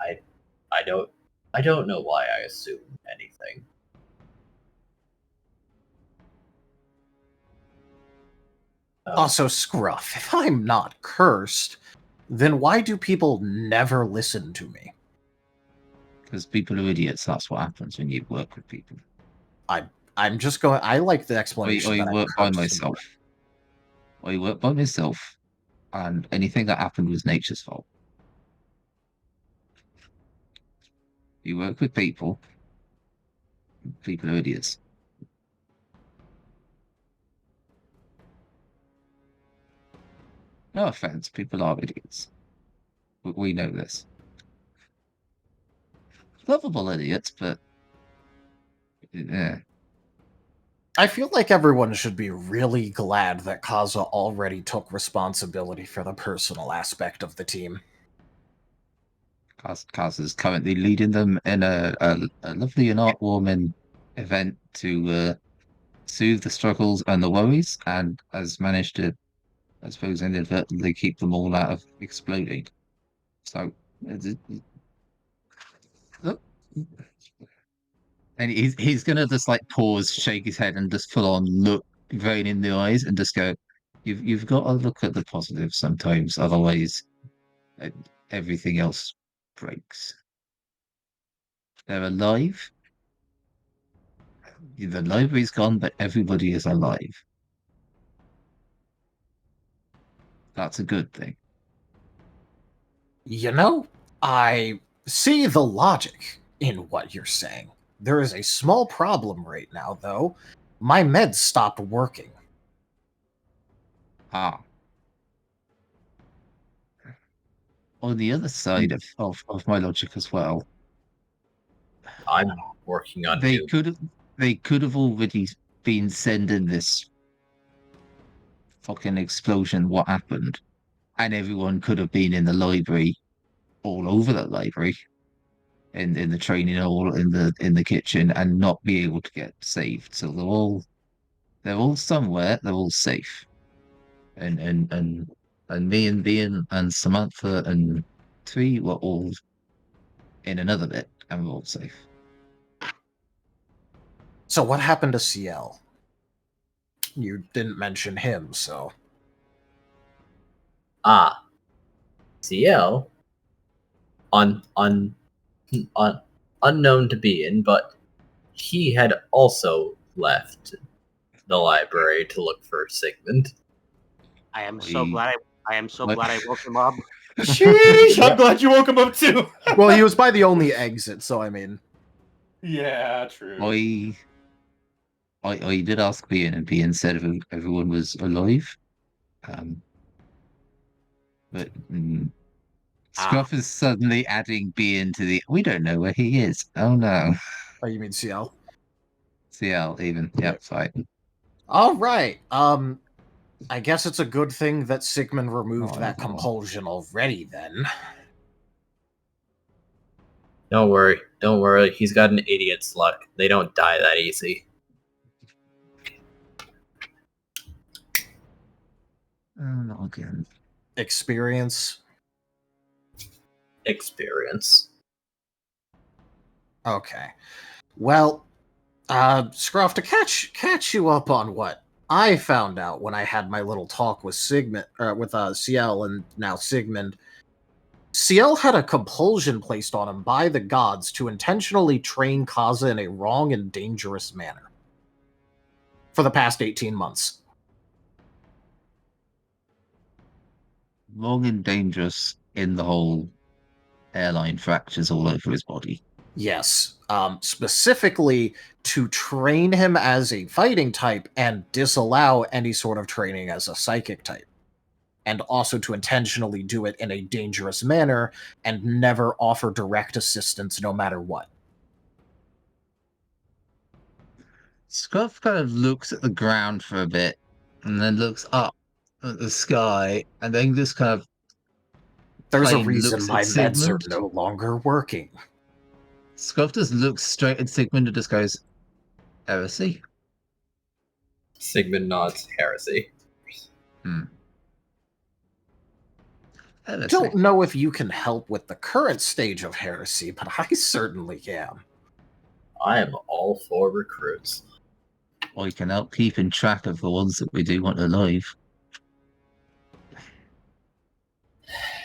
Speaker 2: I don't know why I assumed anything.
Speaker 6: Also, Scruff, if I'm not cursed, then why do people never listen to me?
Speaker 5: Because people are idiots. That's what happens when you work with people.
Speaker 6: I'm just going. I like the explanation.
Speaker 5: I
Speaker 6: that
Speaker 5: work
Speaker 6: I'm
Speaker 5: by
Speaker 6: cursed
Speaker 5: myself. I work by myself, and anything that happened was nature's fault. You work with people. People are idiots. No offense, people are idiots. We know this. Lovable idiots, but yeah.
Speaker 6: I feel like everyone should be really glad that Kaza already took responsibility for the personal aspect of the team.
Speaker 5: Kaz is currently leading them in a lovely and heartwarming event to soothe the struggles and the worries, and has managed to, I suppose, inadvertently keep them all out of exploding. So, look. And he's gonna just like pause, shake his head, and just full on look Vane in the eyes and just go, "You've got to look at the positives sometimes, otherwise, everything else breaks. They're alive. The library's gone, but everybody is alive. That's a good thing."
Speaker 6: You know, I see the logic in what you're saying. There is a small problem right now, though. My meds stopped working.
Speaker 5: Ah. On the other side of my logic as well,
Speaker 2: I'm working on
Speaker 5: they
Speaker 2: new.
Speaker 5: could have already been sending this fucking explosion. What happened? And everyone could have been in the library, all over the library, in the training hall, in the kitchen, and not be able to get saved. So they're all somewhere. They're all safe. And me and Ian and Samantha and Tree were all in another bit, and we're all safe.
Speaker 6: So what happened to CL? You didn't mention him, so...
Speaker 2: CL? Unknown to Bean, but he had also left the library to look for Sigmund.
Speaker 4: I am so glad I woke him up.
Speaker 3: Sheesh, I'm glad you woke him up too.
Speaker 6: Well, he was by the only exit, so I mean...
Speaker 3: Yeah, true.
Speaker 5: I did ask Bean, and Bean said everyone was alive. But Scruff is suddenly adding Bean to the. We don't know where he is. Oh no.
Speaker 6: Oh, you mean CL?
Speaker 5: CL even. Yep, fine.
Speaker 6: All right. I guess it's a good thing that Sigmund removed that compulsion already, then.
Speaker 2: Don't worry. He's got an idiot's luck. They don't die that easy.
Speaker 5: Not again.
Speaker 6: Experience. Okay. Well, Scruff, to catch you up on what I found out when I had my little talk with CL and now Sigmund, Ciel had a compulsion placed on him by the gods to intentionally train Kaza in a wrong and dangerous manner for the past 18 months.
Speaker 5: Wrong and dangerous in the whole airline fractures all over his body.
Speaker 6: Yes, specifically to train him as a fighting type and disallow any sort of training as a psychic type. And also to intentionally do it in a dangerous manner and never offer direct assistance no matter what.
Speaker 5: Scruff kind of looks at the ground for a bit and then looks up at the sky and then just kind of
Speaker 6: There's a
Speaker 5: plain
Speaker 6: reason
Speaker 5: looks
Speaker 6: my
Speaker 5: at
Speaker 6: meds are
Speaker 5: Sigmund.
Speaker 6: no longer working.
Speaker 5: Scruff just looks straight at Sigmund and just goes, heresy?
Speaker 2: Sigmund nods heresy.
Speaker 5: Heresy.
Speaker 6: Don't know if you can help with the current stage of heresy, but I certainly can.
Speaker 2: I am all for recruits.
Speaker 5: Or you can help keeping track of the ones that we do want alive.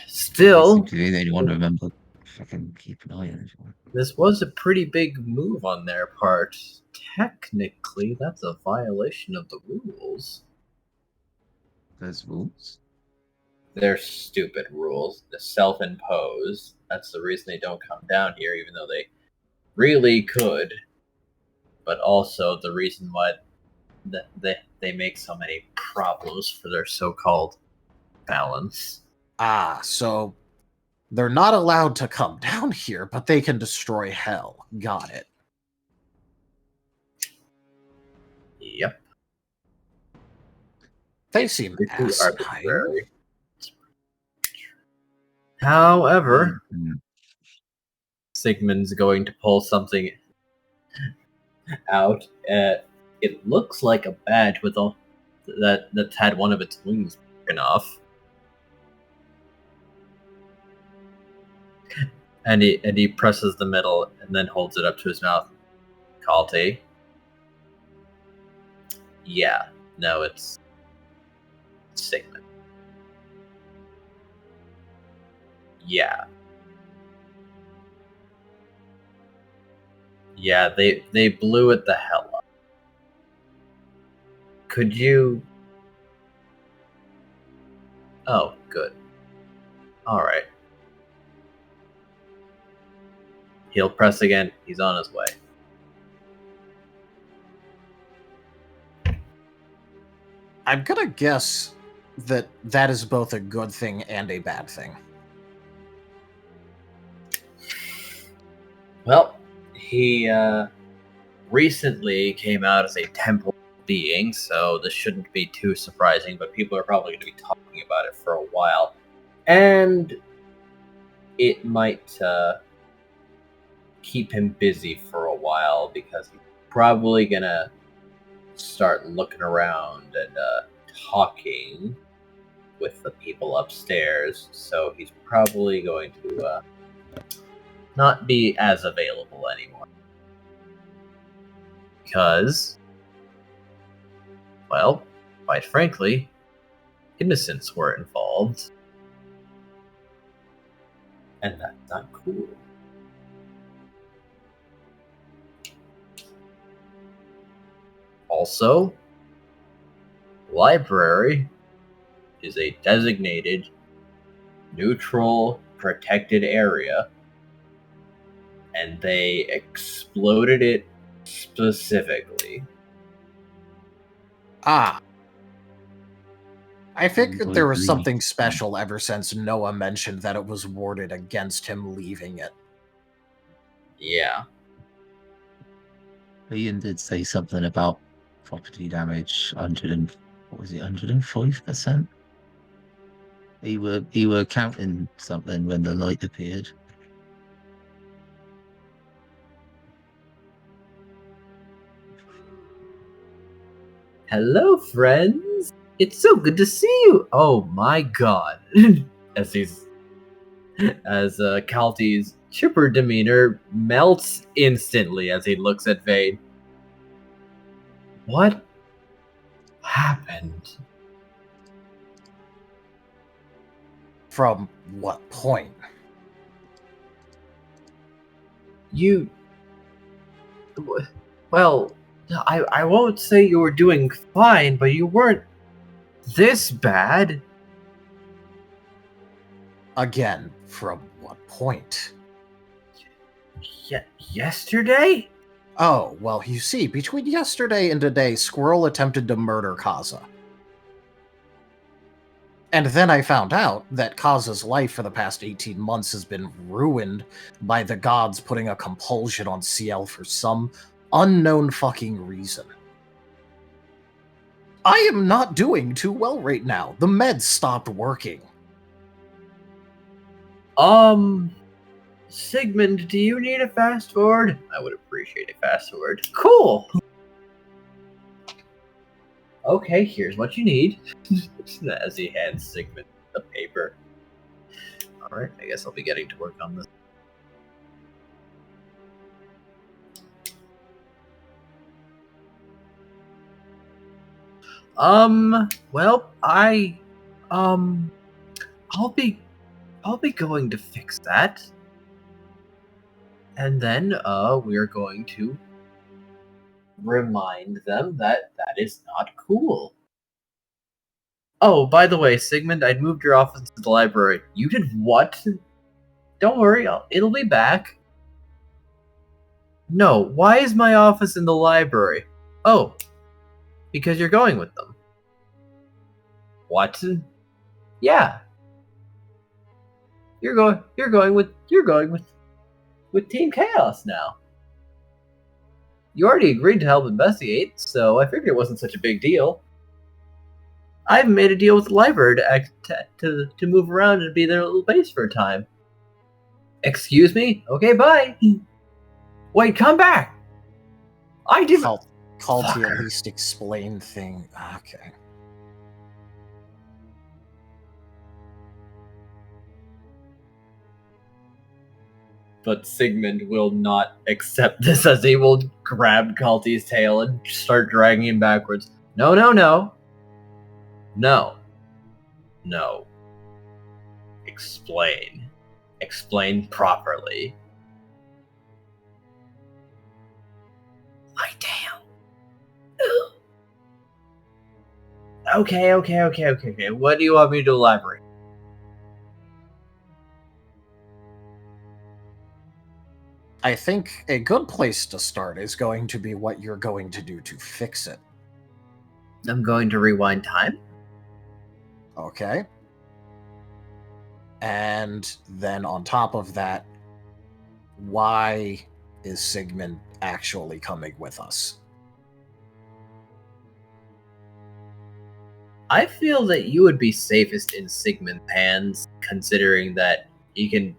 Speaker 2: Still,
Speaker 5: Basically, they want to remember. Fucking keep an eye on everyone.
Speaker 2: this was a pretty big move on their part. Technically, that's a violation of the rules.
Speaker 5: There's rules.
Speaker 2: They're stupid rules. They're self-imposed. That's the reason they don't come down here, even though they really could. But also the reason why they make so many problems for their so-called balance.
Speaker 6: Ah, so they're not allowed to come down here, but they can destroy hell. Got it.
Speaker 2: Yep.
Speaker 6: They seem
Speaker 2: They do
Speaker 6: asinine.
Speaker 2: arbitrary. However, Sigmund's going to pull something out. It looks like a badge with that's had one of its wings broken off. And he presses the middle and then holds it up to his mouth. Kalti. Yeah, no, it's Sigmund. Yeah. Yeah, they blew it the hell up. Could you... Oh, good. Alright. He'll press again. He's on his way.
Speaker 6: I'm gonna guess that that is both a good thing and a bad thing.
Speaker 2: Well, he recently came out as a temple being, so this shouldn't be too surprising, but people are probably going to be talking about it for a while. And it might keep him busy for a while, because he's probably going to start looking around and talking with the people upstairs, so he's probably going to not be as available anymore. Because, well, quite frankly, innocents were involved. And that's not cool. Also, library is a designated neutral protected area, and they exploded it specifically.
Speaker 6: Ah. I figured there was
Speaker 5: Agreed.
Speaker 6: something special ever since Noah mentioned that it was warded against him leaving it.
Speaker 2: Yeah.
Speaker 5: Ian did say something about property damage, 105%? He were counting something when the light appeared.
Speaker 2: Hello, friends. It's so good to see you. Oh my god. as Kalti's chipper demeanor melts instantly as he looks at Vade. What happened?
Speaker 6: From what point?
Speaker 2: You... Well, I won't say you were doing fine, but you weren't this bad.
Speaker 6: Again, from what point?
Speaker 2: Yesterday?
Speaker 6: Oh, well, you see, between yesterday and today, Squirrel attempted to murder Kaza. And then I found out that Kaza's life for the past 18 months has been ruined by the gods putting a compulsion on CL for some unknown fucking reason. I am not doing too well right now. The meds stopped working.
Speaker 2: Sigmund, do you need a fast forward? I would appreciate a fast forward. Cool! Okay, here's what you need. As he hands Sigmund the paper. Alright, I guess I'll be getting to work on this. Well, I'll be going to fix that. And then, we're going to remind them that that is not cool. Oh, by the way, Sigmund, I'd moved your office to the library. You did what? Don't worry, it'll be back. No, why is my office in the library? Oh, because you're going with them. What? Yeah. You're going with Team Chaos now. You already agreed to help investigate, so I figured it wasn't such a big deal. I've made a deal with the library to move around and be their little base for a time. Excuse me? Okay, bye. Wait, come back! I didn't...
Speaker 6: Called to at least explain thing. Okay.
Speaker 2: But Sigmund will not accept this, as he will grab Kalti's tail and start dragging him backwards. No, no, no. No. No. Explain. Explain properly. Lie down. Okay. What do you want me to elaborate?
Speaker 6: I think a good place to start is going to be what you're going to do to fix it.
Speaker 2: I'm going to rewind time.
Speaker 6: Okay. And then on top of that, why is Sigmund actually coming with us?
Speaker 2: I feel that you would be safest in Sigmund's hands, considering that he can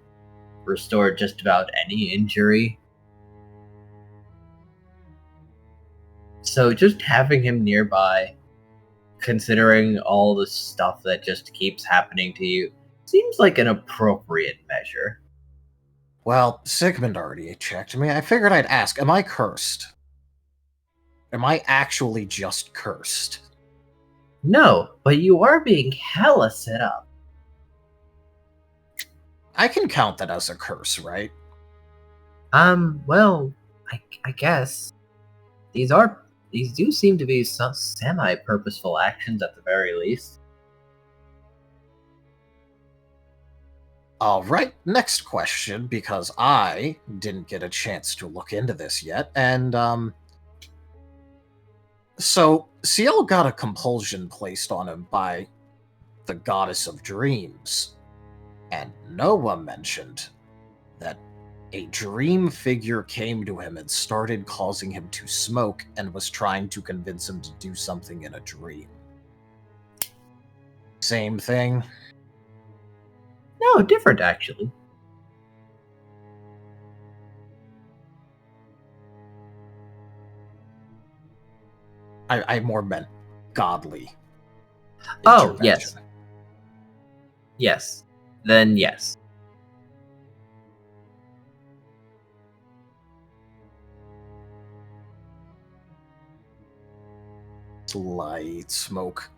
Speaker 2: restore just about any injury. So just having him nearby, considering all the stuff that just keeps happening to you, seems like an appropriate measure.
Speaker 6: Well, Sigmund already checked me. I figured I'd ask, am I cursed? Am I actually just cursed?
Speaker 2: No, but you are being hella set up.
Speaker 6: I can count that as a curse, right?
Speaker 2: Well, I guess. These do seem to be some semi-purposeful actions at the very least.
Speaker 6: Alright, next question, because I didn't get a chance to look into this yet, and, so, Ciel got a compulsion placed on him by the Goddess of Dreams, and Noah mentioned that a dream figure came to him and started causing him to smoke and was trying to convince him to do something in a dream. Same thing?
Speaker 2: No, different actually.
Speaker 6: I more meant godly.
Speaker 2: Oh, yes. Yes. Then yes.
Speaker 6: Light smoke.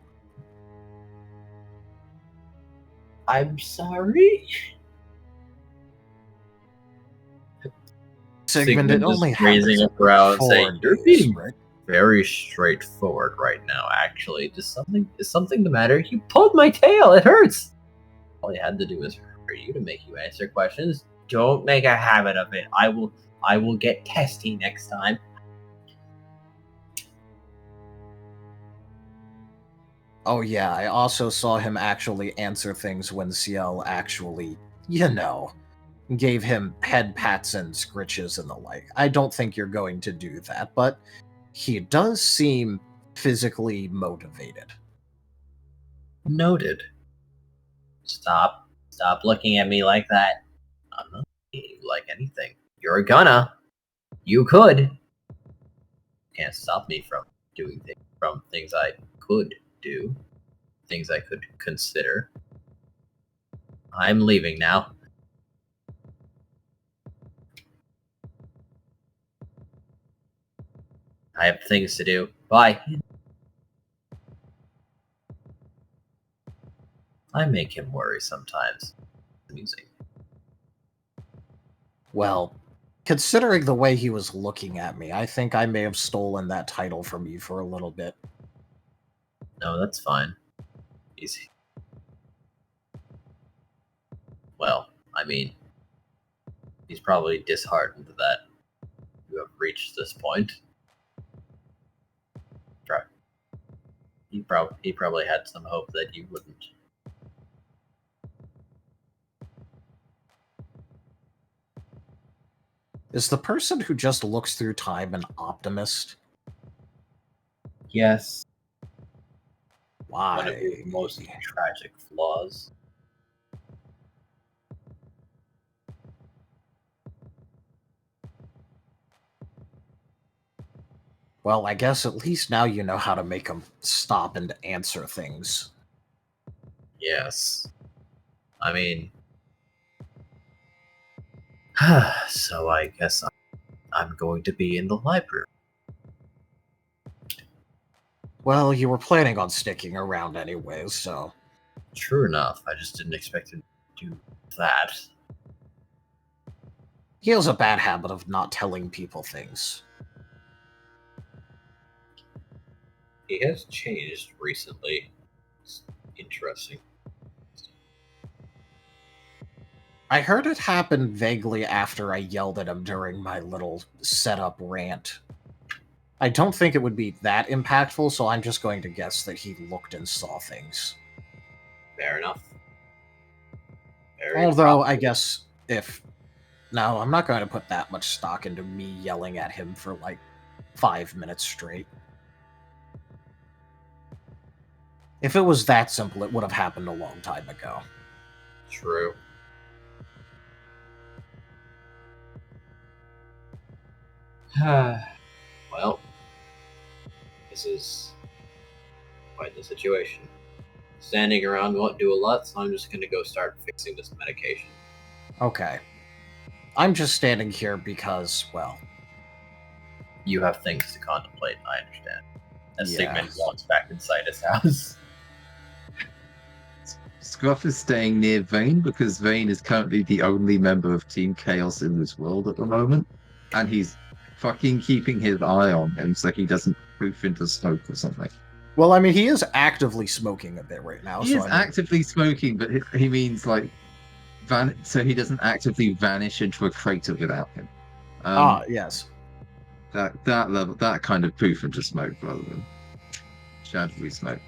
Speaker 2: I'm sorry?
Speaker 6: Sigmund, it only
Speaker 2: is raising
Speaker 6: happens
Speaker 2: a brow and
Speaker 6: 4
Speaker 2: saying, "You're
Speaker 6: days,
Speaker 2: being
Speaker 6: right?
Speaker 2: very straightforward right now. Actually, is something the matter? You pulled my tail. It hurts." All you had to do was for you to make you answer questions. Don't make a habit of it. I will get testy next time.
Speaker 6: Oh yeah, I also saw him actually answer things when CL actually, gave him head pats and scritches and the like. I don't think you're going to do that, but he does seem physically motivated.
Speaker 2: Noted. Stop looking at me like that. I'm not looking at you like anything. You're gonna. You could. Can't stop me from doing things I could do. Things I could consider. I'm leaving now. I have things to do. Bye. I make him worry sometimes. Amusing.
Speaker 6: Well, considering the way he was looking at me, I think I may have stolen that title from you for a little bit.
Speaker 2: No, that's fine. Easy. Well, I mean, he's probably disheartened that you have reached this point. He probably had some hope that you wouldn't.
Speaker 6: Is the person who just looks through time an optimist?
Speaker 2: Yes.
Speaker 6: Why?
Speaker 2: One of his most tragic flaws.
Speaker 6: Well, I guess at least now you know how to make him stop and answer things.
Speaker 2: Yes. I mean... so I guess I'm going to be in the library.
Speaker 6: Well, you were planning on sticking around anyways, so...
Speaker 2: True enough, I just didn't expect him to do that.
Speaker 6: He has a bad habit of not telling people things.
Speaker 2: He has changed recently. It's interesting.
Speaker 6: I heard it happen vaguely after I yelled at him during my little setup rant. I don't think it would be that impactful, so I'm just going to guess that he looked and saw things.
Speaker 2: Fair enough. Very
Speaker 6: Although,
Speaker 2: probable.
Speaker 6: I guess if... No, I'm not going to put that much stock into me yelling at him for, 5 minutes straight. If it was that simple, it would have happened a long time ago.
Speaker 2: True. Well, this is quite the situation. Standing around won't do a lot, so I'm just gonna go start fixing this medication.
Speaker 6: Okay. I'm just standing here because, well...
Speaker 2: You have things to contemplate, I understand. As
Speaker 6: Yeah.
Speaker 2: Sigmund walks back inside his house.
Speaker 5: Scruff is staying near Vane because Vane is currently the only member of Team Chaos in this world at the moment. And he's fucking keeping his eye on him so he doesn't poof into smoke or something.
Speaker 6: Well, I mean, he is actively smoking a bit right now.
Speaker 5: He is actively smoking, but he means so he doesn't actively vanish into a crater without him.
Speaker 6: Yes.
Speaker 5: That level, that kind of poof into smoke rather than shadowy smoke.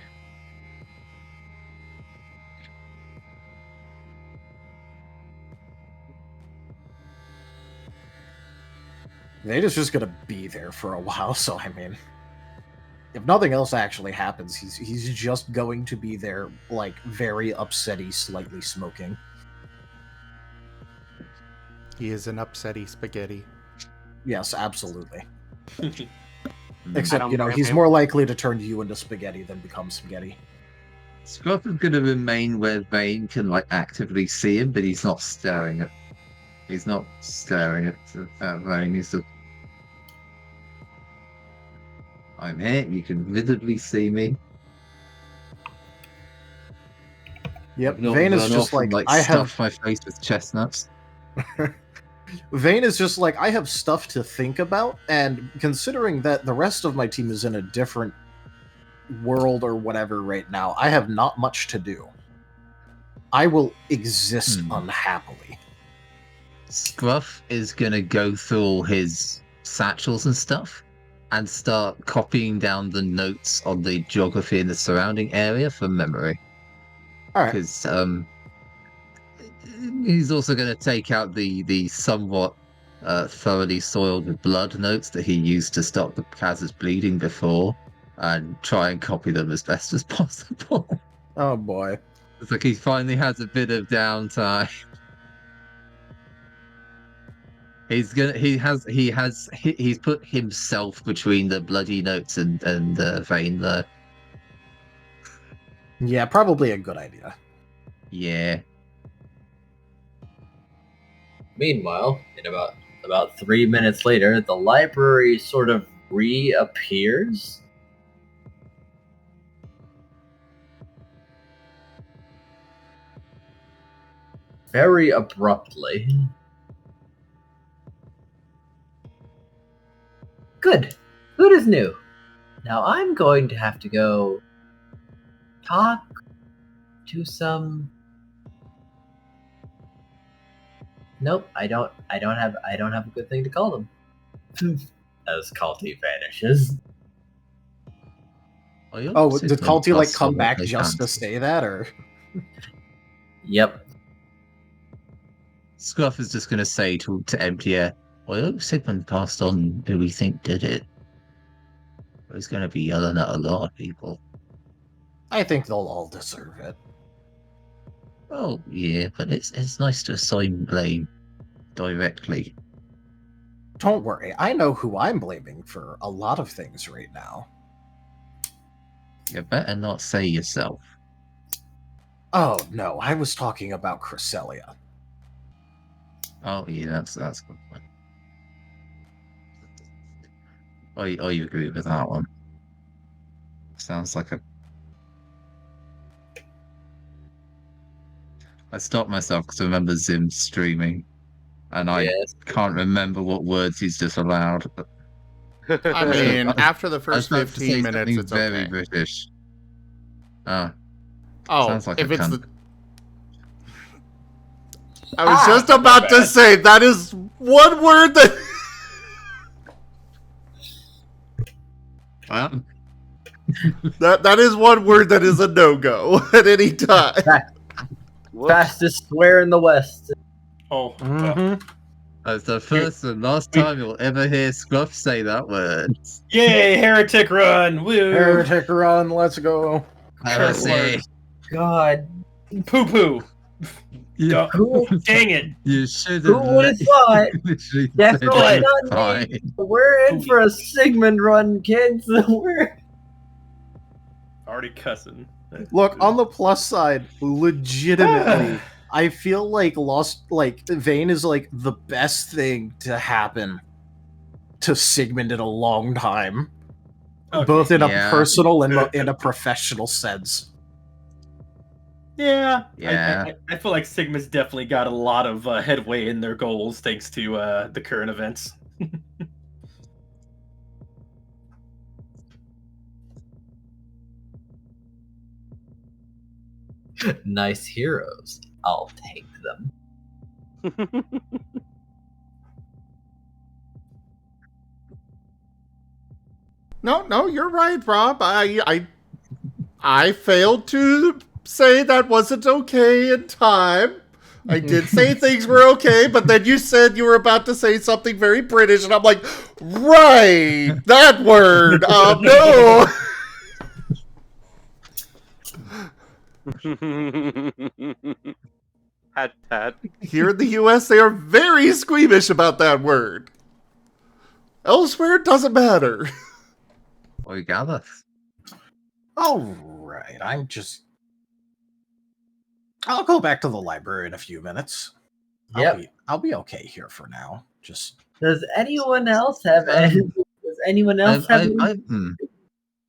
Speaker 6: Vader's just gonna be there for a while, so I mean... If nothing else actually happens, he's just going to be there, very upsetty, slightly smoking.
Speaker 1: He is an upsetty spaghetti.
Speaker 6: Yes, absolutely.
Speaker 4: I
Speaker 6: Except,
Speaker 4: don't blame
Speaker 6: he's
Speaker 4: him.
Speaker 6: more likely to turn you into spaghetti than become spaghetti.
Speaker 5: Scruff is going to remain where Vane can actively see him, but he's not staring at. He's not staring at Vane. He's just. I'm here. You can visibly see me.
Speaker 6: Yep,
Speaker 5: Not
Speaker 6: Vane is
Speaker 5: run
Speaker 6: just
Speaker 5: off and,
Speaker 6: I
Speaker 5: stuff
Speaker 6: have...
Speaker 5: my face with chestnuts.
Speaker 6: Vane is just like, I have stuff to think about, and considering that the rest of my team is in a different world or whatever right now, I have not much to do. I will exist unhappily.
Speaker 5: Scruff is going to go through all his satchels and stuff and start copying down the notes on the geography in the surrounding area from memory.
Speaker 6: All right.
Speaker 5: Because he's also going to take out the somewhat thoroughly soiled with blood notes that he used to stop the Kaz's bleeding before and try and copy them as best as possible.
Speaker 6: Oh boy.
Speaker 5: It's like he finally has a bit of downtime. He's put himself between the bloody notes and Vane there.
Speaker 6: Yeah, probably a good idea.
Speaker 5: Yeah.
Speaker 2: Meanwhile, in about 3 minutes later, the library sort of reappears. Very abruptly. Good. Food is new. Now I'm going to have to go talk to some. Nope, I don't have a good thing to call them. As Kalti vanishes.
Speaker 6: Oh, did Kalti like come back just to say that, or?
Speaker 2: Yep.
Speaker 5: Scruff is just going to say to empty air, well, I hope Sigmund passed on who we think did it. He's going to be yelling at a lot of people.
Speaker 6: I think they'll all deserve it.
Speaker 5: Well, yeah, but it's nice to assign blame directly.
Speaker 6: Don't worry, I know who I'm blaming for a lot of things right now.
Speaker 5: You better not say yourself.
Speaker 6: Oh, no, I was talking about Cresselia.
Speaker 5: Oh, yeah, that's a good one. I agree with that one. Sounds like a... I stopped myself because I remember Zim streaming, and I can't remember what words he's just allowed.
Speaker 1: I mean, after the first
Speaker 5: I was about to
Speaker 1: 15
Speaker 5: say
Speaker 1: minutes,
Speaker 5: something
Speaker 1: it's
Speaker 5: very
Speaker 1: okay.
Speaker 5: British. Oh,
Speaker 1: Sounds
Speaker 5: like
Speaker 1: if
Speaker 5: a
Speaker 1: it's
Speaker 5: cunt.
Speaker 1: the... I was just about to say, that is one word that...
Speaker 5: Well,
Speaker 1: that is one word that is a no-go at any time.
Speaker 2: Fastest swear in the West.
Speaker 3: Oh,
Speaker 5: that's the first and last time you'll ever hear Scruff say that word.
Speaker 3: Yay, heretic run! Woo!
Speaker 6: Heretic run, let's go.
Speaker 5: Heresy.
Speaker 2: God.
Speaker 3: Poo poo.
Speaker 5: Yeah.
Speaker 3: Dang it!
Speaker 5: You should
Speaker 2: Who
Speaker 5: have
Speaker 2: would have thought? Definitely not me.
Speaker 5: fine.
Speaker 2: We're in for a Sigmund run, kids. We're
Speaker 3: Already cussing.
Speaker 6: Look, on the plus side, legitimately, I feel like Vane is like the best thing to happen to Sigmund in a long time.
Speaker 3: Okay.
Speaker 6: Both in a
Speaker 5: Yeah.
Speaker 6: personal and in a professional sense.
Speaker 3: Yeah,
Speaker 5: Yeah.
Speaker 3: I feel like Sigma's definitely got a lot of headway in their goals thanks to the current events.
Speaker 2: nice heroes. I'll take them.
Speaker 1: No, you're right, Rob. I failed to say that wasn't okay in time. I did say things were okay, but then you said you were about to say something very British, and I'm like, right, that word. No.
Speaker 4: Hat.
Speaker 1: Here in the U.S., they are very squeamish about that word. Elsewhere, it doesn't matter.
Speaker 5: Well, you got us.
Speaker 6: Alright, I'll go back to the library in a few minutes.
Speaker 2: Yep.
Speaker 6: I'll be okay here for now. Just
Speaker 2: Does anyone else have any? Does anyone else have any?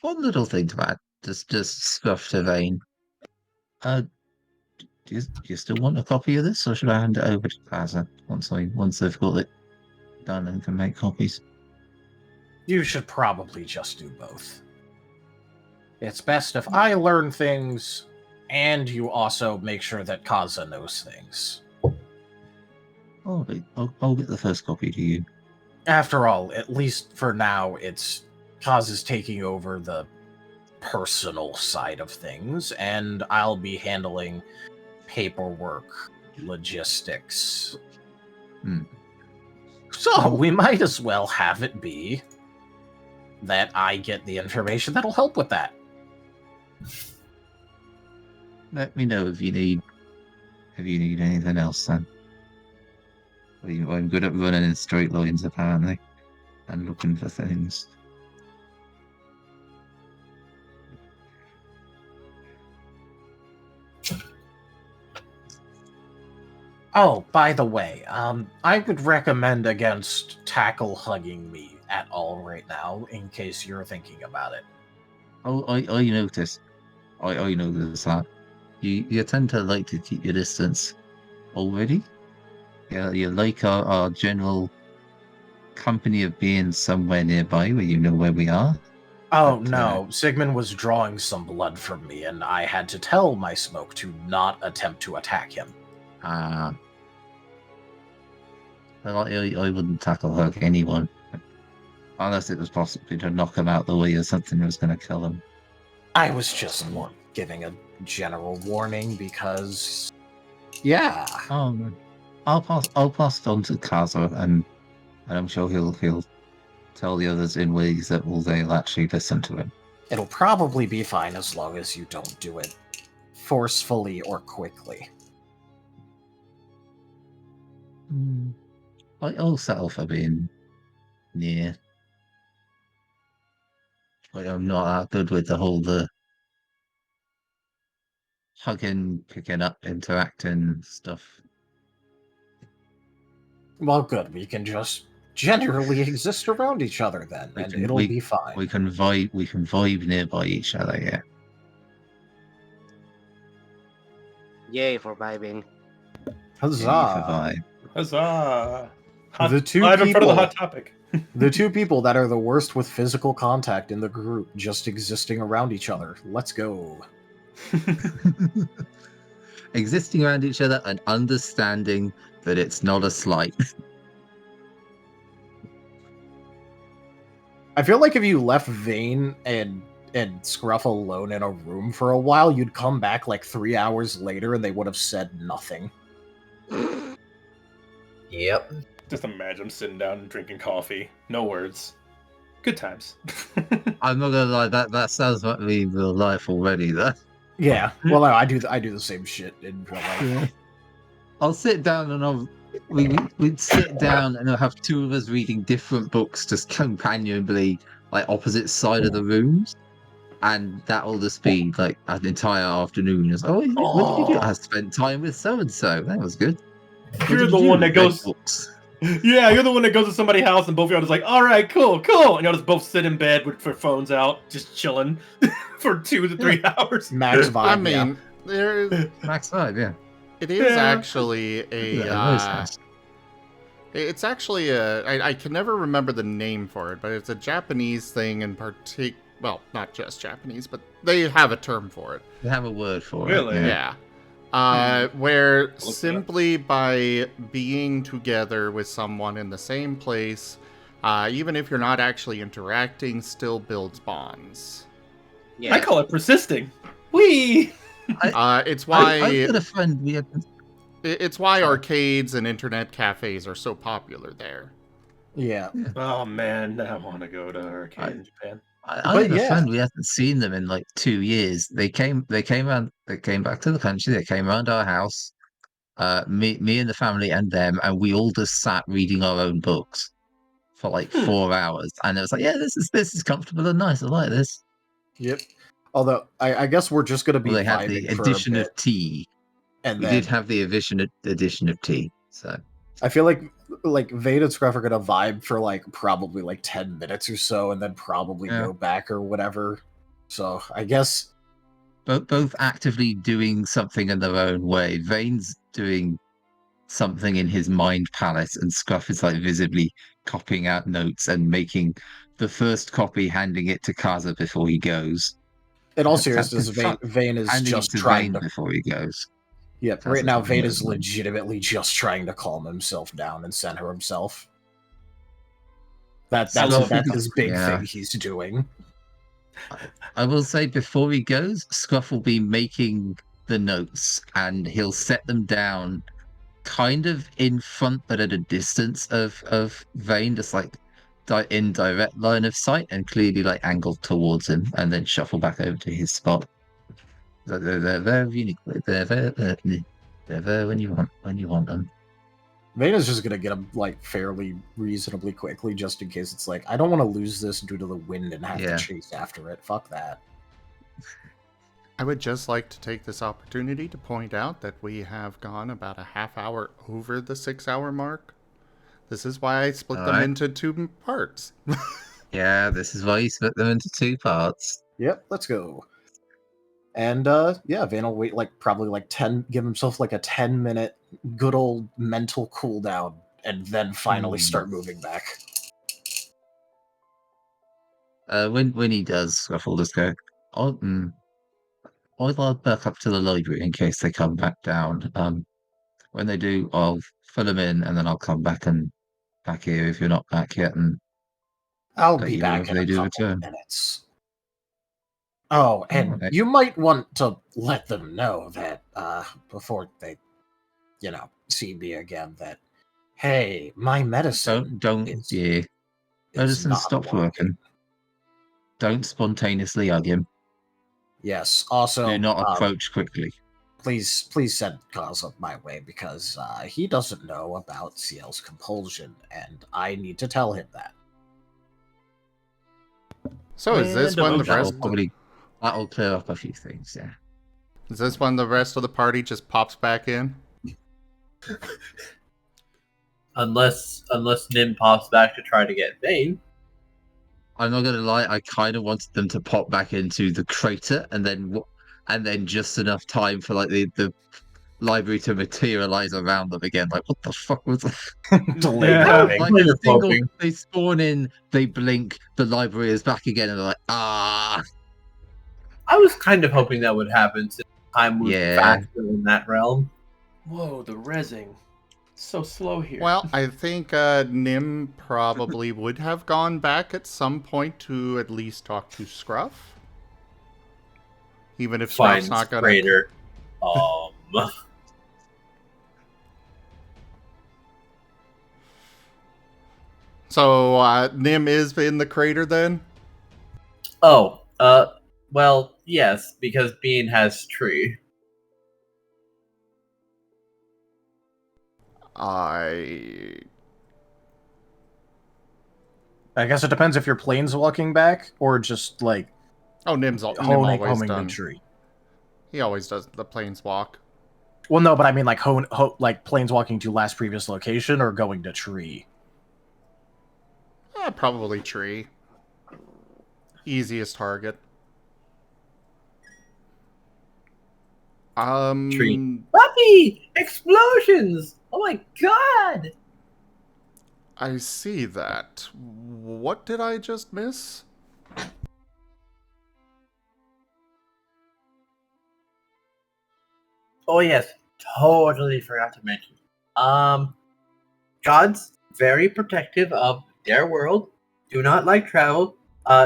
Speaker 5: One little thing to add, just Scruff to Vane. Do you still want a copy of this, or should I hand it over to Plaza once they've got it done and can make copies?
Speaker 6: You should probably just do both. It's best if I learn things, and you also make sure that Kaza knows things.
Speaker 5: I'll get the first copy to you.
Speaker 6: After all, at least for now, it's Kaza's taking over the personal side of things, and I'll be handling paperwork, logistics. So we might as well have it be that I get the information that'll help with that.
Speaker 5: Let me know if you need anything else, then. I'm good at running in straight lines, apparently, and looking for things.
Speaker 6: Oh, by the way, I would recommend against tackle hugging me at all right now, in case you're thinking about it.
Speaker 5: Oh, I noticed. I noticed that. You tend to like to keep your distance already. Yeah, you like our general company of being somewhere nearby where you know where we are.
Speaker 6: Oh, no. Sigmund was drawing some blood from me, and I had to tell my smoke to not attempt to attack him.
Speaker 5: Well, I wouldn't tackle hug anyone. Unless it was possibly to knock him out the way or something that was going to kill him.
Speaker 6: I was just more giving a general warning because... Yeah.
Speaker 5: I'll pass it on to Kaza, and I'm sure he'll tell the others in ways that they'll actually listen to him.
Speaker 6: It'll probably be fine as long as you don't do it forcefully or quickly.
Speaker 5: I'll settle for being near. I'm not that good with the hugging, picking up, interacting stuff.
Speaker 6: Well, good. We can just generally exist around each other then, and it'll be fine.
Speaker 5: We can vibe nearby each other, yeah.
Speaker 4: Yay for vibing.
Speaker 6: Huzzah!
Speaker 3: Huzzah!
Speaker 6: The two
Speaker 3: live in front of the
Speaker 6: people-
Speaker 3: hot topic.
Speaker 6: The two people that are the worst with physical contact in the group just existing around each other. Let's go.
Speaker 5: Existing around each other and understanding that it's not a slight.
Speaker 6: I feel like if you left Vane and Scruff alone in a room for a while, you'd come back like 3 hours later and they would have said nothing.
Speaker 2: Yep.
Speaker 3: Just imagine sitting down and drinking coffee. No words. Good times.
Speaker 5: I'm not gonna lie, that sounds like me in real life already, though.
Speaker 6: Yeah. Well, no, I do the same shit in real life.
Speaker 5: Yeah. I'll sit down and we'd sit down and I'll have two of us reading different books, just companionably, like opposite side of the rooms, and that'll just be like an entire afternoon. Just, what did you do? I spent time with so and so. That was good.
Speaker 3: You're the one that goes. Yeah, you're the one that goes to somebody's house and both of y'all just like, all right, cool, and y'all just both sit in bed with your phones out, just chilling for 2 to 3 hours.
Speaker 6: Max vibe.
Speaker 1: I mean, there is
Speaker 5: Max vibe, yeah.
Speaker 1: it is actually it's actually I can never remember the name for it, but it's a Japanese thing in particular. Well, not just Japanese, but they have a term for it.
Speaker 5: They have a word for
Speaker 3: Really?
Speaker 5: it.
Speaker 1: Yeah. Where simply by being together with someone in the same place, even if you're not actually interacting, still builds bonds.
Speaker 4: Yeah.
Speaker 3: I call it persisting. Whee!
Speaker 1: It's why
Speaker 5: I've got a friend.
Speaker 1: it's why arcades and internet cafes are so popular there.
Speaker 6: Yeah.
Speaker 3: Oh man, I want to go to arcade in Japan.
Speaker 5: I have a friend. We haven't seen them in like 2 years. They came back to the country. They came around our house. Me and the family and them, and we all just sat reading our own books for like 4 hours. And it was like, yeah, this is comfortable and nice. I like this.
Speaker 6: Yep. Although I guess we're just gonna be.
Speaker 5: Well, they had the edition of tea.
Speaker 6: And
Speaker 5: we did have the edition of tea. So
Speaker 6: I feel like Vane and Scruff are gonna vibe for like probably like 10 minutes or so, and then probably go back or whatever. So I guess
Speaker 5: both actively doing something in their own way. Vane's doing something in his mind palace, and Scruff is like visibly copying out notes and making the first copy, handing it to Kaza before he goes.
Speaker 6: In all seriousness, Vane is
Speaker 5: Handing it
Speaker 6: just
Speaker 5: to
Speaker 6: trying
Speaker 5: Vane
Speaker 6: to.
Speaker 5: before he goes.
Speaker 6: Yeah,
Speaker 5: Kaza's
Speaker 6: right now
Speaker 5: like,
Speaker 6: Vane
Speaker 5: "No,
Speaker 6: is
Speaker 5: no."
Speaker 6: legitimately just trying to calm himself down and center himself. That's his big thing he's doing.
Speaker 5: I will say before he goes, Scruff will be making the notes and he'll set them down kind of in front but at a distance of Vane, just like in direct line of sight and clearly like angled towards him, and then shuffle back over to his spot. They're very unique. They're there when you want them.
Speaker 6: Vane is just gonna get him like fairly reasonably quickly, just in case it's like I don't want to lose this due to the wind and have to chase after it. Fuck that.
Speaker 1: I would just like to take this opportunity to point out that we have gone about a half hour over the 6-hour mark. This is why I split them into 2 parts.
Speaker 5: Yeah, this is why you split them into 2 parts.
Speaker 6: Yep, let's go. And Vane will wait probably 10, give himself a 10-minute good old mental cooldown, and then finally start moving back.
Speaker 5: When he does, Scruff will just go, I'll back up to the library in case they come back down. When they do, I'll fill them in, and then I'll come back here if you're not back yet, and
Speaker 6: I'll be back in a couple of minutes. Oh, and you might want to let them know that before they, see me again, that hey, my medicine
Speaker 5: medicine stopped working. Don't spontaneously hug him.
Speaker 6: Yes. Also,
Speaker 5: do not approach quickly.
Speaker 6: Please send Kaza my way, because he doesn't know about CL's compulsion, and I need to tell him that.
Speaker 1: So is this when the rest
Speaker 5: that'll clear up a few things, yeah.
Speaker 1: Is this when the rest of the party just pops back in?
Speaker 2: Unless Nim pops back to try to get Vane.
Speaker 5: I'm not gonna lie, I kind of wanted them to pop back into the crater, and then just enough time for the library to materialize around them again. Like, what the fuck was that? They spawn in, they blink, the library is back again, and they're like, ah.
Speaker 2: I was kind of hoping that would happen since time moves faster in that realm.
Speaker 3: Whoa, the rezzing. So slow here.
Speaker 1: Well, I think Nim probably would have gone back at some point to at least talk to Scruff. Even if Scruff's not gonna...
Speaker 2: Crater.
Speaker 1: So, Nim is in the crater then?
Speaker 2: Well, yes, because Bean has tree.
Speaker 6: I guess it depends if you're planeswalking back or just
Speaker 1: Nim's
Speaker 6: homing
Speaker 1: done.
Speaker 6: the tree.
Speaker 1: He always does the planeswalk.
Speaker 6: Well, no, but I mean planeswalking to last previous location or going to tree.
Speaker 1: Probably tree. Easiest target.
Speaker 2: Tree. Puppy! Explosions! Oh my god!
Speaker 1: I see that. What did I just miss?
Speaker 2: Oh yes, totally forgot to mention. Gods very protective of their world. Do not like travel.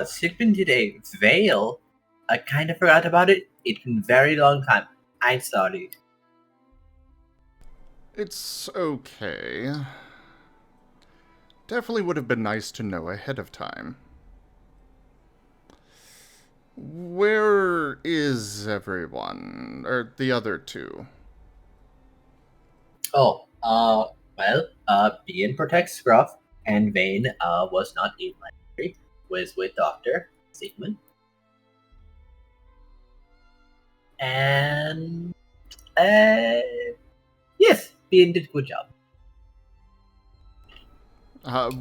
Speaker 2: Sigmund did a veil. I kind of forgot about it. It's been a very long time. I'm sorry.
Speaker 1: It's okay. Definitely would have been nice to know ahead of time. Where is everyone? Or the other 2?
Speaker 2: Bean protects Scruff, and Vane was not in library, was with Dr. Sigmund. And yes, Bean did a good job.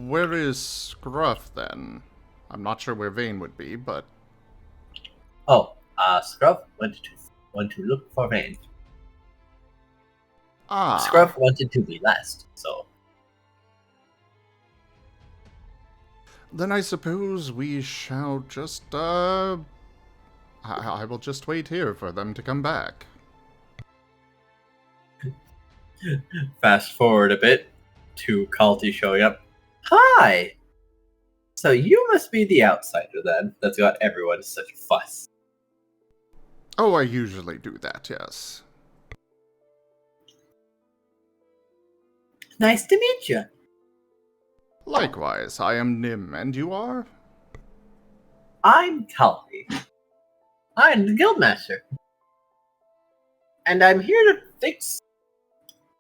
Speaker 1: Where is Scruff then? I'm not sure where Vane would be, but...
Speaker 2: Scruff went to look for rain.
Speaker 1: Ah.
Speaker 2: Scruff wanted to be last, so.
Speaker 1: Then I suppose we shall just, I will just wait here for them to come back.
Speaker 2: Fast forward a bit to Kalti showing up. Hi! So you must be the outsider then. That's got everyone in such a fuss.
Speaker 1: Oh, I usually do that, yes.
Speaker 2: Nice to meet you.
Speaker 1: Likewise, I am Nim, and you are?
Speaker 2: I'm Kalti. I'm the guildmaster. And I'm here to fix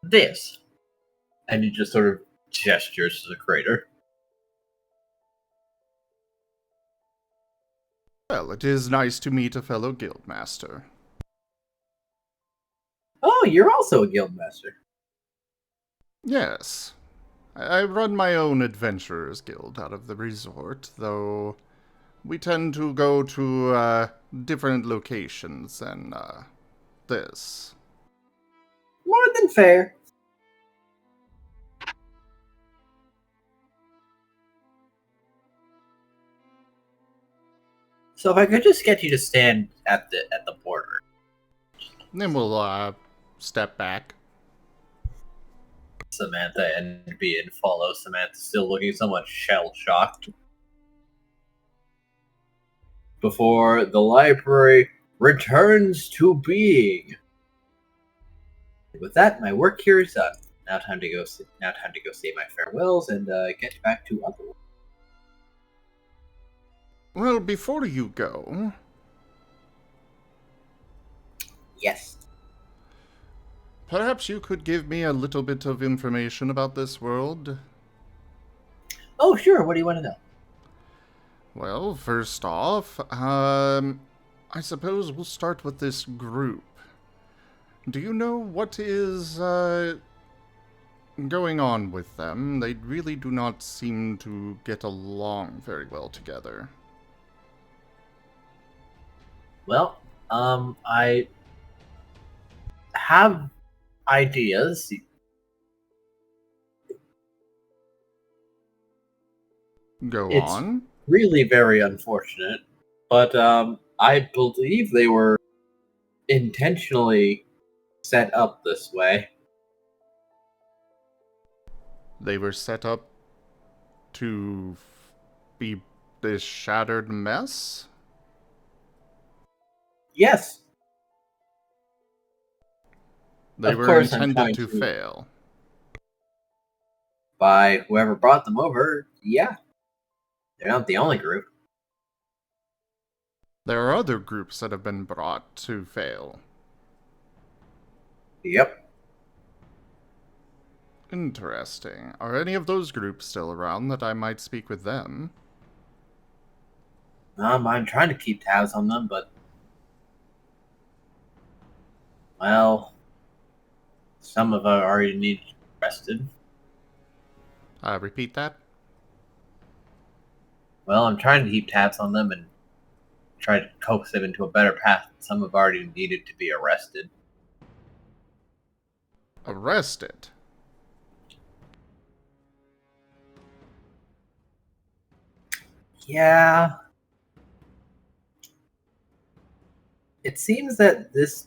Speaker 2: this. And he just sort of gestures to the crater.
Speaker 1: Well, it is nice to meet a fellow guildmaster.
Speaker 2: Oh, you're also a guildmaster.
Speaker 1: Yes. I run my own adventurers guild out of the resort, though we tend to go to different locations than this.
Speaker 2: More than fair. So if I could just get you to stand at the border.
Speaker 1: Then we'll step back.
Speaker 2: Samantha and Bean follow. Samantha still looking somewhat shell-shocked. Before the library returns to being. With that, my work here is done. Now time to go say my farewells and get back to other work.
Speaker 1: Well, before you go...
Speaker 2: Yes.
Speaker 1: Perhaps you could give me a little bit of information about this world?
Speaker 2: Oh, sure. What do you want to know?
Speaker 1: Well, first off, I suppose we'll start with this group. Do you know what is, going on with them? They really do not seem to get along very well together.
Speaker 2: Well, I have ideas.
Speaker 1: Go
Speaker 2: It's
Speaker 1: on.
Speaker 2: really very unfortunate, but I believe they were intentionally set up this way.
Speaker 1: They were set up to be this shattered mess?
Speaker 2: Yes.
Speaker 1: They
Speaker 2: Of
Speaker 1: were
Speaker 2: course I'm
Speaker 1: intended
Speaker 2: trying
Speaker 1: to
Speaker 2: to-
Speaker 1: fail.
Speaker 2: By whoever brought them over, yeah. They're not the only group.
Speaker 1: There are other groups that have been brought to fail.
Speaker 2: Yep.
Speaker 1: Interesting. Are any of those groups still around that I might speak with them?
Speaker 2: I'm trying to keep tabs on them, but well, some of them already need arrested.
Speaker 1: Repeat that?
Speaker 2: Well, I'm trying to keep tabs on them and try to coax them into a better path. Some have already needed to be arrested.
Speaker 1: Arrested?
Speaker 2: Yeah. It seems that the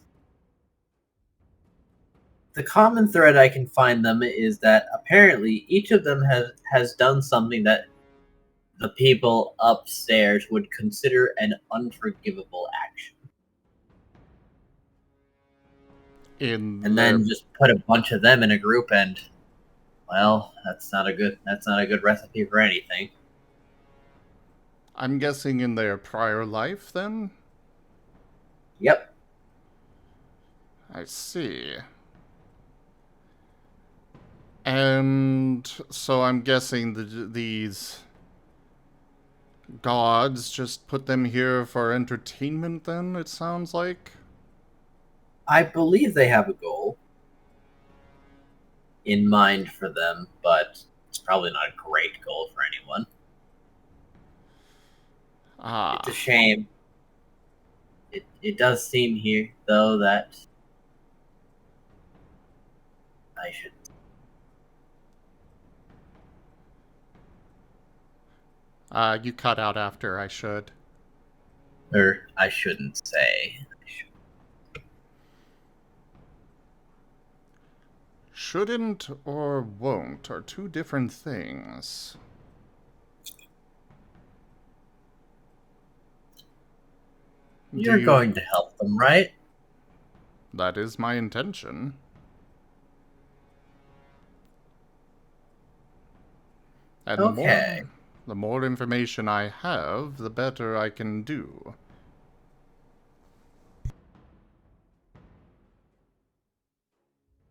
Speaker 2: common thread I can find them is that apparently each of them has done something that the people upstairs would consider an unforgivable action. And then just put a bunch of them in a group and, well, that's not a good recipe for anything.
Speaker 1: I'm guessing in their prior life, then?
Speaker 2: Yep.
Speaker 1: I see. And so I'm guessing these gods just put them here for entertainment, then, it sounds like?
Speaker 2: I believe they have a goal in mind for them, but it's probably not a great goal for anyone.
Speaker 1: Ah.
Speaker 2: It's a shame. It does seem here, though, that I should.
Speaker 1: You cut out after I should.
Speaker 2: Or I shouldn't say.
Speaker 1: Shouldn't or won't are two different things.
Speaker 2: You're going to help them, right?
Speaker 1: That is my intention. And
Speaker 2: Okay.
Speaker 1: the more information I have, the better I can do.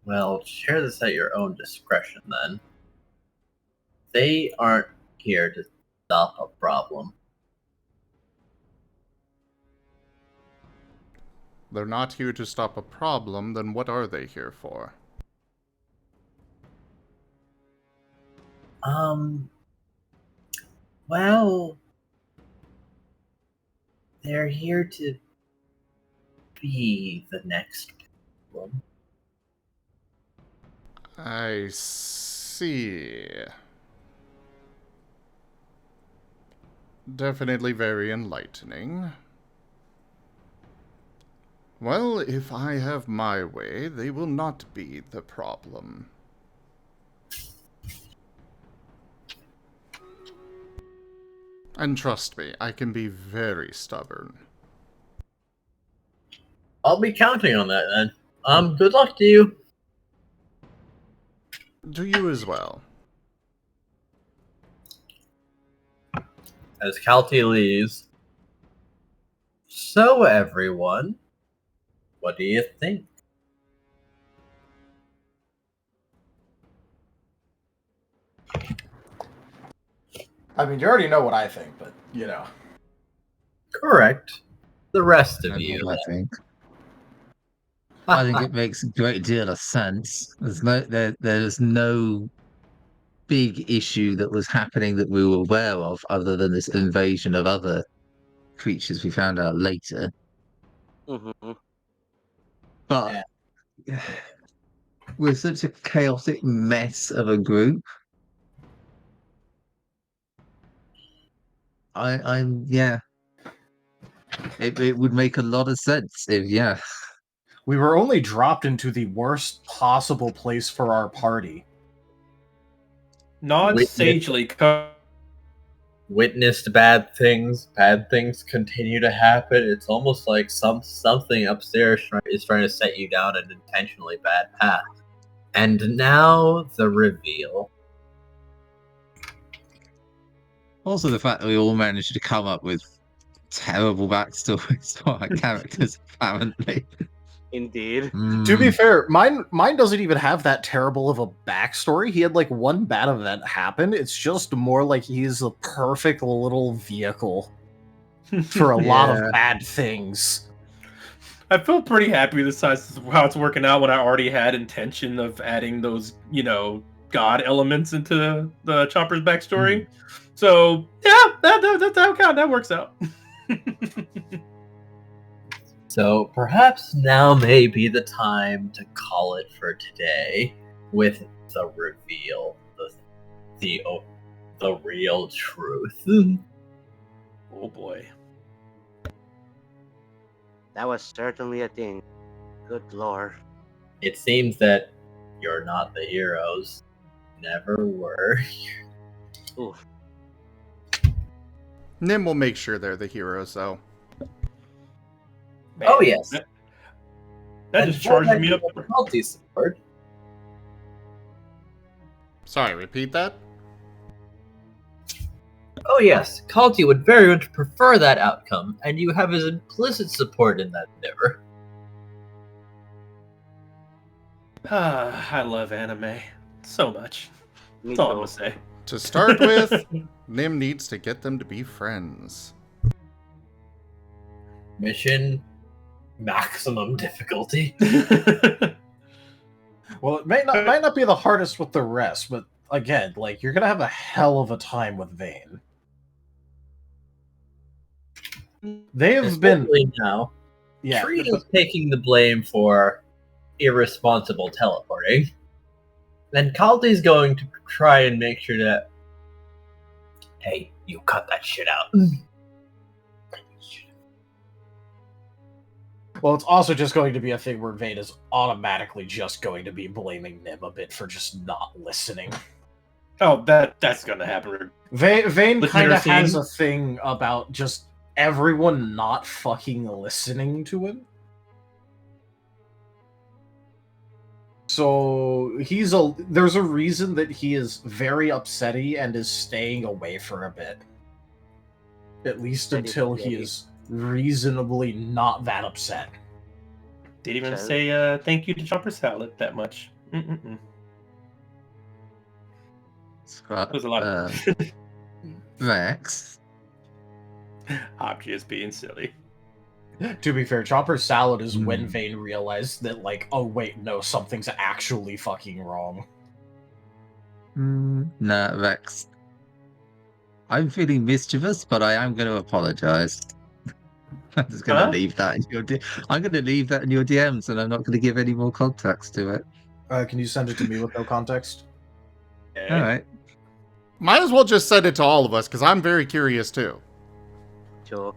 Speaker 2: Well, share this at your own discretion, then. They aren't here to stop a problem.
Speaker 1: They're not here to stop a problem, then what are they here for?
Speaker 2: Well, they're here to be the next problem.
Speaker 1: I see. Definitely very enlightening. Well, if I have my way, they will not be the problem. And trust me, I can be very stubborn.
Speaker 2: I'll be counting on that, then. Good luck to you.
Speaker 1: To you as well.
Speaker 2: As Calty leaves. So, everyone, what do you think?
Speaker 6: I mean, you already know what I think, but, you know.
Speaker 2: Correct. The rest of
Speaker 5: I
Speaker 2: you.
Speaker 5: know, I think it makes a great deal of sense. There's no big issue that was happening that we were aware of, other than this invasion of other creatures we found out later.
Speaker 4: Mm-hmm.
Speaker 5: But we're such a chaotic mess of a group. I'm yeah. It would make a lot of sense if
Speaker 6: We were only dropped into the worst possible place for our party.
Speaker 3: Nod sagely.
Speaker 2: Witnessed bad things continue to happen. It's almost like something upstairs is trying to set you down an intentionally bad path. And now the reveal.
Speaker 5: Also, the fact that we all managed to come up with terrible backstories for our characters, apparently.
Speaker 4: Indeed.
Speaker 6: To be fair, mine doesn't even have that terrible of a backstory. He had like one bad event happen. It's just more like he's a perfect little vehicle for a lot of bad things.
Speaker 3: I feel pretty happy with how it's working out when I already had intention of adding those, god elements into the Chomper's backstory. So yeah, that works out.
Speaker 2: So perhaps now may be the time to call it for today with the reveal, the real truth.
Speaker 3: Oh boy.
Speaker 4: That was certainly a thing. Good lord.
Speaker 2: It seems that you're not the heroes. Never were.
Speaker 4: Oof.
Speaker 1: Nim will make sure they're the heroes, though.
Speaker 3: Man,
Speaker 2: Oh yes.
Speaker 3: That just charged me up.
Speaker 2: Multi support.
Speaker 1: Sorry, repeat that?
Speaker 2: Oh yes, Kalti would very much prefer that outcome, and you have his implicit support in that endeavor.
Speaker 3: I love anime so much.
Speaker 4: Me
Speaker 3: That's all I'm
Speaker 4: too.
Speaker 3: gonna say.
Speaker 1: To start with, Nim needs to get them to be friends.
Speaker 2: Mission maximum difficulty.
Speaker 6: Well, it might not be the hardest with the rest, but again, like you're gonna have a hell of a time with Vayne. They have been
Speaker 2: Especially now.
Speaker 6: Yeah,
Speaker 2: Trina's taking the blame for irresponsible teleporting. Then Kaldi's going to try and make sure that, hey, you cut that shit out.
Speaker 6: Well, it's also just going to be a thing where Vane is automatically just going to be blaming Nim a bit for just not listening.
Speaker 3: Oh, that's gonna happen.
Speaker 6: Vane kind of
Speaker 3: Listener
Speaker 6: has
Speaker 3: scene.
Speaker 6: a thing about just everyone not fucking listening to him. So there's a reason that he is very upsetty and is staying away for a bit. At least until he is reasonably not that upset.
Speaker 3: Didn't even say thank you to Chomper Salad that much.
Speaker 5: Scruff,
Speaker 3: There's a lot of
Speaker 5: Rex.
Speaker 3: I'm just being silly.
Speaker 6: To be fair, Chomper Salad is when Vane realized that, like, oh wait, no, something's actually fucking wrong.
Speaker 5: Nah, Rex. I'm feeling mischievous, but I am going to apologize. I'm just going to leave that in your I'm going to leave that in your DMs, and I'm not going to give any more context to it.
Speaker 6: Can you send it to me with no context?
Speaker 3: Okay.
Speaker 5: All right.
Speaker 1: Might as well just send it to all of us, because I'm very curious too.
Speaker 4: Sure.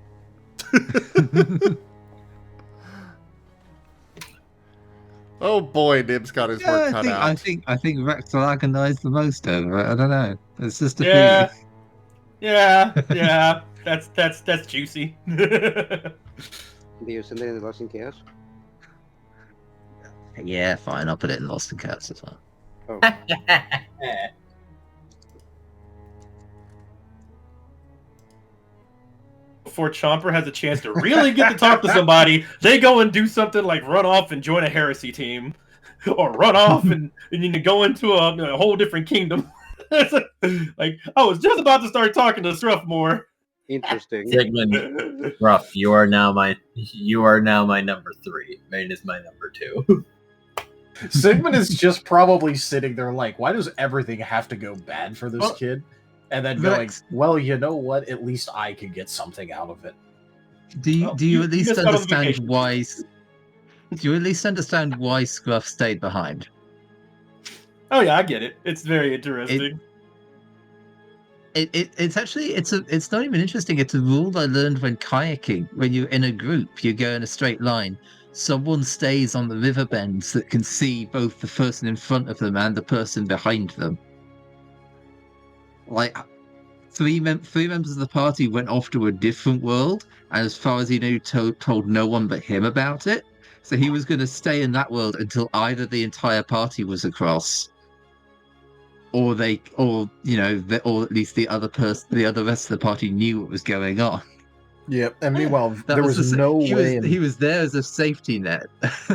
Speaker 1: Oh boy, Nib's got his work cut out.
Speaker 5: I think Rex will agonize the most over it. I don't know. It's just a feeling.
Speaker 3: Yeah. That's juicy.
Speaker 4: Do you send it in Lost in Chaos?
Speaker 5: Yeah, fine. I'll put it in Lost in Chaos as well.
Speaker 4: Oh.
Speaker 3: Before Chomper has a chance to really get to talk to somebody, they go and do something like run off and join a heresy team, or run off and go into a whole different kingdom. Like, I was just about to start talking to Scruff more.
Speaker 4: Interesting.
Speaker 2: Sigmund, Ruff, you are now my number 3. Vane is my number 2.
Speaker 6: Sigmund is just probably sitting there like, why does everything have to go bad for this kid? And then going, well, you know what? At least I could get something out of it.
Speaker 5: Do you at least understand why? Do you at least understand why Scruff stayed behind?
Speaker 3: Oh yeah, I get it. It's very interesting.
Speaker 5: It's actually it's not even interesting. It's a rule I learned when kayaking. When you're in a group, you go in a straight line. Someone stays on the river bends that can see both the person in front of them and the person behind them. Like, three members of the party went off to a different world, and as far as he knew, told no one but him about it. So he was going to stay in that world until either the entire party was across, or at least the other rest of the party knew what was going on.
Speaker 6: Yep, and meanwhile, there was no way...
Speaker 5: He was there as a safety net.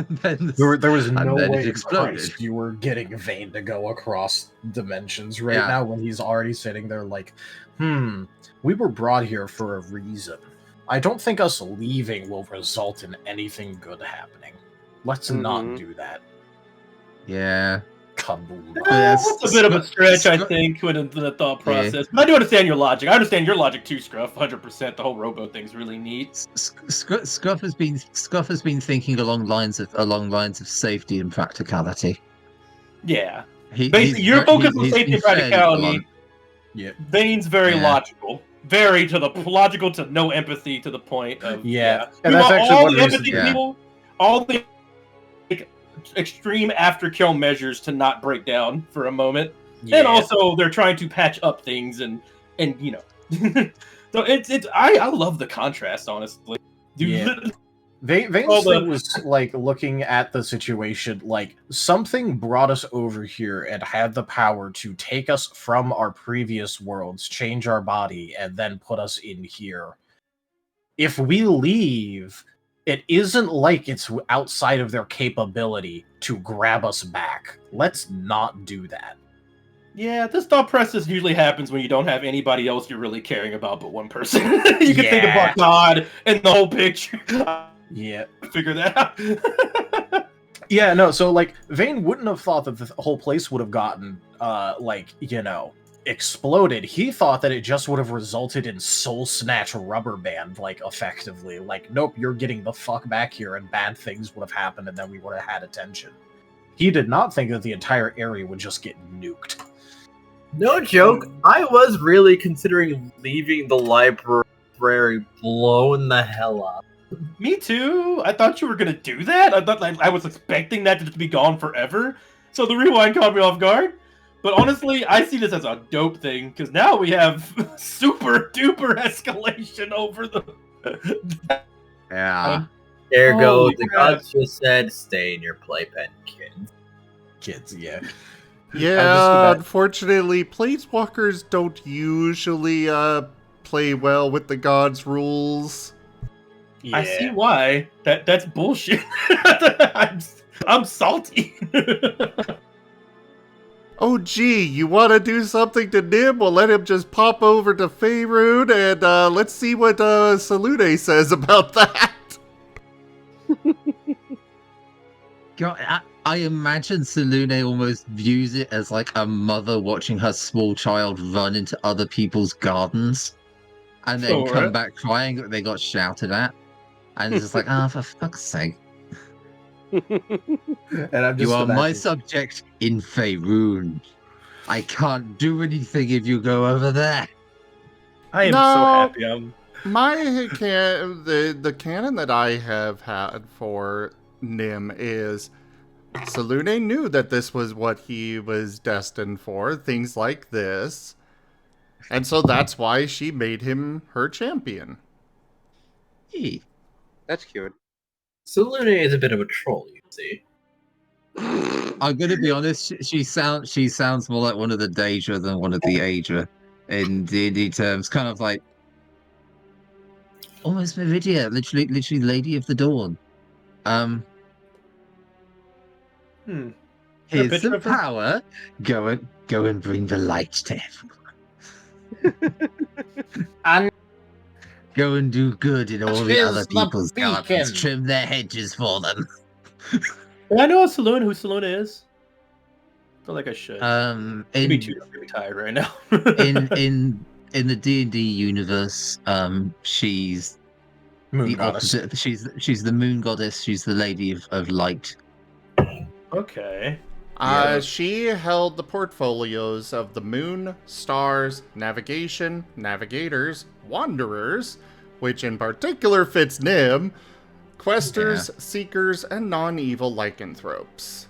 Speaker 6: There was no way in Christ you were getting Vane to go across dimensions now when he's already sitting there like, we were brought here for a reason. I don't think us leaving will result in anything good happening. Let's not do that.
Speaker 5: Yeah.
Speaker 3: That's a bit of a stretch, I think, in the thought process. Yeah. But I do understand your logic. I understand your logic too, Scruff. 100%. The whole robo thing's really neat.
Speaker 5: Scruff has been thinking along lines of safety and practicality.
Speaker 3: Yeah. Basically, you're focused on safety and practicality.
Speaker 6: Yeah.
Speaker 3: Vane's very logical. Very logical to no empathy to the point of
Speaker 6: and that's actually
Speaker 3: all
Speaker 6: one
Speaker 3: the
Speaker 6: reason.
Speaker 3: Empathy people, all the extreme after-kill measures to not break down for a moment, and also they're trying to patch up things and so I love the contrast, honestly.
Speaker 6: Vane was like looking at the situation like something brought us over here and had the power to take us from our previous worlds, change our body, and then put us in here. If we leave, it isn't like it's outside of their capability to grab us back. Let's not do that.
Speaker 3: Yeah, this thought process usually happens when you don't have anybody else you're really caring about but one person. You can think about God and the whole picture.
Speaker 6: Yeah.
Speaker 3: Figure that out.
Speaker 6: So like Vane wouldn't have thought that the whole place would have gotten exploded, he thought that it just would have resulted in Soul Snatch Rubber Band, like, effectively. Like, nope, you're getting the fuck back here, and bad things would have happened, and then we would have had attention. He did not think that the entire area would just get nuked.
Speaker 2: No joke, I was really considering leaving the library blown the hell up.
Speaker 3: Me too. I thought you were gonna do that. I thought I was expecting that to just be gone forever. So the rewind caught me off guard. But honestly, I see this as a dope thing because now we have super duper escalation over the.
Speaker 5: Yeah.
Speaker 2: Ergo,
Speaker 3: Holy
Speaker 2: the
Speaker 3: crap.
Speaker 2: gods just said, "Stay in your playpen, kids."
Speaker 6: Kids, yeah.
Speaker 1: Yeah, unfortunately, planeswalkers don't usually play well with the gods' rules.
Speaker 3: I see why. That's bullshit. I'm salty.
Speaker 1: Oh, gee, you want to do something to Nim? Well, let him just pop over to Faerun, and let's see what Salune says about that.
Speaker 5: God, I imagine Salune almost views it as like a mother watching her small child run into other people's gardens and then
Speaker 3: Sure.
Speaker 5: come back crying that they got shouted at. And it's just like, oh, for fuck's sake.
Speaker 6: And I'm just
Speaker 5: You are my
Speaker 6: imagining-
Speaker 5: subject in Faerun. I can't do anything if you go over there.
Speaker 3: I am
Speaker 1: No.
Speaker 3: so happy.
Speaker 1: The canon that I have had for Nim is Salune knew that this was what he was destined for, things like this. And so that's why she made him her champion.
Speaker 5: Hey.
Speaker 4: That's cute.
Speaker 2: Salune is a bit of a troll, you see.
Speaker 5: I'm gonna be honest. She sounds more like one of the Daedra than one of the Aedra in D&D terms. Kind of like almost Meridia, literally Lady of the Dawn. Here's
Speaker 3: picture
Speaker 5: some
Speaker 3: of her?
Speaker 5: power. Go and bring the light to everyone.
Speaker 2: And
Speaker 5: Go and do good in all the
Speaker 2: Here's
Speaker 5: other
Speaker 2: the
Speaker 5: people's gardens.
Speaker 2: beacon.
Speaker 5: Trim their hedges for them.
Speaker 3: I know a Saloon who Saloon is. I feel like I should. Maybe too tired right now.
Speaker 5: in the D&D universe, she's
Speaker 6: Moon
Speaker 5: the
Speaker 6: goddess.
Speaker 5: opposite. She's the moon goddess. She's the lady of light.
Speaker 3: Okay.
Speaker 1: She held the portfolios of the moon, stars, navigation, navigators, wanderers, which in particular fits Nim, questers, seekers, and non-evil lycanthropes.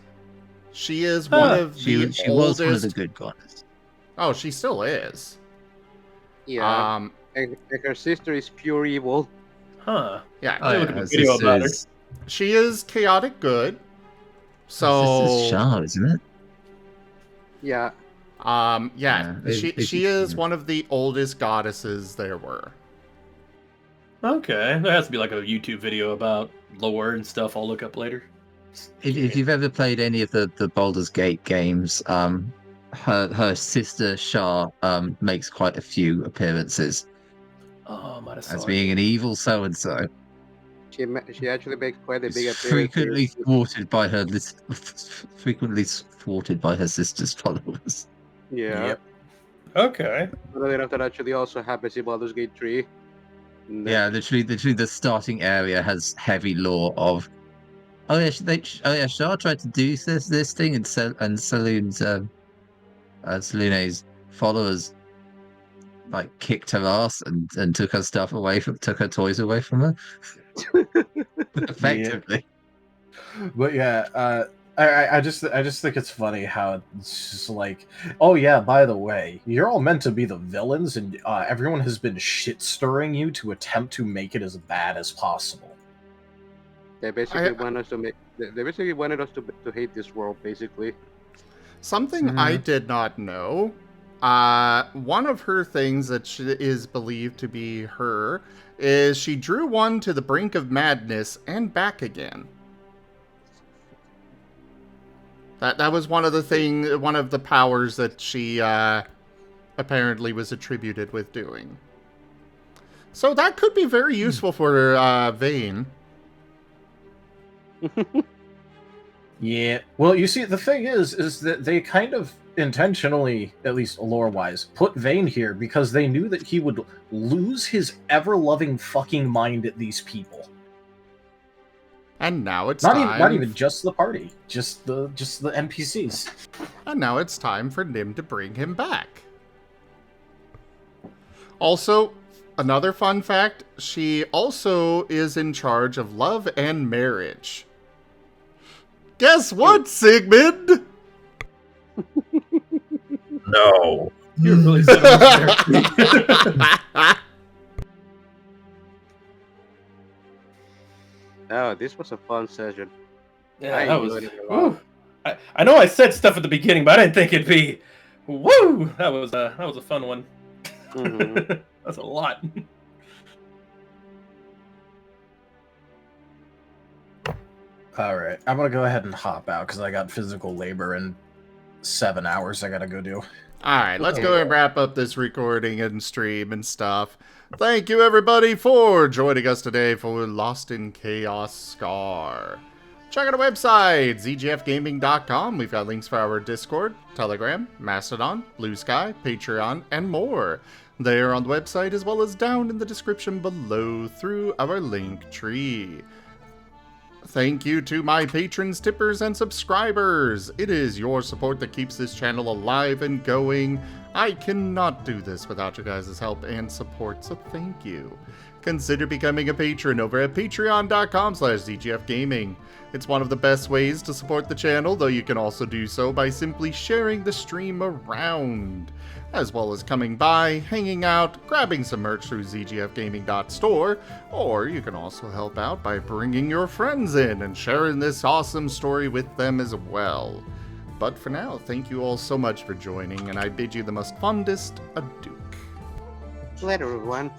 Speaker 1: She is one of the
Speaker 5: She
Speaker 1: oldest...
Speaker 5: was one of the good goddess.
Speaker 1: Oh, she still is.
Speaker 4: Yeah. And her sister is pure evil.
Speaker 3: Huh.
Speaker 1: Yeah.
Speaker 3: I look at a video about her.
Speaker 1: She is chaotic good. So
Speaker 5: This is Shah, isn't it?
Speaker 4: Yeah.
Speaker 1: She is one of the oldest goddesses there were.
Speaker 3: Okay. There has to be like a YouTube video about lore and stuff I'll look up later.
Speaker 5: If you've ever played any of the Baldur's Gate games, her sister Shah makes quite a few appearances
Speaker 3: Oh, might have
Speaker 5: as
Speaker 3: saw
Speaker 5: being an evil so and so.
Speaker 4: She actually makes quite a big appearance.
Speaker 5: Frequently thwarted by her sister's followers.
Speaker 4: Yeah.
Speaker 6: Yep.
Speaker 3: Okay.
Speaker 4: Another that actually also happens in Baldur's Gate 3.
Speaker 5: Yeah, literally the starting area has heavy lore of. Shah tried to do this thing, and Saloon's Salune's followers like kicked her ass and took her stuff took her toys away from her. Effectively.
Speaker 6: But yeah, I just think it's funny how it's just like, oh yeah, by the way, you're all meant to be the villains, and everyone has been shit stirring you to attempt to make it as bad as possible.
Speaker 4: They basically wanted us to hate this world, basically.
Speaker 1: Something I did not know. One of her things that is believed to be her is she drew one to the brink of madness and back again. That was one of the powers that she apparently was attributed with doing. So that could be very useful for Vayne.
Speaker 6: Yeah. Well, you see, the thing is that they kind of intentionally, at least lore-wise, put Vayne here because they knew that he would lose his ever-loving fucking mind at these people.
Speaker 1: And now it's
Speaker 6: not even just the party, just the NPCs.
Speaker 1: And now it's time for Nim to bring him back. Also, another fun fact, she also is in charge of love and marriage. Guess what, Sigmund?
Speaker 6: No.
Speaker 3: You really said it there.
Speaker 4: Oh, this was a fun session.
Speaker 3: Yeah,
Speaker 4: I
Speaker 3: that was.
Speaker 4: enjoyed it a lot.
Speaker 3: Woo. I know I said stuff at the beginning, but I didn't think it'd be. Woo! That was a fun one.
Speaker 4: Mm-hmm.
Speaker 3: That's a lot.
Speaker 6: Alright, I'm gonna go ahead and hop out because I got physical labor in 7 hours I gotta go do.
Speaker 1: Alright, let's go and wrap up this recording and stream and stuff. Thank you, everybody, for joining us today for Lost in Chaos Scar. Check out our website, zgfgaming.com. We've got links for our Discord, Telegram, Mastodon, Blue Sky, Patreon, and more. They are on the website as well as down in the description below through our link tree. Thank you to my patrons, tippers, and subscribers. It is your support that keeps this channel alive and going. I cannot do this without you guys' help and support, so thank you. Consider becoming a patron over at patreon.com/zgfgaming. It's one of the best ways to support the channel, though you can also do so by simply sharing the stream around, as well as coming by, hanging out, grabbing some merch through zgfgaming.store, or you can also help out by bringing your friends in and sharing this awesome story with them as well. But for now, thank you all so much for joining, and I bid you the most fondest adieu.
Speaker 4: Later, everyone.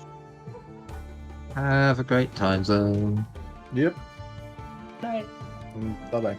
Speaker 5: Have a great time zone.
Speaker 6: Yep.
Speaker 3: Night.
Speaker 6: Bye-bye.